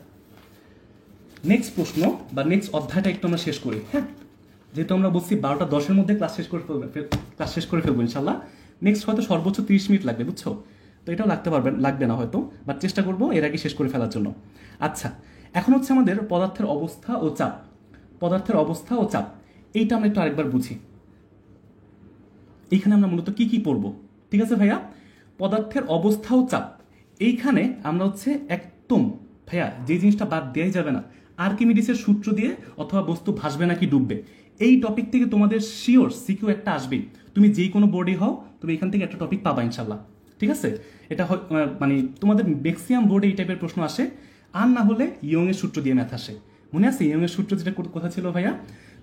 নেক্সট প্রশ্ন বা নেক্সট অধ্যায়টা একটু আমরা শেষ করি। হ্যাঁ, যেহেতু আমরা বলছি 12:10-এর মধ্যে ক্লাস শেষ করে ফেলবো ইনশাল্লাহ। নেক্সট হয়তো সর্বোচ্চ 30 মিনিট লাগবে, বুঝছো? তো এটাও লাগবে না হয়তো, বাট চেষ্টা করবো এর আগে শেষ করে ফেলার জন্য। আচ্ছা, এখন হচ্ছে আমাদের পদার্থের অবস্থা ও চাপ, এইটা আমরা একটু আরেকবার বুঝি। এইখানে আমরা মূলত কি পড়বো, ঠিক আছে ভাইয়া? পদার্থের অবস্থা ও চাপ, এইখানে আমরা হচ্ছে একদম ভাইয়া যে জিনিসটা বাদ দেওয়াই যাবে না, আর্কিমিডিসের সূত্র দিয়ে অথবা বস্তু ভাসবে নাকি ডুববে, এই টপিক থেকে তোমাদের শিওর সিকিউ একটা আসবেই। তুমি যেই কোনো বোর্ডে হও, তুমি এখান থেকে একটা টপিক পাবা ইনশাল্লাহ, ঠিক আছে? এটা মানে তোমাদের ম্যাক্সিমাম বোর্ডে এই টাইপের প্রশ্ন আসে, আর না হলে ইয়ং এর সূত্র দিয়ে ম্যাথ আসে। মনে আছে ইয়ং এর সূত্র যেটা কথা ছিল ভাইয়া?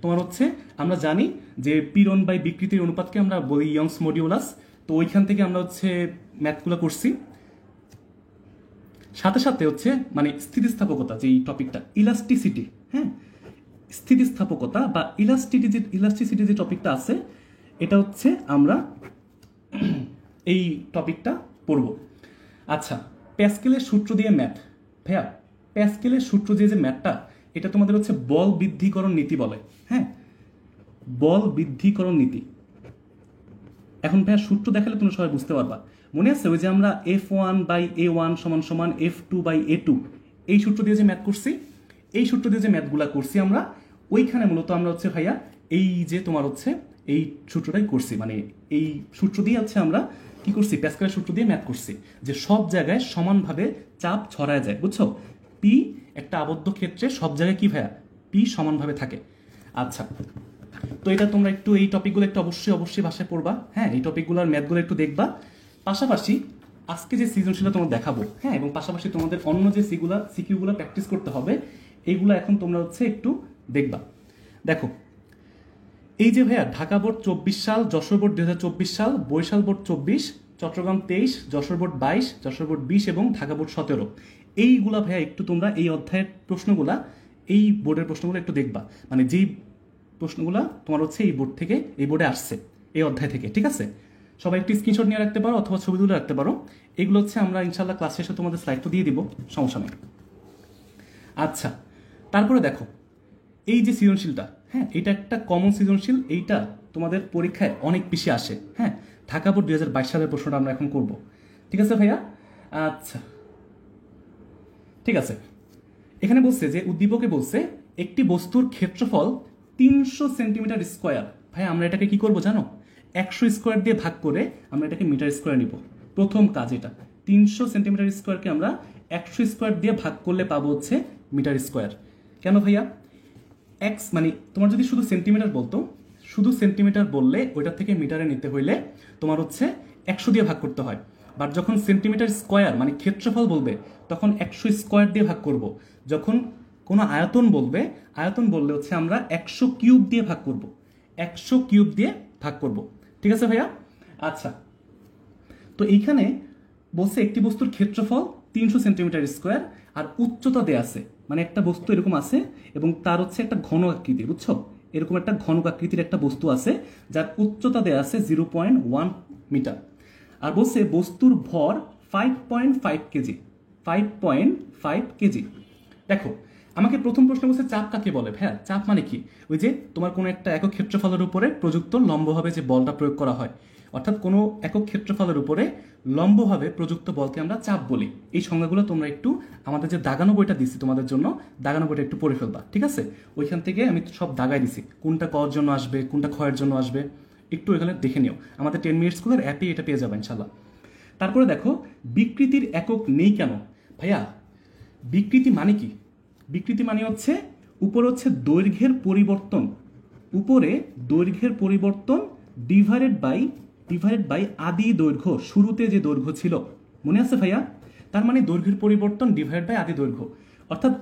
তোমার হচ্ছে আমরা জানি যে পীড়ন বাই বিকৃতির অনুপাতকে আমরা বলি ইয়ংস মডিউলাস। তো ওইখান থেকে আমরা হচ্ছে ম্যাথগুলো করছি। সাথে সাথে হচ্ছে মানে স্থিতিস্থাপকতা, যে টপিকটা ইলাস্টিসিটি, হ্যাঁ, স্থিতিস্থাপকতা বা ইলাস্টিসিটি যে টপিকটা আছে, এটা হচ্ছে আমরা এই টপিকটা পড়ব। আচ্ছা, প্যাসকেলের সূত্র দিয়ে ম্যাথ ভাইয়া, প্যাসকেলের সূত্র দিয়ে যে ম্যাথটা, এটা তোমাদের হচ্ছে বল বৃদ্ধিকরণ নীতি বলে। হ্যাঁ, বল বৃদ্ধিকরণ নীতি। এখন ভাইয়া সূত্র দেখালে তোমরা সবাই বুঝতে পারবা। মনে আছে ওই যে আমরা F1/A1 = F2/A2, এই সূত্র দিয়ে যে ম্যাথ করছি, এই সূত্র দিয়ে যে ম্যাথগুলা করছি আমরা, ওইখানে মূলত আমরা হচ্ছে ভাইয়া এই যে তোমার হচ্ছে এই সূত্রটাই করছি। মানে এই সূত্র দিয়ে হচ্ছে আমরা কি করছি, প্যাসকেলের সূত্র দিয়ে ম্যাথ করছি যে সব জায়গায় সমানভাবে চাপ ছড়ায় যায়, বুঝছো? পি একটা আবদ্ধ ক্ষেত্রে সব জায়গায় কি ভাইয়া, পি সমানভাবে থাকে। আচ্ছা, তো এটা তোমরা একটু এই টপিকগুলো একটু অবশ্যই ভাষায় পড়বা। হ্যাঁ, এই টপিকগুলোর ম্যাথগুলো একটু দেখবা। পাশাপাশি আজকে যে সৃজনশীলতা তোমরা দেখাবো, হ্যাঁ, এবং পাশাপাশি তোমাদের অন্য যে সিকিউগুলো প্র্যাকটিস করতে হবে, এইগুলো এখন তোমরা হচ্ছে একটু দেখবা। দেখো, এই যে ভাইয়া ঢাকা বোর্ড 24 সাল, যশোর বোর্ড 2024 সাল, Barishal board 24, Chattogram 23, Jessore board 22, Jessore board 20 এবং ঢাকা বোর্ড 17, এইগুলা ভাইয়া একটু তোমরা এই অধ্যায়ের প্রশ্নগুলা এই বোর্ডের প্রশ্নগুলো একটু দেখবা, মানে যেই প্রশ্নগুলো তোমার হচ্ছে এই বোর্ড থেকে, এই বোর্ডে আসছে এই অধ্যায় থেকে, ঠিক আছে? সবাই একটু স্ক্রিনশট নিয়ে রাখতে পারো অথবা ছবি তুলে রাখতে পারো। এগুলো হচ্ছে আমরা ইনশাল্লাহ ক্লাস শেষে তোমাদের স্লাইড তো দিয়ে দিব, সমস্যা নেই। আচ্ছা, তারপরে দেখো এই যে সৃজনশীলটা, হ্যাঁ, এটা একটা কমন সৃজনশীল, এইটা তোমাদের পরীক্ষায় অনেক বেশি আসে। হ্যাঁ, ঢাকা বোর্ড 2022 সালের প্রশ্নটা আমরা এখন করব, ঠিক আছে ভাইয়া? আচ্ছা, ঠিক আছে। এখানে বলছে যে উদ্দীপকে বলছে একটি বস্তুর ক্ষেত্রফল 300 সেন্টিমিটার স্কোয়ার। ভাই আমরা এটাকে কি করব জানো? 100 স্কোয়ার দিয়ে ভাগ করে আমরা এটাকে মিটার স্কোয়ার নিব। প্রথম কাজ এটা, 300 সেন্টিমিটার স্কোয়ারকে আমরা 100 স্কোয়ার দিয়ে ভাগ করলে পাবো হচ্ছে মিটার স্কোয়ার। কেন ভাইয়া? এক্স মানে তোমার যদি শুধু সেন্টিমিটার বলতো, শুধু সেন্টিমিটার বললে ওইটা থেকে মিটারে নিতে হইলে তোমার হচ্ছে 100 দিয়ে ভাগ করতে হয়। বাট যখন সেন্টিমিটার স্কোয়ার মানে ক্ষেত্রফল বলবে তখন 100 স্কোয়ার দিয়ে ভাগ করব। যখন কোনো আয়তন বলবে, আয়তন বললে হচ্ছে আমরা 100 কিউব দিয়ে ভাগ করব, 100 কিউব দিয়ে ভাগ করব, ঠিক আছে ভাইয়া? আচ্ছা, তো এইখানে বলছে একটি বস্তুর ক্ষেত্রফল 300 সেন্টিমিটার স্কোয়ার আর উচ্চতা দেয়া আছে, মানে একটা বস্তু এরকম আছে এবং তার হচ্ছে একটা ঘন আকৃতি, বুঝছো? এরকম একটা ঘন আকৃতির একটা বস্তু আছে যার উচ্চতা দেয়া আছে 0.1 মিটার। আর বলছে বস্তুর ভর 5.5 কেজি, 5.5 কেজি। দেখো আমাকে প্রথম প্রশ্ন বলছে চাপ কাকে বলে? হ্যাঁ, চাপ মানে কি? ওই যে তোমার কোনো একটা একক ক্ষেত্রফলের উপরে প্রযুক্ত লম্বভাবে যে বলটা প্রয়োগ করা হয়, অর্থাৎ কোনো একক ক্ষেত্রফলের উপরে লম্বভাবে প্রযুক্ত বলকে আমরা চাপ বলি। এই সংজ্ঞাগুলো তোমরা একটু আমাদের যে দাগানো বইটা দিচ্ছি তোমাদের জন্য, দাগানো বইটা একটু পড়ে ফেলবা, ঠিক আছে? ওইখান থেকে আমি সব দাগাই দিছি, কোনটা কর জন্য আসবে, কোনটা ক্ষয়ের জন্য আসবে, একটু এখানে দেখে নিও। আমাদের 10 মিনিট স্কুলের অ্যাপে এটা পেয়ে যাবে ইনশাল্লাহ। তারপরে দেখো বিকৃতির একক নেই কেন? ভাইয়া বিকৃতি মানে কি? বিকৃতি মানে হচ্ছে উপরে হচ্ছে দৈর্ঘ্যের পরিবর্তন, উপরে দৈর্ঘ্যের পরিবর্তন ডিভাইডেড বাই আদি দৈর্ঘ্য, শুরুতে যে দৈর্ঘ্য ছিল, মনে আছে ভাইয়া? তার মানে দৈর্ঘ্যের পরিবর্তন ডিভাইড বাই আদি দৈর্ঘ্য। অর্থাৎ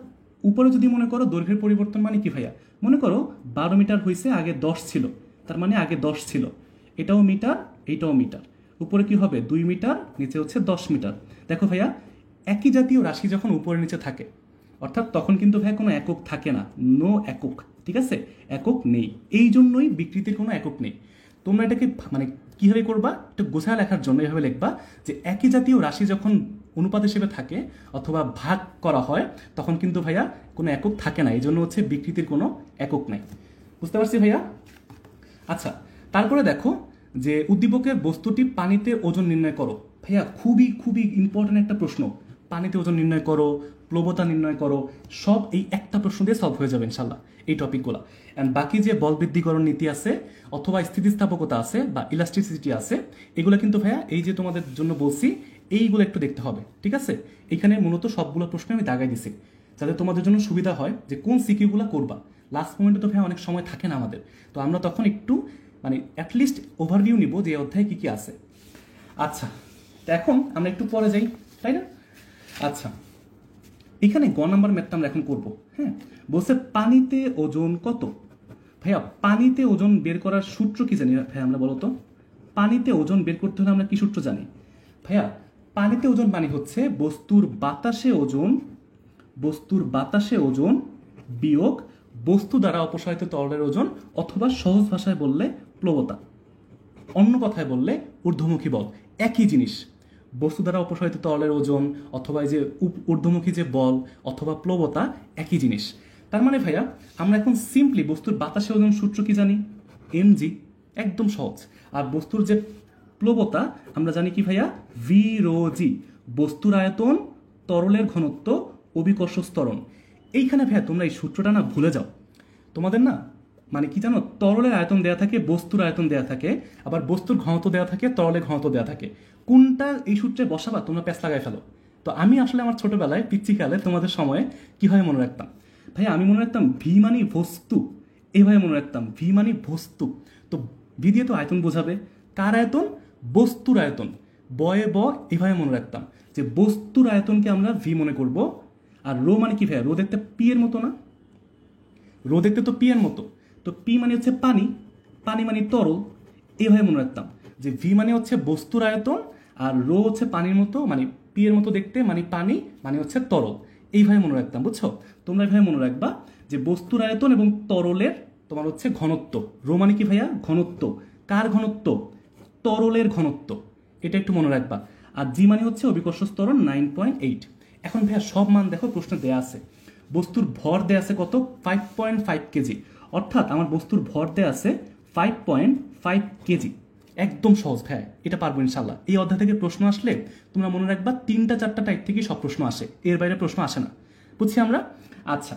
উপরে যদি মনে করো দৈর্ঘ্যের পরিবর্তন মানে কি ভাইয়া? মনে করো 12 মিটার হয়েছে, আগে 10 ছিল, তার মানে আগে 10 ছিল, এটাও মিটার এইটাও মিটার, উপরে কি হবে 2 মিটার, নিচে হচ্ছে 10 মিটার। দেখো ভাইয়া একই জাতীয় রাশি যখন উপরে নিচে থাকে অর্থাৎ তখন কিন্তু ভাইয়া কোনো একক থাকে না, নো একক, ঠিক আছে? একক নেই, এই জন্যই বিকৃতির কোনো একক নেই। তোমরা এটাকে মানে কীভাবে করবা, একটু গোছায় লেখার জন্য এভাবে লিখবা যে একই জাতীয় রাশি যখন অনুপাত হিসেবে থাকে অথবা ভাগ করা হয় তখন কিন্তু ভাইয়া কোনো একক থাকে না, এই জন্য হচ্ছে বিকৃতির কোনো একক নাই। বুঝতে পারছি ভাইয়া? আচ্ছা, তারপরে দেখো যে উদ্দীপকের বস্তুটি পানিতে ওজন নির্ণয় করো। ভাইয়া খুবই খুবই ইম্পর্টেন্ট একটা প্রশ্ন, পানিতে ওজন নির্ণয় করো, প্লবতা নির্ণয় করো, সব এই একটা প্রশ্ন দিয়ে সলভ হয়ে যাবে ইনশাল্লাহ এই টপিকগুলো। অ্যান্ড বাকি যে বল বৃদ্ধিকরণ নীতি আছে অথবা স্থিতিস্থাপকতা আছে বা ইলাস্টিসিটি আছে, এগুলো কিন্তু ভাইয়া এই যে তোমাদের জন্য বলছি এইগুলো একটু দেখতে হবে, ঠিক আছে? এখানে মূলত সবগুলো প্রশ্ন আমি দাগাই দিছি যাতে তোমাদের জন্য সুবিধা হয় যে কোন সিকিউগুলো করবা। লাস্ট মোমেন্টে তো ভাইয়া অনেক সময় থাকে না আমাদের, তো আমরা তখন একটু মানে অ্যাটলিস্ট ওভারভিউ নিব যে অধ্যায়ে কী কী আছে। আচ্ছা, তো এখন আমরা একটু পরে যাই, তাই না? আচ্ছা, এখানে গ নাম্বার ম্যাথটা আমরা এখন করবো। হ্যাঁ, বলছে পানিতে ওজন কত? ভাইয়া পানিতে ওজন বের করার সূত্র কি জানি ভাইয়া আমরা? বলো তো, পানিতে ওজন বের করতে হলে আমরা কি সূত্র জানি? ভাইয়া পানিতে ওজন মানে হচ্ছে বস্তুর বাতাসে ওজন বিয়োগ বস্তু দ্বারা অপসারিত তরলের ওজন, অথবা সহজ ভাষায় বললে প্লবতা, অন্য কথায় বললে ঊর্ধ্বমুখী বল, একই জিনিস। বস্তু দ্বারা অপসারিত তরলের ওজন অথবা এই যে ঊর্ধ্বমুখী যে বল অথবা প্লবতা একই জিনিস। তার মানে ভাইয়া আমরা এখন সিম্পলি বস্তুর বাতাসে ওজন সূত্র কি জানি? mg, একদম সহজ। আর বস্তুর যে প্লবতা আমরা জানি কি ভাইয়া? ভি রো জি, বস্তুর আয়তন, তরলের ঘনত্ব, অভিকর্ষ ত্বরণ। এইখানে ভাইয়া তোমরা এই সূত্রটা না ভুলে যাও। তোমাদের না মানে কি জানো, তরলের আয়তন দেয়া থাকে, বস্তুর আয়তন দেয়া থাকে, আবার বস্তুর ঘনত্ব দেয়া থাকে, তরলের ঘনত্ব দেয়া থাকে। কোনটা এই সূত্রে বসাবা তোমরা প্যাঁচ লাগাই ফেলো। তো আমি আসলে আমার ছোটবেলায় পিচ্চিকালে তোমাদের সময়ে কিভাবে মনে রাখতাম ভাই? আমি মনে রাখতাম ভি মানে বস্তু, এইভাবে মনে রাখতাম ভি মানে বস্তু। তো ভি দিয়ে তো আয়তন বোঝাবে, কার আয়তন? বস্তুর আয়তন, বয়ে ব, এইভাবে মনে রাখতাম যে বস্তুর আয়তনকে আমরা ভি মনে করব। আর রো মানে কি ভাইয়া? রো দেখতে পি এর মতো না? রো দেখতে তো পি এর মতো, তো পি মানে হচ্ছে পানি, পানি মানে তরল, এইভাবে মনে রাখতাম যে ভি মানে হচ্ছে বস্তুর আয়তন আর রো হচ্ছে পানির মতো, মানে পি এর মতো দেখতে, মানে পানি মানে হচ্ছে তরল, এইভাবে মনে রাখতাম, বুঝছো? তোমরা এইভাবে মনে রাখবা যে বস্তুর আয়তন এবং তরলের তোমার হচ্ছে ঘনত্ব। রো মানে কি ভাইয়া? ঘনত্ব। কার ঘনত্ব? তরলের ঘনত্ব। এটা একটু মনে রাখবা। আর জি মানে হচ্ছে অভিকর্ষ ত্বরণ 9.8। এখন ভাইয়া সব মান দেখো প্রশ্নে দেয়া আছে। বস্তুর ভর দেয়া আছে কত? 5.5 কেজি। অর্থাৎ আমার বস্তুর ভর দেয়া আছে 5.5 কেজি। একদম সহজ ভাইয়া, এটা পারবো ইনশাল্লাহ। এই অধ্যায় থেকে প্রশ্ন আসলে তোমরা মনে রাখবা 3-4টা টাইপ থেকে সব প্রশ্ন আসে, এর বাইরে প্রশ্ন আসে না। বুঝছি আমরা? আচ্ছা,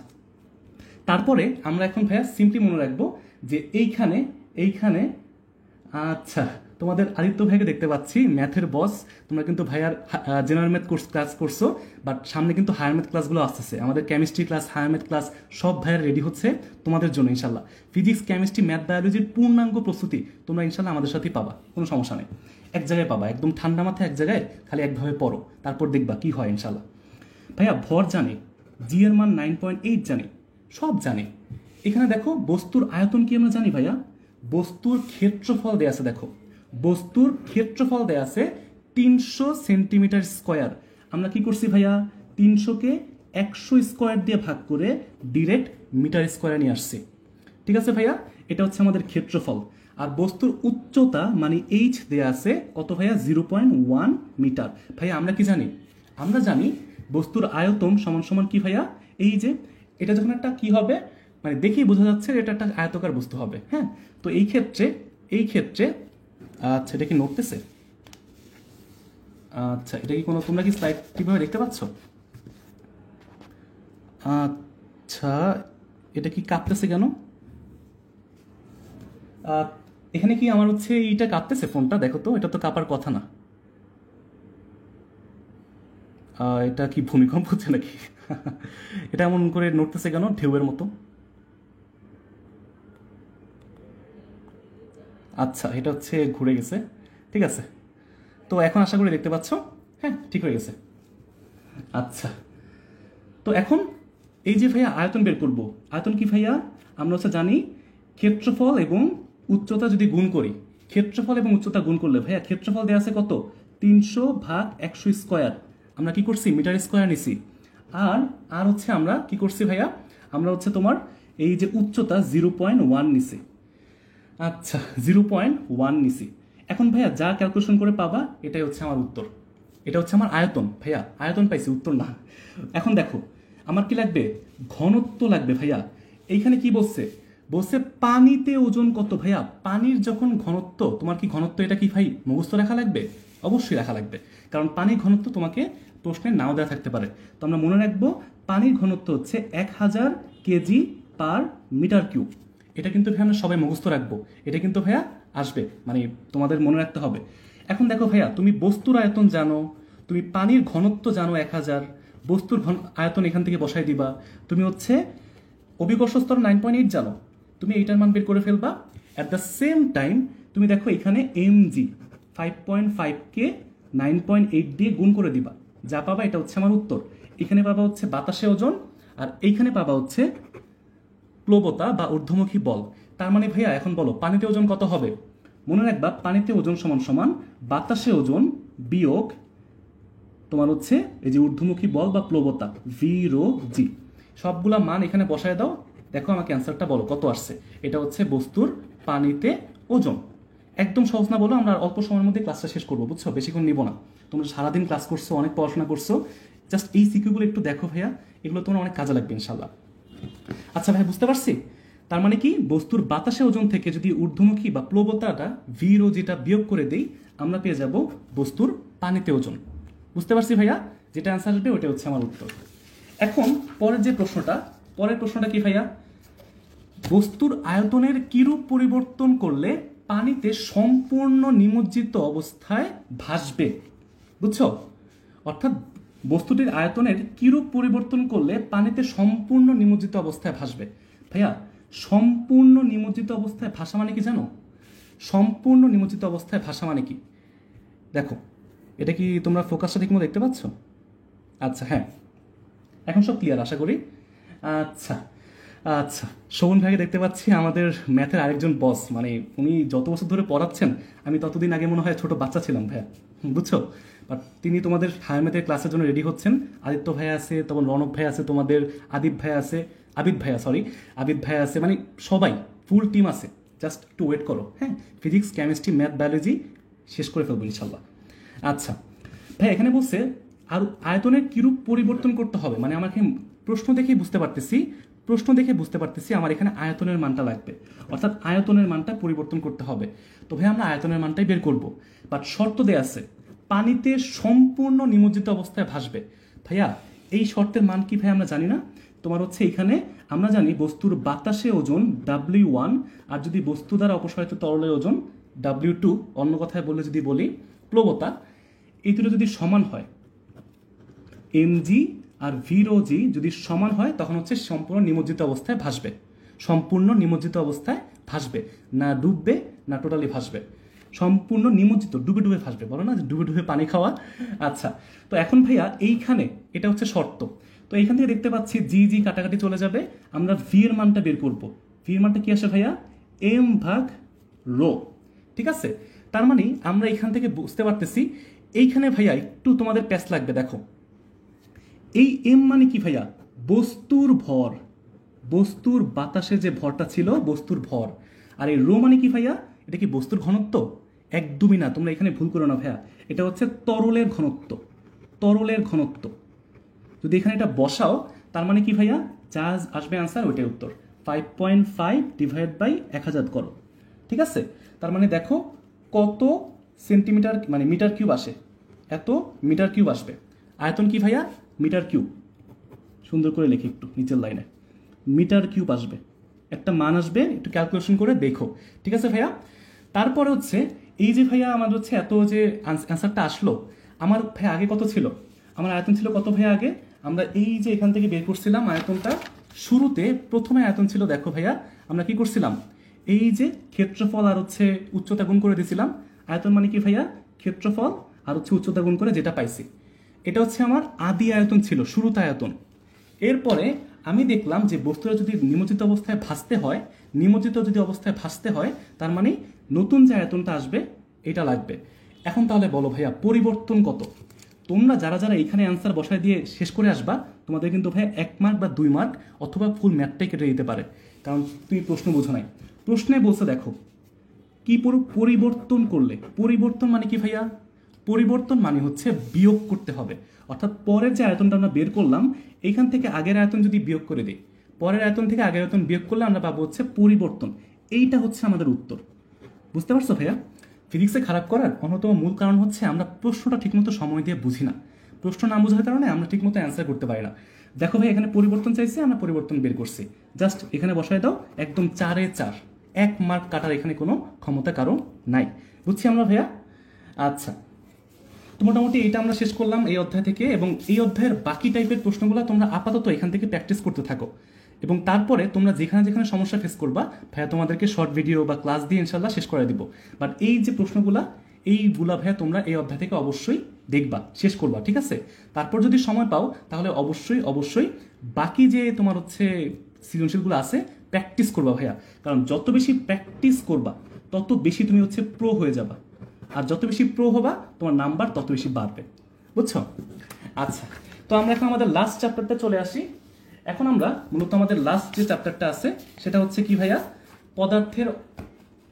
তারপরে আমরা এখন ভাইয়া সিম্পলি মনে রাখবো যে এইখানে এইখানে আচ্ছা, তোমাদের আদিত্য ভাইকে দেখতে পাচ্ছি, ম্যাথের বস। তোমরা কিন্তু ভাইয়ার জেনারেল ম্যাথ কোর্স ক্লাস করছো, বাট সামনে কিন্তু হায়ার ম্যাথ ক্লাসগুলো আসতেছে। আমাদের chemistry class, higher math class সব ভাইয়ার রেডি হচ্ছে তোমাদের জন্য ইনশাল্লাহ। ফিজিক্স, কেমিস্ট্রি, ম্যাথ, বায়োলজির পূর্ণাঙ্গ প্রস্তুতি তোমরা ইনশাল্লাহ আমাদের সাথেই পাবা, কোনো সমস্যা নেই। এক জায়গায় পাবা, একদম ঠান্ডা মাথায় এক জায়গায় খালি একভাবে পড়ো, তারপর দেখবা কি হয় ইনশাল্লাহ। ভাইয়া ভর জানি, জি এর মান 9.8 জানি, সব জানি। এখানে দেখো বস্তুর আয়তন কি আমরা জানি ভাইয়া? বস্তুর ক্ষেত্রফল দেয়া আছে, দেখো বস্তুর ক্ষেত্রফল দেয়া আছে 300 সেন্টিমিটার স্কোয়ার। আমরা কি করছি ভাইয়া? 300-কে 100 স্কোয়ার দিয়ে ভাগ করে ডিরেক্ট মিটার স্কোয়ারে নিয়ে আসছি। ঠিক আছে ভাইয়া, এটা হচ্ছে আমাদের ক্ষেত্রফল। আর বস্তুর উচ্চতা মানে এইচ দেয়া আছে কত ভাইয়া? 0.1 মিটার। ভাইয়া আমরা কি জানি? আমরা জানি বস্তুর আয়তন সমান সমান কি ভাইয়া? এই যে এটা যখন একটা কি হবে, মানে দেখেই বোঝা যাচ্ছে এটা একটা আয়তকার বস্তু হবে। হ্যাঁ, তো এই ক্ষেত্রে আচ্ছা, এটা কি নড়তেছে? আচ্ছা, এটা কি কোনো, তোমরা কি স্লাইড ঠিকভাবে দেখতে পাচ্ছ? আচ্ছা, এটা কি কাঁপতেছে কেন? এখানে কি আমার হচ্ছে এইটা কাঁপতেছে ফোনটা? দেখো তো, এটা তো কাঁপার কথা না। এটা কি ভূমিকম্প হচ্ছে নাকি? এটা এমন করে নড়তেছে কেন ঢেউয়ের মতো? আচ্ছা, এটা হচ্ছে ঘুরে গেছে। ঠিক আছে, তো এখন আশা করি দেখতে পাচ্ছ। হ্যাঁ, ঠিক হয়ে গেছে। আচ্ছা, তো এখন এই যে ভাইয়া আয়তন বের করব। আয়তন কি ভাইয়া? আমরা হচ্ছে জানি ক্ষেত্রফল এবং উচ্চতা যদি গুণ করি, ক্ষেত্রফল এবং উচ্চতা গুণ করলে ভাইয়া ক্ষেত্রফল দেওয়া আছে কত? 300/100 স্কোয়ার। আমরা কি করছি? মিটার স্কোয়ার নিছি। আর আর হচ্ছে আমরা কি করছি ভাইয়া? আমরা হচ্ছে তোমার এই যে উচ্চতা 0.1 নিছি। আচ্ছা, 0.1 নিছি। এখন ভাইয়া যা ক্যালকুলেশন করে পাবা এটাই হচ্ছে আমার উত্তর। এটা হচ্ছে আমার আয়তন ভাইয়া, আয়তন পাইছি, উত্তর না। এখন দেখো আমার কি লাগবে? ঘনত্ব লাগবে ভাইয়া। এইখানে কি বলছে? বলছে পানিতে ওজন কত ভাইয়া? পানির যখন ঘনত্ব, তোমার কি ঘনত্ব এটা কি ভাই মুখস্থ রাখা লাগবে? অবশ্যই রাখা লাগবে, কারণ পানির ঘনত্ব তোমাকে প্রশ্নে নাও দেওয়া থাকতে পারে। তো আমরা মনে রাখবো পানির ঘনত্ব হচ্ছে 1000 কেজি পার মিটার কিউব। এটা কিন্তু ভাইয়া আমরা সবাই মুখস্থ রাখবো, এটা কিন্তু ভাইয়া আসবে, মানে তোমাদের মনে রাখতে হবে। এখন দেখো ভাইয়া, তুমি বস্তুর আয়তন জানো, তুমি পানির ঘনত্ব জানো 1000, বস্তুর আয়তন এখান থেকে বসাই দিবা। তুমি হচ্ছে অভিকর্ষ স্তর 9.8 জানো, তুমি এইটার মান বের করে ফেলবা। অ্যাট দ্য সেম টাইম তুমি দেখো এখানে mg 5.5-কে 9.8 দিয়ে গুণ করে দিবা, যা পাবা এটা হচ্ছে আমার উত্তর। এখানে পাবা হচ্ছে বাতাসে ওজন, আর এইখানে পাবা হচ্ছে প্লবতা বা ঊর্ধ্বমুখী বল। তার মানে ভাইয়া এখন বলো পানিতে ওজন কত হবে? মনে রাখবা পানিতে ওজন সমান সমান বাতাসে ওজন বিয়োগ তোমার হচ্ছে এই যে ঊর্ধ্বমুখী বল বা প্লবতা, ভি রো জি। সবগুলা মান এখানে বসায় দাও, দেখো আমাকে অ্যান্সারটা বলো কত আসছে। এটা হচ্ছে বস্তুর পানিতে ওজন। একদম সহজ না বলো, আমরা অল্প সময়ের মধ্যে ক্লাসটা শেষ করবো, বুঝছো? বেশিক্ষণ নিব না। তোমরা সারাদিন ক্লাস করছো, অনেক পড়াশোনা করছো, জাস্ট এই সিকিউগুলো একটু দেখো ভাইয়া, এগুলো তোমার অনেক কাজে লাগবে ইনশাল্লাহ। আচ্ছা ভাই, বুঝতে পারছি। তার মানে কি বস্তুর বাতাসে ওজন থেকে যদি ঊর্ধ্বমুখী বা প্লবতাটা ভি রো যেটা বিয়োগ করে দেই, আমরা পেয়ে যাব বস্তুর পানিতে ওজন। বুঝতে পারছি ভাইয়া, যেটা অ্যান্সার আসবে ওটা হচ্ছে আমার উত্তর। এখন পরের প্রশ্নটা কি ভাইয়া? বস্তুর আয়তনের কিরূপ পরিবর্তন করলে পানিতে সম্পূর্ণ নিমজ্জিত অবস্থায় ভাসবে? বুঝছো? অর্থাৎ বস্তুটির আয়তনের কিরূপ পরিবর্তন করলে পানিতে সম্পূর্ণ নিমজ্জিত অবস্থায় ভাসবে। ভাইয়া সম্পূর্ণ নিমজ্জিত অবস্থায় ভাসা মানে কি জানো? সম্পূর্ণ নিমজ্জিত অবস্থায় ভাসা মানে কি? দেখো, এটা কি তোমরা ফোকাসটা ঠিকমতো দেখতে পাচ্ছ? আচ্ছা, হ্যাঁ, এখন সব ক্লিয়ার আশা করি। আচ্ছা আচ্ছা, শোভন ভাইকে দেখতে পাচ্ছি, আমাদের ম্যাথের আরেকজন বস। মানে উনি যত বছর ধরে পড়াচ্ছেন, আমি ততদিন আগে মনে হয় ছোট বাচ্চা ছিলাম ভাইয়া। বুঝছো? বাট তিনি তোমাদের হায়ার ম্যাথের ক্লাসের জন্য রেডি হচ্ছেন। আদিত্য ভাই আছে, তখন রণব ভাই আছে, তোমাদের আদিব ভাই আছে, আবিদ ভাই আছে, মানে সবাই ফুল টিম আছে। জাস্ট একটু ওয়েট করো, হ্যাঁ। ফিজিক্স, কেমিস্ট্রি, ম্যাথ, বায়োলজি শেষ করে ফেলবো ইনশাল্লাহ। আচ্ছা ভাই, এখানে বলছে আর আয়তনের কিরূপ পরিবর্তন করতে হবে, মানে আমাকে প্রশ্ন দেখে বুঝতে পারতেছি আমার এখানে আয়তনের মানটা লাগবে, অর্থাৎ আয়তনের মানটা পরিবর্তন করতে হবে। তো ভাই আমরা আয়তনের মানটাই বের করব, বাট শর্ত দেয়া আছে পানিতে সম্পূর্ণ নিমজ্জিত অবস্থায় ভাসবে। ভাইয়া এই শর্তের মান কি ভাই আমরা জানি না। তোমার হচ্ছে এখানে আমরা জানি বস্তুর বাতাসে ওজন W1, আর যদি বস্তু দ্বারা অপসারিত তরলের ওজন W2, অন্য কথায় বললে যদি বলি প্লবতা, এই দুটো যদি সমান হয়, mg আর v/g যদি সমান হয়, তখন হচ্ছে সম্পূর্ণ নিমজ্জিত অবস্থায় ভাসবে। সম্পূর্ণ নিমজ্জিত অবস্থায় ভাসবে, না ডুববে না টোটালি ভাসবে, সম্পূর্ণ নিমজ্জিত, ডুবে ডুবে ভাসবে, বলো না যে ডুবে ডুবে পানি খাওয়া। আচ্ছা, তো এখন ভাইয়া এইখানে এটা হচ্ছে শর্ত। তো এইখান থেকে দেখতে পাচ্ছি জি কাটাকাটি চলে যাবে, আমরা ভি এর মানটা বের করব। ভি এর মানটা কি আসে ভাইয়া? m/ρ। ঠিক আছে, তার মানে আমরা এখান থেকে বুঝতে পারতেছি এইখানে ভাইয়া একটু তোমাদের প্যাচ লাগবে। দেখো এই এম মানে কি ভাইয়া? বস্তুর ভর, বস্তুর বাতাসে যে ভরটা ছিল বস্তুর ভর। আর এই রো মানে কি ভাইয়া? এটা কি বস্তুর ঘনত্ব? একদমই না, তোমরা এখানে ভুল করো না ভাইয়া, এটা হচ্ছে তরলের ঘনত্ব। তরলের ঘনত্ব যদি এখানে এটা বসাও, তার মানে কি ভাইয়া? যা আসবে আনসার ওইটাই উত্তর। 5.5 ডিভাইড বাই 1000 করো। ঠিক আছে, তার মানে দেখো কত সেন্টিমিটার, মানে মিটার কিউব আসে, এত মিটার কিউব আসবে। আয়তন কি ভাইয়া? Metre cube. সুন্দর করে লিখি একটু নিচের লাইনে, মিটার কিউব আসবে, একটা মান আসবে, একটু ক্যালকুলেশন করে দেখো। ঠিক আছে ভাইয়া, তারপরে হচ্ছে এই যে ভাইয়া আমার হচ্ছে এত যে অ্যান্সারটা আসলো, আমার ভাইয়া আগে কত ছিল? আমার আয়তন ছিল কত ভাইয়া আগে? আমরা এই যে এখান থেকে বের করছিলাম আয়তনটা, শুরুতে প্রথমে আয়তন ছিল, দেখো ভাইয়া আমরা কি করছিলাম, এই যে ক্ষেত্রফল আর হচ্ছে উচ্চতা গুণ করে দিয়েছিলাম। আয়তন মানে কি ভাইয়া? ক্ষেত্রফল আর হচ্ছে উচ্চতা গুণ করে যেটা পাইছি, এটা হচ্ছে আমার আদি আয়তন ছিল, শুরুতে আয়তন। এরপরে আমি দেখলাম যে বস্তুটা যদি নিমজ্জিত অবস্থায় ভাসতে হয়, তার মানে নতুন যে আয়তনটা আসবে এটা লাগবে। এখন তাহলে বলো ভাইয়া পরিবর্তন কত? তোমরা যারা যারা এখানে অ্যান্সার বসায় দিয়ে শেষ করে আসবা, তোমাদের কিন্তু ভাইয়া 1 মার্ক বা 2 মার্ক অথবা ফুল ম্যাথটাই কেটে দিতে পারে, কারণ তুমি প্রশ্ন বোঝো নাই। প্রশ্নে বলছে দেখো কি পরিবর্তন করলে, পরিবর্তন মানে কি ভাইয়া? পরিবর্তন মানে হচ্ছে বিয়োগ করতে হবে, অর্থাৎ পরের যে আয়তনটা আমরা বের করলাম এইখান থেকে আগের আয়তন যদি বিয়োগ করে দিই, পরের আয়তন থেকে আগের আয়তন বিয়োগ করলে আমরা পাবো হচ্ছে পরিবর্তন। এইটা হচ্ছে আমাদের উত্তর। বুঝতে পারছো ভাইয়া? ফিজিক্সে খারাপ করার অন্যতম মূল কারণ হচ্ছে আমরা প্রশ্নটা ঠিকমতো সময় দিয়ে বুঝি না। প্রশ্ন না বোঝার কারণে আমরা ঠিকমতো অ্যান্সার করতে পারি না। দেখো ভাই এখানে পরিবর্তন চাইছি, আমরা পরিবর্তন বের করছি, জাস্ট এখানে বসায় দাও, একদম 4-এ 4, 1 মার্ক কাটার এখানে কোনো ক্ষমতা কারণ নাই। বুঝছি আমরা ভাইয়া? আচ্ছা, তো মোটামুটি এইটা আমরা শেষ করলাম এই অধ্যায় থেকে, এবং এই অধ্যায়ের বাকি টাইপের প্রশ্নগুলো তোমরা আপাতত এখান থেকে প্র্যাকটিস করতে থাকো, এবং তারপরে তোমরা যেখানে যেখানে সমস্যা ফেস করবা ভাইয়া তোমাদেরকে শর্ট ভিডিও বা ক্লাস দিয়ে ইনশাল্লাহ শেষ করে দিব। বাট এই যে প্রশ্নগুলা এইগুলা ভাইয়া তোমরা এই অধ্যায় থেকে অবশ্যই দেখবা, শেষ করবা। ঠিক আছে, তারপর যদি সময় পাও তাহলে অবশ্যই বাকি যে তোমার হচ্ছে সৃজনশীলগুলো আছে প্র্যাকটিস করবা ভাইয়া, কারণ যত বেশি প্র্যাকটিস করবা তত বেশি তুমি হচ্ছে প্রো হয়ে যাবা, আর যত বেশি প্রো হবা তোমার নাম্বার তত বেশি বাড়বে। বুঝছো? আচ্ছা, তো আমরা এখন আমাদের লাস্ট চ্যাপ্টারটা চলে আসি। এখন আমরা মূলত আমাদের লাস্ট যে চ্যাপ্টারটা আছে সেটা হচ্ছে কি ভাইয়া? পদার্থের।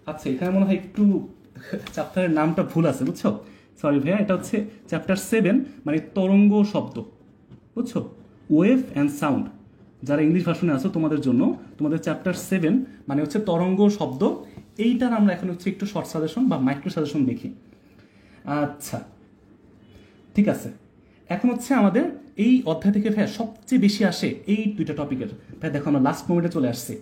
আচ্ছা, এখানে মনে হয় একটু চ্যাপ্টারের নামটা ভুল আছে, বুঝছো? সরি ভাইয়া, এটা হচ্ছে চ্যাপ্টার 7, মানে তরঙ্গ শব্দ। বুঝছো? Wave and sound. যারা ইংলিশ ভার্সনে আছো তোমাদের জন্য, তোমাদের চ্যাপ্টার 7 মানে হচ্ছে তরঙ্গ শব্দ। এইটার আমরা এখন হচ্ছে একটু শর্ট সাজেশন বা মাইক্রো সাজেশন দেখি। আচ্ছা ঠিক আছে, এখন হচ্ছে আমাদের এই অধ্যায় থেকে ভাইয়া সবচেয়ে বেশি আসে এই দুইটা টপিকের। ভাই দেখো আমরা লাস্ট মোমেন্টে চলে আসছি,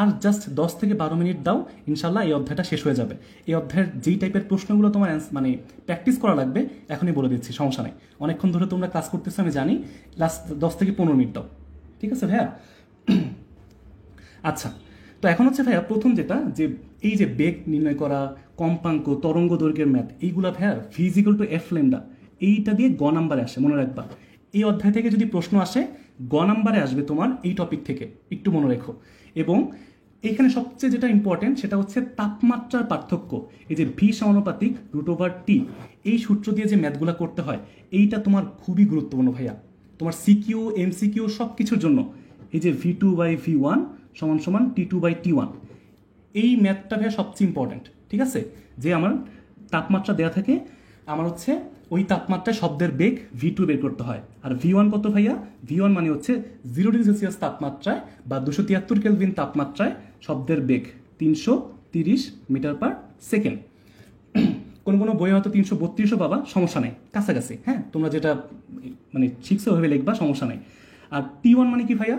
আর জাস্ট 10 থেকে 12 মিনিট দাও, ইনশাল্লাহ এই অধ্যায়টা শেষ হয়ে যাবে। এই অধ্যায়ের যেই টাইপের প্রশ্নগুলো তোমার মানে প্র্যাকটিস করা লাগবে এখনই বলে দিচ্ছি, সমস্যা নেই। অনেকক্ষণ ধরে তোমরা ক্লাস করতেছো আমি জানি, লাস্ট 10 থেকে 15 মিনিট দাও। ঠিক আছে ভাইয়া? আচ্ছা, তো এখন হচ্ছে ভাইয়া প্রথম যেটা, যে এই যে বেগ নির্ণয় করা, কম্পাঙ্ক, তরঙ্গ দৈর্ঘ্যের ম্যাথ, এইগুলা ভাইয়া v=f ল্যামডা, এইটা দিয়ে গ নাম্বারে আসে, মনে রাখবা। এই অধ্যায় থেকে যদি প্রশ্ন আসে গ নাম্বারে আসবে তোমার এই টপিক থেকে, একটু মনে রেখো। এবং এইখানে সবচেয়ে যেটা ইম্পর্টেন্ট সেটা হচ্ছে তাপমাত্রার পার্থক্য। এই যে ভি সমানুপাতিক √T, এই সূত্র দিয়ে যে ম্যাথগুলো করতে হয়, এইটা তোমার খুবই গুরুত্বপূর্ণ ভাইয়া। তোমার সিকিউ এমসিকিউ সব কিছুর জন্য এই যে V2/V1 = T2/T1, এই ম্যাথটা ভাইয়া সবচেয়ে ইম্পর্টেন্ট। ঠিক আছে, যে আমার তাপমাত্রা দেওয়া থাকে, আমার হচ্ছে ওই তাপমাত্রায় শব্দের বেগ V2 বের করতে হয়। আর V1 কত ভাইয়া? V1 মানে হচ্ছে 0 ডিগ্রি সেলসিয়াস তাপমাত্রায় বা 273 কেলভিন তাপমাত্রায় শব্দের বেগ 330 মিটার পার সেকেন্ড। কোনো বইয়ে হয়তো 332ও পাবা, সমস্যা নেই, কাছাকাছি। হ্যাঁ, তোমরা যেটা মানে শিখছো ওইভাবে লিখবা, সমস্যা নেই। আর T1 মানে কি ভাইয়া?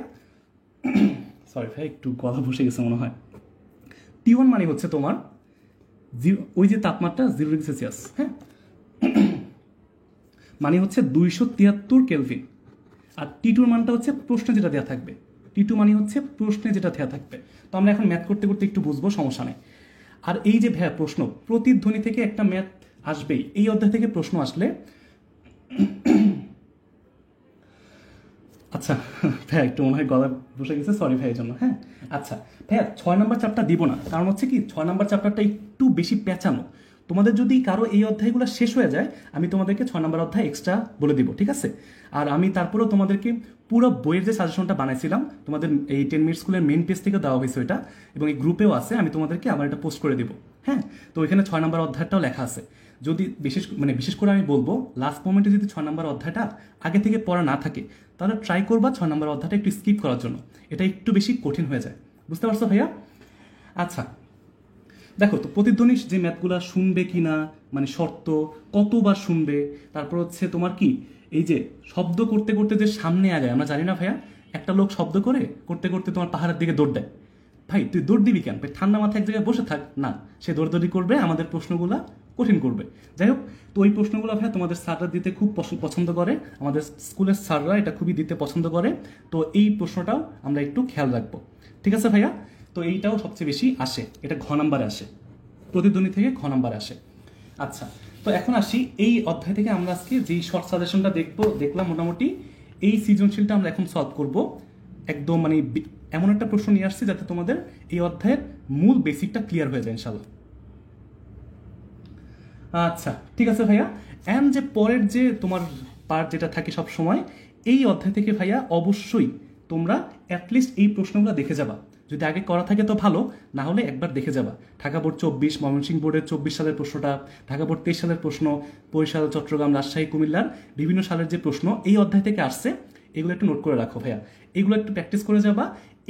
সরি ভাই, একটু গলা বসে গেছে মনে হয়। T1 মানে হচ্ছে তোমার ওই যে তাপমাত্রা 0 ডিগ্রি সেলসিয়াস, হ্যাঁ, মানে হচ্ছে 273 কেলভিন। আর T2 মানটা হচ্ছে প্রশ্নে যেটা দেওয়া থাকবে। T2 মানে হচ্ছে প্রশ্নে যেটা দেওয়া থাকবে। তো আমরা এখন ম্যাথ করতে করতে একটু বুঝবো, সমস্যা নেই। আর এই যে ভাইয়া প্রশ্ন, প্রতিধ্বনি থেকে একটা ম্যাথ আসবেই। এই অধ্যায় থেকে প্রশ্ন আসলে, আচ্ছা ভাইয়া একটু মনে হয় গলা বসে গেছে, সরি ভাই এর জন্য। হ্যাঁ, আচ্ছা ভাইয়া 6 নম্বর চ্যাপ্টার দিব না, কারণ হচ্ছে কি 6 নম্বর চ্যাপ্টারটা একটু বেশি পেঁচানো। তোমাদের যদি কারো এই অধ্যায়গুলো শেষ হয়ে যায়, আমি তোমাদেরকে 6 নম্বর অধ্যায় এক্সট্রা বলে দিব, ঠিক আছে? আর আমি তারপরেও তোমাদেরকে পুরো বইয়ের যে সাজেশনটা বানাইছিলাম, তোমাদের এই 10 মিনিট স্কুলের মেইন পেজ থেকে দেওয়া হয়েছে ওইটা, এবং এই গ্রুপেও আছে, আমি তোমাদেরকে আবার এটা পোস্ট করে দিব। হ্যাঁ, তো ওইখানে 6 নম্বর অধ্যায়টাও লেখা আছে। যদি বিশেষ করে আমি বলবো, লাস্ট মোমেন্টে যদি 6 নম্বর অধ্যায়টা আগে থেকে পড়া না থাকে, তাহলে ট্রাই করবা 6 নম্বর অধ্যায়টা একটু স্কিপ করার জন্য। এটা একটু বেশি কঠিন হয়ে যায়, বুঝতে পারছো ভাইয়া? আচ্ছা দেখো তো, প্রতিধ্বনি যে ম্যাথগুলো শুনবে কি না, মানে শর্ত কতবার শুনবে, তারপর হচ্ছে তোমার কি এই যে শব্দ করতে করতে যে সামনে আগায়, আমরা জানি না ভাইয়া, একটা লোক শব্দ করতে করতে তোমার পাহাড়ের দিকে দৌড় দেয়। ভাই তুই দৌড় দিবি কেন? ভাই ঠান্ডা মাথায় এক জায়গায় বসে থাক না, সে দৌড়দৌড়ি করবে, আমাদের প্রশ্নগুলো কঠিন করবে। যাই হোক, তো ওই প্রশ্নগুলো ভাইয়া তোমাদের স্যাররা দিতে খুব পছন্দ করে, আমাদের স্কুলের স্যাররা এটা খুবই দিতে পছন্দ করে। তো এই প্রশ্নটাও আমরা একটু খেয়াল রাখবো, ঠিক আছে ভাইয়া? তো এইটাও সবচেয়ে বেশি আসে, এটা ঘ নাম্বারে আসে, প্রতিধ্বনি থেকে ঘ নাম্বারে আসে। আচ্ছা, তো এখন আসি এই অধ্যায় থেকে আমরা আজকে যেই শর্ট সাজেশনটা দেখলাম, মোটামুটি এই সৃজনশীলটা আমরা এখন সলভ করব। একদম মানে এমন একটা প্রশ্ন নিয়ে আসছি যাতে তোমাদের এই অধ্যায়ের মূল বেসিকটা ক্লিয়ার হয়ে যায় ইনশাল্লাহ। আচ্ছা ঠিক আছে ভাইয়া। এন্ড যে পরের যে তোমার পার্ট যেটা থাকে সব সময়, এই অধ্যায় থেকে ভাইয়া অবশ্যই তোমরা অ্যাটলিস্ট এই প্রশ্নগুলো দেখে যাবা। যদি আগে করা থাকে তো ভালো, না হলে একবার দেখে যাবা। ঢাকা বোর্ড 24, ময়মনসিংহ বোর্ডের 24 সালের প্রশ্নটা, ঢাকা বোর্ড 23 সালের প্রশ্ন, বরিশাল, চট্টগ্রাম, রাজশাহী, কুমিল্লার বিভিন্ন সালের যে প্রশ্ন এই অধ্যায় থেকে আসছে, এগুলো একটু নোট করে রাখো ভাইয়া। এগুলো একটু প্র্যাকটিস করে যাবা।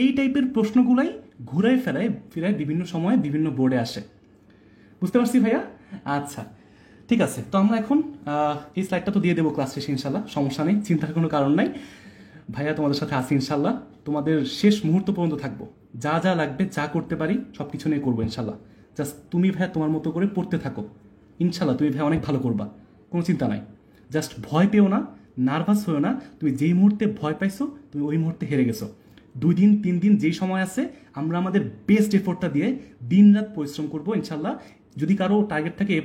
এই টাইপের প্রশ্নগুলাই ঘুরায় ফিরায় বিভিন্ন সময়ে বিভিন্ন বোর্ডে আসে, বুঝতে পারছি ভাইয়া? আচ্ছা ঠিক আছে, তো আমরা এখন এই স্লাইডটা তো দিয়ে দেবো ক্লাস শেষে ইনশাল্লাহ, সমস্যা নেই, চিন্তার কোনো কারণ নাই। ভাইয়া তোমাদের সাথে আছি ইনশাল্লাহ, তোমাদের শেষ মুহূর্ত পর্যন্ত থাকবো। যা যা লাগবে, যা করতে পারি সব কিছু নিয়ে করবো ইনশাল্লাহ। জাস্ট তুমি ভাইয়া তোমার মতো করে পড়তে থাকো, ইনশাল্লাহ তুমি ভাইয়া অনেক ভালো করবা, কোনো চিন্তা নাই। জাস্ট ভয় পেও না, নার্ভাস হয়েও না। তুমি যেই মুহূর্তে ভয় পাইছো, তুমি ওই মুহূর্তে হেরে গেছো। 2 দিন 3 দিন যেই সময় আছে, আমরা আমাদের বেস্ট এফোর্টটা দিয়ে দিন রাত পরিশ্রম করবো ইনশাল্লাহ। যদি কারো টার্গেট থাকে A+,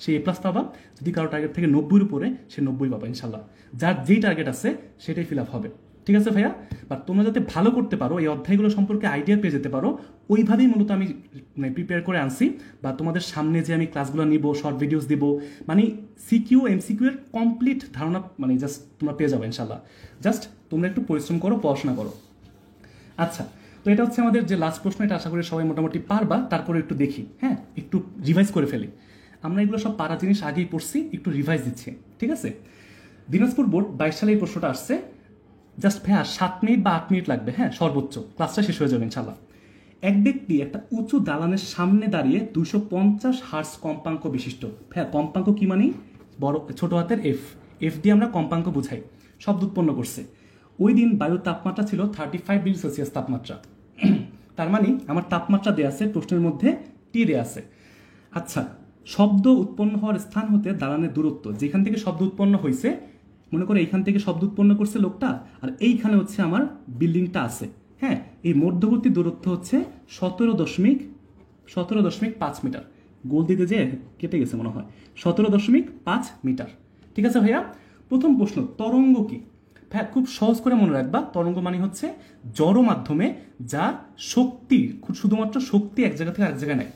সে A+ পাবা। যদি কারো টার্গেট থেকে 90-র উপরে, সে 90 পাবা ইনশাল্লাহ। যার যেই টার্গেট আছে সেটাই ফিল আপ হবে, ঠিক আছে ভাইয়া? বাট তোমরা যাতে ভালো করতে পারো, এই অধ্যায়গুলো সম্পর্কে আইডিয়া পেয়ে যেতে পারো, ওইভাবেই মূলত আমি প্রিপেয়ার করে আনছি। বা তোমাদের সামনে যে আমি ক্লাসগুলো নিব, শর্ট ভিডিওস দিব, মানে সিকিউ এমসিকিউ এর কমপ্লিট ধারণা মানে জাস্ট তোমরা পেয়ে যাবে ইনশাল্লাহ। জাস্ট তোমরা একটু পরিশ্রম করো, পড়াশোনা করো। আচ্ছা, তো এটা হচ্ছে আমাদের যে লাস্ট প্রশ্ন, এটা আশা করি সবাই মোটামুটি পারবা। তারপরে একটু দেখি, হ্যাঁ, একটু রিভাইজ করে ফেলি। আমরা এগুলো সব পারা জিনিস আগেই পড়ছি, একটু রিভাইজ দিচ্ছি, ঠিক আছে? দিনাজপুর বোর্ড 22 সালে এই প্রশ্নটা আসছে। জাস্ট ভাইয়া 7 মিনিট বা 8 মিনিট লাগবে, হ্যাঁ, সর্বোচ্চ। ক্লাসটা শেষ হয়ে যাবে ইনশাল্লাহ। এক ব্যক্তি একটা উঁচু দালানের সামনে দাঁড়িয়ে 250 হার্টজ কম্পাঙ্ক বিশিষ্ট, হ্যাঁ, কম্পাঙ্ক কি মানে? বড় ছোট হাতের এফ দিয়ে আমরা কম্পাঙ্ক বুঝাই, শব্দ উৎপন্ন করছে। ওই দিন বায়ুর তাপমাত্রা ছিল 35 ডিগ্রি সেলসিয়াস তাপমাত্রা। তার মানে আমার তাপমাত্রা দেয়া আছে, প্রশ্নের মধ্যে টি দেয়া আছে। আচ্ছা, শব্দ উৎপন্ন হওয়ার স্থান হতে দালানের দূরত্ব, যেখান থেকে শব্দ উৎপন্ন হয়েছে, মনে করে এইখান থেকে শব্দ উৎপন্ন করছে লোকটা, আর এইখানে হচ্ছে আমার বিল্ডিংটা আছে, হ্যাঁ, এই মধ্যবর্তী দূরত্ব হচ্ছে 17.5 মিটার। গোল দিতে যে কেটে গেছে মনে হয়, 17.5 মিটার, ঠিক আছে ভাইয়া? প্রথম প্রশ্ন, তরঙ্গ কি? হ্যাঁ, খুব সহজ করে মনে রাখবা, তরঙ্গ মানে হচ্ছে জড় মাধ্যমে যা শক্তি, শুধুমাত্র শক্তি এক জায়গা থেকে আরেক জায়গায় নেয়।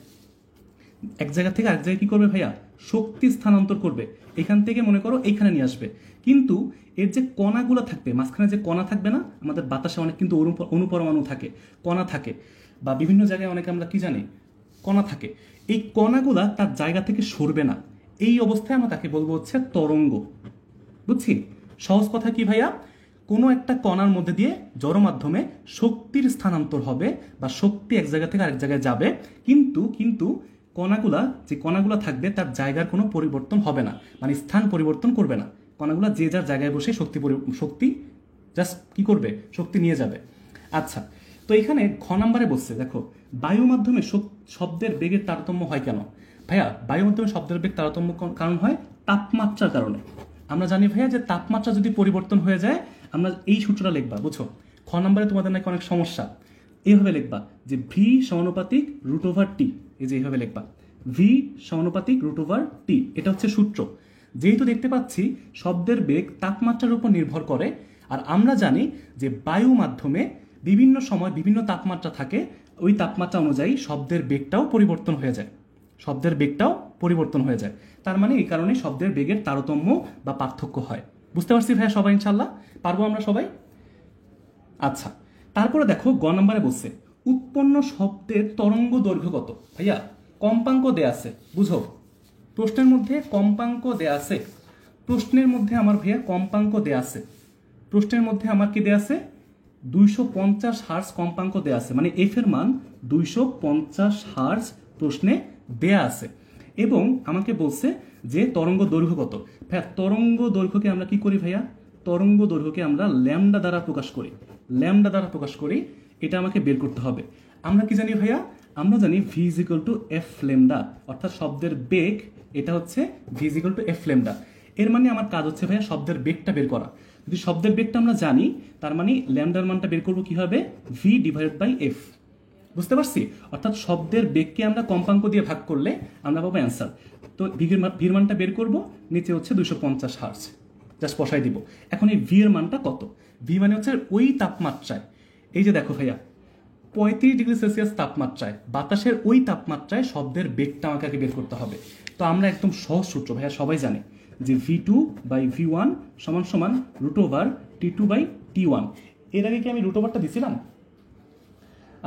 এক জায়গা থেকে আরেক জায়গায় কি করবে ভাইয়া? শক্তি স্থানান্তর করবে। এখান থেকে মনে করো এইখানে নিয়ে আসবে। কিন্তু এর যে কণাগুলো থাকবে, মাঝখানে যে কণা থাকবে না, আমাদের বাতাসে অনেক কিন্তু অনুপরমাণু থাকে, কণা থাকে, বা বিভিন্ন জায়গায় অনেকে আমরা কি জানি কণা থাকে। এই কণাগুলা তার জায়গা থেকে সরবে না। এই অবস্থায় আমরা তাকে বলবো হচ্ছে তরঙ্গ। বুঝছি? সহজ কথা কি ভাইয়া? কোনো একটা কণার মধ্যে দিয়ে জড় মাধ্যমে শক্তির স্থানান্তর হবে, বা শক্তি এক জায়গা থেকে আরেক জায়গায় যাবে, কিন্তু কিন্তু যে কণাগুলা থাকবে তার জায়গার কোনো পরিবর্তন হবে না, মানে স্থান পরিবর্তন করবে না। কণাগুলা যে যার জায়গায় বসে শক্তি জাস্ট কি করবে? শক্তি নিয়ে যাবে। আচ্ছা, তো এখানে ঘ নাম্বারে বলছে, দেখো বায়ু মাধ্যমে শব্দের বেগের তারতম্য হয় কেন? ভাইয়া, বায়ু মাধ্যমে শব্দের বেগ তারতম্য কারণ হয় তাপমাত্রার কারণে। আমরা জানি ভাইয়া যে তাপমাত্রা যদি পরিবর্তন হয়ে যায়, আমরা এই সূত্রটা লিখবা, বুঝছো? খ নাম্বারে তোমাদের নাকি অনেক সমস্যা। এইভাবে লিখবা যে ভি সমানুপাতিক রুট ওভার টি। এই যে এইভাবে লিখবা, ভি সমানুপাতিক রুট ওভার টি। এটা হচ্ছে সূত্র। যেহেতু দেখতে পাচ্ছি শব্দের বেগ তাপমাত্রার উপর নির্ভর করে, আর আমরা জানি যে বায়ু মাধ্যমে বিভিন্ন সময় বিভিন্ন তাপমাত্রা থাকে, ওই তাপমাত্রা অনুযায়ী শব্দের বেগটাও পরিবর্তন হয়ে যায়। শব্দের বেগটাও পরিবর্তন হয়ে যায়। তার মানে এই কারণে শব্দের বেগের তারতম্য বা পার্থক্য হয়। বুঝতে পারছি ভাইয়া সবাই? ইনশাল্লাহ পারবো আমরা সবাই। আচ্ছা, তারপরে দেখো গ নম্বরে বলছে উৎপন্ন শব্দের তরঙ্গ দৈর্ঘ্য কত? ভাইয়া, কম্পাঙ্ক দেয়া আছে, বুঝো? প্রশ্নের মধ্যে কম্পাঙ্ক দেয়া আছে। প্রশ্নের মধ্যে আমার ভাইয়া কম্পাঙ্ক দেয়া আছে। প্রশ্নের মধ্যে আমার কি দেয়া আছে? 250 হার্জ কম্পাঙ্ক দেয়া আছে, মানে এফ এর মান 250 হার্জ প্রশ্নে দেয়া আছে। এবং আমাকে বলছে যে তরঙ্গ দৈর্ঘ্য কত। ভাইয়া, তরঙ্গ দৈর্ঘ্যকে আমরা কি করি ভাইয়া? তরঙ্গ দৈর্ঘ্যকে আমরা ল্যামডা দ্বারা প্রকাশ করি। ল্যামডা দ্বারা প্রকাশ করি, এটা আমাকে বের করতে হবে। আমরা কি জানি ভাইয়া? আমরা জানি V is equal two F lambda, অর্থাৎ শব্দের বেগ এটা হচ্ছে V is equal two F lambda. এর মানে আমার কাজ হচ্ছে ভাইয়া শব্দের বেগটা বের করা। যদি শব্দের বেগটা আমরা জানি, তার মানে ল্যামডার মানটা বের করবো কি হবে? V divided by F. বুঝতে পারছি? অর্থাৎ শব্দের বেগকে আমরা কম্পাঙ্ক দিয়ে ভাগ করলে আমরা পাবো অ্যান্সার। তো ভির মানটা বের করব, নিচে হচ্ছে 250 হার্জ, জাস্ট বসাই দিব। এখন এই ভি এর মানটা কত? ভি মানে হচ্ছে ওই তাপমাত্রায়, এই যে দেখো ভাইয়া 35 ডিগ্রি সেলসিয়াস তাপমাত্রায়, বাতাসের ওই তাপমাত্রায় শব্দের বেগটা আমাকে আগে বের করতে হবে। তো আমরা একদম সহজ সূত্র ভাইয়া সবাই জানি যে ভি2 বাই ভি1 সমান সমান রুট ওভার টি2 বাই টি1। এর আগে কি আমি রুট ওভারটা দিছিলাম?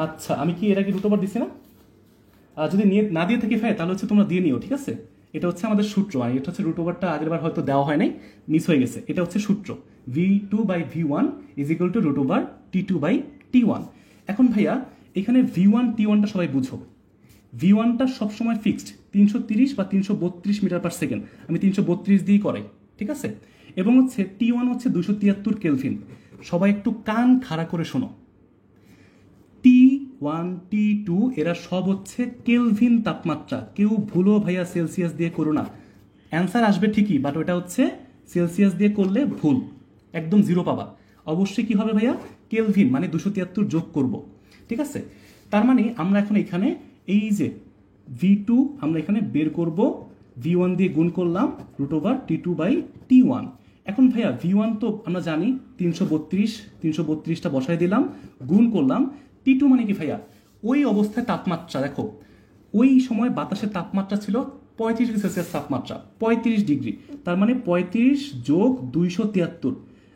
আচ্ছা, আমি কি এর আগে রুট ওভার দিছি না? যদি না দিয়ে থাকি ভাই, তাহলে হচ্ছে তোমরা দিয়ে নিও, ঠিক আছে? এটা হচ্ছে আমাদের সূত্র, আর এটা হচ্ছে রুট ওভারটা আগের বার হয়তো দেওয়া হয় নাই, মিস হয়ে গেছে। এটা হচ্ছে সূত্র, V two by V one is equal to root over T two by T one. এখন ভাইয়া এখানে ভি1 টি1টা সবাই বুঝো। ভি1টা সবসময় ফিক্সড 330 বা 332 মিটার পার সেকেন্ড, আমি 332 দিয়েই করাই, ঠিক আছে? এবং হচ্ছে টি1 হচ্ছে 273 কেলভিন। সবাই একটু কান খাড়া করে শোনো, টি1 টি2 এরা সব হচ্ছে কেলভিন তাপমাত্রা। কেউ ভুলো ভাইয়া সেলসিয়াস দিয়ে করো না, অ্যান্সার আসবে ঠিকই, বাট ওটা হচ্ছে সেলসিয়াস দিয়ে করলে ভুল, একদম জিরো পাবা। অবশ্যই কি হবে ভাইয়া? কেলভিন, মানে 273 যোগ করব, ঠিক আছে? তার মানে আমরা এখন এখানে এই যে ভি2 আমরা এখানে বের করব, ভি1 দিয়ে গুণ করলাম root over T two by T one. এখন ভাইয়া ভি1 তো আমরা জানি 332টা বসাই দিলাম, গুণ করলাম। টি2 মানে কি ভাইয়া? ওই অবস্থায় তাপমাত্রা, দেখো ওই সময় বাতাসের তাপমাত্রা ছিল 35 ডিগ্রি সেলসিয়াস তাপমাত্রা, 35 ডিগ্রি, তার মানে 35 যোগ 273।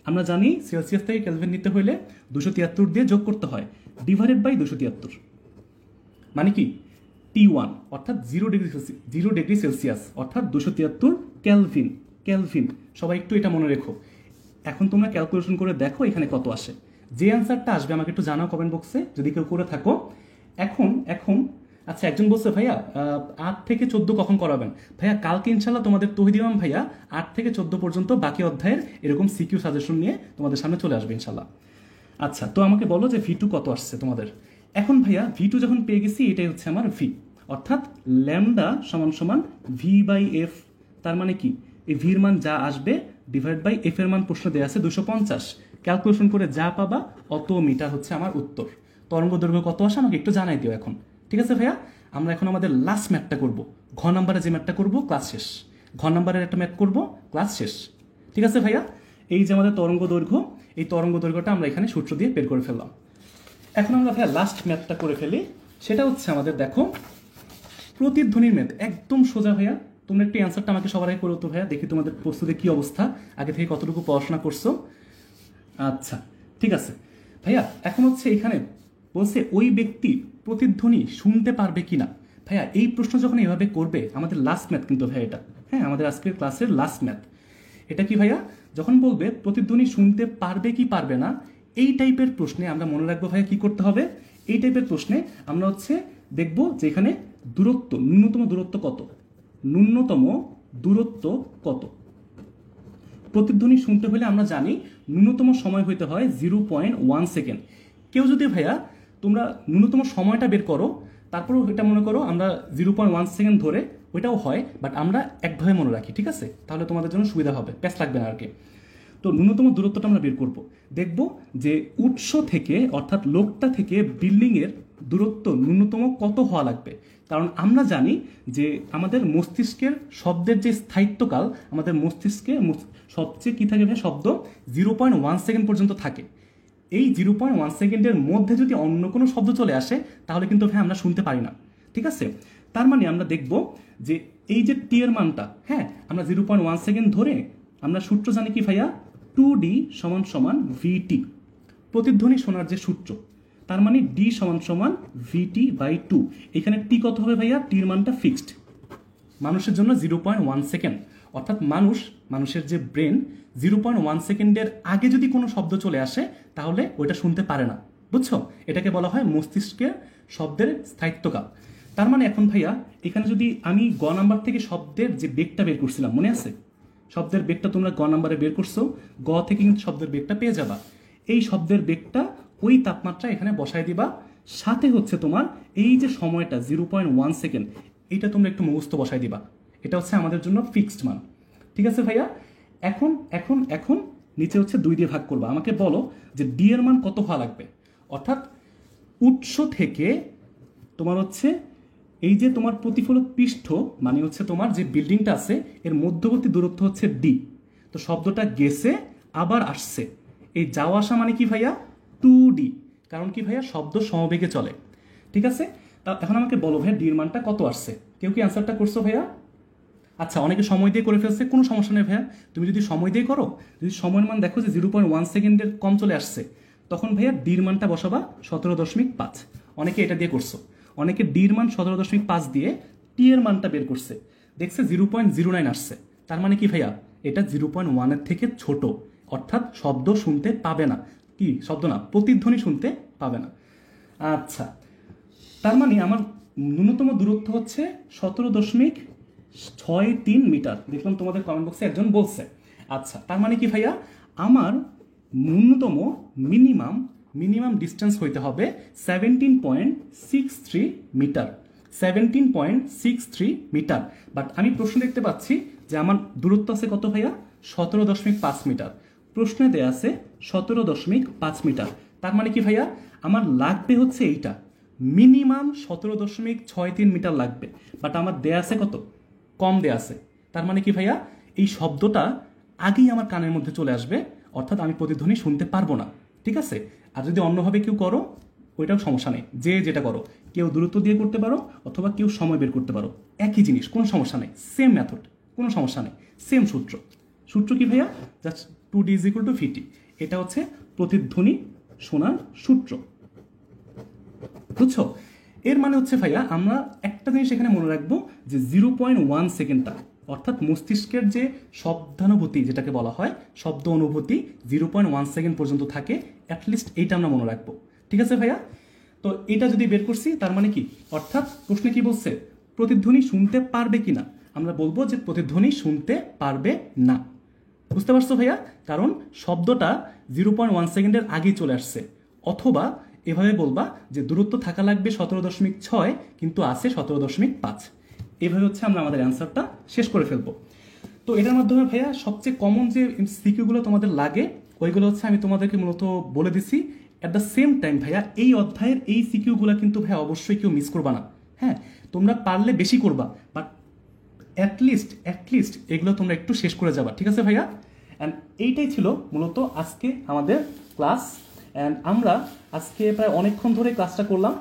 আমরা জানি সেলসিয়াস থেকে কেলভিন নিতে হলে 273 দিয়ে যোগ করতে হয়, ডিভাইডেড বাই 273, মানে কি টি1 অর্থাৎ 0 ডিগ্রি সেলসিয়াস অর্থাৎ 273 কেলভিন। কেলভিন সবাই একটু এটা মনে রেখো। এখন তোমরা ক্যালকুলেশন করে দেখো এখানে কত আসে। যে অ্যান্সারটা আসবে আমাকে একটু জানাও কমেন্ট বক্সে, যদি কেউ করে থাকো। এখন আচ্ছা, একজন বলছে ভাইয়া 8 থেকে 14 কখন করাবেন? ভাইয়া কালকে ইনশাল্লাহ তোমাদের তৌহিদ ইমাম ভাইয়া 8 থেকে 14 পর্যন্ত বাকি অধ্যায়ের এরকম সিকিউ সাজেশন নিয়ে তোমাদের সামনে চলে আসবে ইনশাল্লাহ। আচ্ছা, তো আমাকে বলো যে ভি2 কত আসছে তোমাদের। এখন ভাইয়া ভি2 যখন পেয়ে গেছি, এটাই হচ্ছে আমার ভি, অর্থাৎ ল্যামডা সমান সমান ভি বাই এফ। তার মানে কি? এই ভির মান যা আসবে ডিভাইড বাই এফ এর মান প্রশ্ন দেওয়া আছে 250, ক্যালকুলেশন করে যা পাবা অত মিটার হচ্ছে আমার উত্তর। তরঙ্গ দৈর্ঘ্য কত আসে আমাকে একটু জানাই দিও এখন, ঠিক আছে ভাইয়া? আমরা এখন আমাদের লাস্ট ম্যাথটা করব, ঘ নাম্বারে যে ম্যাথটা করব ক্লাস শেষ। ঘ নাম্বারের একটা ম্যাথ করব, ক্লাস শেষ, ঠিক আছে ভাইয়া? এই যে আমাদের তরঙ্গ দৈর্ঘ্য, এই তরঙ্গ দৈর্ঘ্যটা আমরা এখানে সূত্র দিয়ে বের করে ফেললাম। এখন আমরা ভাইয়া লাস্ট ম্যাথটা করে ফেলি, সেটা হচ্ছে আমাদের দেখো প্রতিধ্বনির ম্যাথ, একদম সোজা ভাইয়া। তোমরা একটু অ্যান্সারটা আমাকে সবার আগে করো তো ভাইয়া, দেখি তোমাদের প্রস্তুতির কী অবস্থা, আগে থেকে কতটুকু পড়াশোনা করছো। আচ্ছা ঠিক আছে ভাইয়া, এখন হচ্ছে এখানে বলছে ওই ব্যক্তি প্রতিধ্বনি শুনতে পারবে কিনা। ভাইয়া এই প্রশ্ন যখন এভাবে করবে, আমাদের লাস্ট ম্যাথ কিন্তু ভাইয়া এটা, হ্যাঁ আমাদের আজকের ক্লাসের লাস্ট ম্যাথ। এটা কি ভাইয়া, যখন বলবে প্রতিধ্বনি শুনতে পারবে কি পারবে না, এই টাইপের প্রশ্নে আমরা মনে রাখবো ভাইয়া কি করতে হবে। এই টাইপের প্রশ্নে আমরা হচ্ছে দেখবো যে এখানে দূরত্ব, ন্যূনতম দূরত্ব কত, ন্যূনতম দূরত্ব কত। প্রতিধ্বনি শুনতে হলে আমরা জানি ন্যূনতম সময় হইতে হয় 0.1 সেকেন্ড। কেউ যদি ভাইয়া তোমরা ন্যূনতম সময়টা বের করো, তারপরেও এটা মনে করো আমরা 0.1 সেকেন্ড ধরে, ওইটাও হয়, বাট আমরা একভাবে মনে রাখি, ঠিক আছে, তাহলে তোমাদের জন্য সুবিধা হবে, প্যাচ লাগবে না আর কি। তো ন্যূনতম দূরত্বটা আমরা বের করব, দেখব যে উৎস থেকে অর্থাৎ লোকটা থেকে বিল্ডিংয়ের দূরত্ব ন্যূনতম কত হওয়া লাগবে। কারণ আমরা জানি যে আমাদের মস্তিষ্কের শব্দের যে স্থায়িত্বকাল, আমাদের মস্তিষ্কে সবচেয়ে কী থাকে ভাই, শব্দ 0.1 সেকেন্ড পর্যন্ত থাকে। এই 0.1 সেকেন্ডের মধ্যে যদি অন্য কোনো শব্দ চলে আসে, তাহলে কিন্তু ভাই আমরা শুনতে পারি না, ঠিক আছে। তার মানে আমরা দেখব যে এই যে টি এর মানটা, হ্যাঁ আমরা 0.1 সেকেন্ড ধরে আমরা সূত্র জানি কি ভাইয়া, 2D = VT, প্রতিধ্বনি শোনার যে সূত্র, তার মানে D = VT/2। এখানে টি কত হবে ভাইয়া, টির মানটা ফিক্সড, মানুষের জন্য 0.1 সেকেন্ড, অর্থাৎ মানুষের যে ব্রেন 0.1 সেকেন্ডের আগে যদি কোনো শব্দ চলে আসে, তাহলে ওইটা শুনতে পারে না, বুঝছো। এটাকে বলা হয় মস্তিষ্কের শব্দের স্থায়িত্বকাল। তার মানে এখন ভাইয়া এখানে যদি আমি গ নাম্বার থেকে শব্দের যে বেগটা বের করছিলাম, মনে আছে, শব্দের বেগটা তোমরা গ নাম্বারে বের করছো, গ থেকে কিন্তু শব্দের বেগটা পেয়ে যাবা। এই শব্দের বেগটা ওই তাপমাত্রা এখানে বসায় দিবা, সাথে হচ্ছে তোমার এই যে সময়টা 0.1 সেকেন্ড, এইটা তোমরা একটু মুখস্থ বসায় দিবা। এটা হচ্ছে আমাদের জন্য ফিক্সড মান, ঠিক আছে ভাইয়া। এখন এখন এখন নিচে হচ্ছে 2 দিয়ে ভাগ করবা। আমাকে বলো যে ডি এর মান কত হওয়া লাগবে, অর্থাৎ উৎস থেকে তোমার হচ্ছে এই যে তোমার প্রতিফলক পৃষ্ঠ, মানে হচ্ছে তোমার যে বিল্ডিংটা আছে এর মধ্যবর্তী দূরত্ব হচ্ছে ডি। তো শব্দটা গেছে আবার আসছে, এই যাওয়া আসা মানে কি ভাইয়া, 2D, কারণ কি ভাইয়া শব্দ সমবেগে চলে, ঠিক আছে। তা এখন আমাকে বলো ভাইয়া ডির মানটা কত আসছে, কেউ কি অ্যান্সারটা করছো ভাইয়া? আচ্ছা, অনেকে সময় দিয়ে করে ফেলছে, কোনো সমস্যা নেই ভাইয়া, তুমি যদি সময় দিয়ে করো, যদি সময়ের মান দেখো যে 0.1 সেকেন্ডের কম চলে আসছে, তখন ভাইয়া ডির মানটা বসাবা 17.5। অনেকে এটা দিয়ে করছো, অনেকে ডির মান 17.5 দিয়ে টি এর মানটা বের করছে, দেখছে 0.09 আসছে। তার মানে কি ভাইয়া, এটা 0.1 থেকে ছোট, অর্থাৎ শব্দ শুনতে পাবে না, কি শব্দ না, প্রতিধ্বনি শুনতে পাবে না। আচ্ছা, তার মানে আমার ন্যূনতম দূরত্ব হচ্ছে 17.63 মিটার, দেখলাম তোমাদের কমেন্ট বক্সে একজন বলছে। আচ্ছা, তার মানে কি ভাইয়া, আমার ন্যূনতম মিনিমাম ডিস্টেন্স হইতে হবে 17.63 মিটার, 17.63 মিটার। বাট আমি প্রশ্ন দেখতে পাচ্ছি যে আমার দূরত্ব আছে কত ভাইয়া, 17.5 মিটার। প্রশ্নে দেয়া আছে 17.5 মিটার। তার মানে কি ভাইয়া, আমার লাগবে হচ্ছে এইটা, মিনিমাম 17.63 মিটার লাগবে, বাট আমার দেয়া আছে কত, কম দেয়া আছে। তার মানে কি ভাইয়া, এই শব্দটা আগেই আমার কানের মধ্যে চলে আসবে, অর্থাৎ আমি প্রতিধ্বনি শুনতে পারবো না, ঠিক আছে। আর যদি অন্যভাবে কেউ করো, ওইটাও সমস্যা নেই, যে যেটা করো, কেউ দূরত্ব দিয়ে করতে পারো অথবা কেউ সময় বের করতে পারো, একই জিনিস, কোনো সমস্যা নেই, সেম মেথড, কোনো সমস্যা নেই, সেম সূত্র। সূত্র কি ভাইয়া, জাস্ট 2D = VT, এটা হচ্ছে প্রতিধ্বনি শোনার সূত্র, বুঝছো। এর মানে হচ্ছে ভাইয়া আমরা একটা জিনিস এখানে মনে রাখবো যে 0.1 সেকেন্ডটা, অর্থাৎ মস্তিষ্কের যে শব্দানুভূতি যেটাকে বলা হয়, শব্দ অনুভূতি 0.1 সেকেন্ড পর্যন্ত থাকে, অ্যাটলিস্ট এইটা আমরা মনে রাখবো, ঠিক আছে ভাইয়া। তো এটা যদি বের করছি, তার মানে কি, অর্থাৎ প্রশ্নে কি বলছে, প্রতিধ্বনি শুনতে পারবে কিনা, আমরা বলবো যে প্রতিধ্বনি শুনতে পারবে না, বুঝতে পারছো ভাইয়া, কারণ শব্দটা 0.1 সেকেন্ডের আগেই চলে আসছে। অথবা এভাবে বলবা যে দূরত্ব থাকা লাগবে 17.6, কিন্তু আছে 17.5। এভাবে হচ্ছে আমরা আমাদের অ্যান্সারটা শেষ করে ফেলবো। তো এটার মাধ্যমে ভাইয়া সবচেয়ে কমন যে সিকিউগুলো তোমাদের লাগে, ওইগুলো হচ্ছে আমি তোমাদেরকে মূলত বলে দিছি। অ্যাট দ্য সেম টাইম ভাইয়া এই অধ্যায়ের এই সিকিউগুলো কিন্তু ভাইয়া অবশ্যই কেউ মিস করবা না, হ্যাঁ তোমরা পারলে বেশি করবা, বাট অ্যাটলিস্ট এগুলো তোমরা একটু শেষ করে যাবা, ঠিক আছে ভাইয়া। অ্যান্ড এইটাই ছিল মূলত আজকে আমাদের ক্লাস। অ্যান্ড আমরা আজকে প্রায় অনেকক্ষণ ধরে ক্লাসটা করলাম।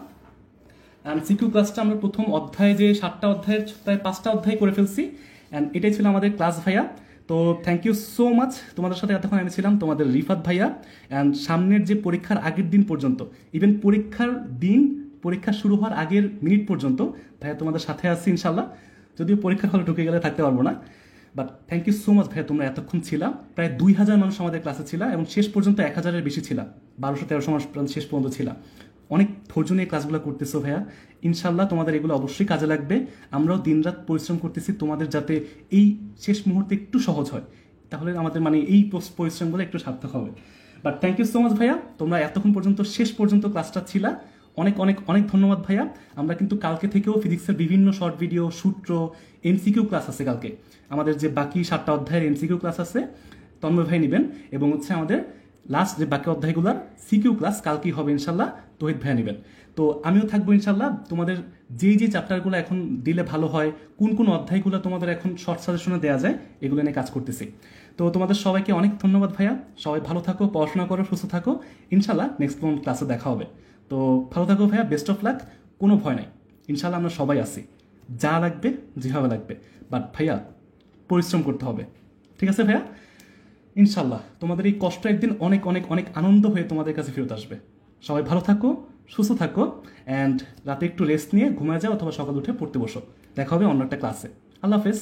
অ্যান্ড সিকিউ ক্লাসটা আমরা প্রথম অধ্যায়ে যে 7টা অধ্যায়ের প্রায় 5টা অধ্যায় করে ফেলছি। অ্যান্ড এটাই ছিল আমাদের ক্লাস ভাইয়া। তো থ্যাংক ইউ সো মাচ। তোমাদের সাথে এতক্ষণ আমি ছিলাম তোমাদের রিফাত ভাইয়া। অ্যান্ড সামনের যে পরীক্ষার আগের দিন পর্যন্ত, ইভেন পরীক্ষার দিন, পরীক্ষা শুরু হওয়ার আগের মিনিট পর্যন্ত ভাইয়া তোমাদের সাথে আছি ইনশাল্লাহ। যদিও পরীক্ষার হলে ঢুকে গেলে থাকতে পারবো না, but thank you so much ভাইয়া, তোমরা এতক্ষণ ছিলা। প্রায় 2000 মানুষ আমাদের ক্লাসে ছিলা এবং শেষ পর্যন্ত 1000-এর বেশি ছিলা, 1200-1300 মানুষ শেষ পর্যন্ত ছিলা। অনেক ধৈর্য নিয়ে ক্লাসগুলো করতেছো ভাইয়া। ইনশাল্লাহ তোমাদের এগুলো অবশ্যই কাজে লাগবে। আমরাও দিনরাত পরিশ্রম করতেছি তোমাদের যাতে এই শেষ মুহূর্তে একটু সহজ হয়, তাহলে আমাদের মানে এই পরিশ্রমগুলো একটু সার্থক হবে। But thank you so much ভাইয়া, তোমরা এতক্ষণ পর্যন্ত শেষ পর্যন্ত ক্লাসটা ছিলা। অনেক অনেক অনেক ধন্যবাদ ভাইয়া। আমরা কিন্তু কালকে থেকেও ফিজিক্সের বিভিন্ন শর্ট ভিডিও, সূত্র, এমসিকিউ ক্লাস আছে কালকে। আমাদের যে বাকি 7টা অধ্যায়ের এমসিকিউ ক্লাস আছে তন্ময় ভাই নেবেন, এবং হচ্ছে আমাদের লাস্ট যে বাকি অধ্যায়গুলোর সিকিউ ক্লাস কালকেই হবে ইনশাল্লাহ, তহিদ ভাইয়া নেবেন। তো আমিও থাকবো ইনশাল্লাহ। তোমাদের যেই যে চ্যাপ্টারগুলো এখন দিলে ভালো হয়, কোন কোন অধ্যায়গুলো তোমাদের এখন শর্ট সাজেশনে দেওয়া যায়, এগুলো নিয়ে কাজ করতেছি। তো তোমাদের সবাইকে অনেক ধন্যবাদ ভাইয়া। সবাই ভালো থাকো, পড়াশোনা করো, সুস্থ থাকো। ইনশাল্লাহ নেক্সট কোন ক্লাসে দেখা হবে। তো ভালো থাকো ভাইয়া, বেস্ট অফ লাক। কোনো ভয় নাই, ইনশাল্লাহ আমরা সবাই আছি। যা লাগবে যেভাবে লাগবে, বাট ভাইয়া পরিশ্রম করতে হবে, ঠিক আছে ভাইয়া? ইনশাল্লাহ তোমাদের এই কষ্ট একদিন অনেক অনেক অনেক আনন্দ হয়ে তোমাদের কাছে ফেরত আসবে। সবাই ভালো থাকো, সুস্থ থাকো, অ্যান্ড রাতে একটু রেস্ট নিয়ে ঘুমায় যাও অথবা সকাল উঠে পড়তে বসো। দেখা হবে অন্য একটা ক্লাসে। আল্লাহ হাফেজ।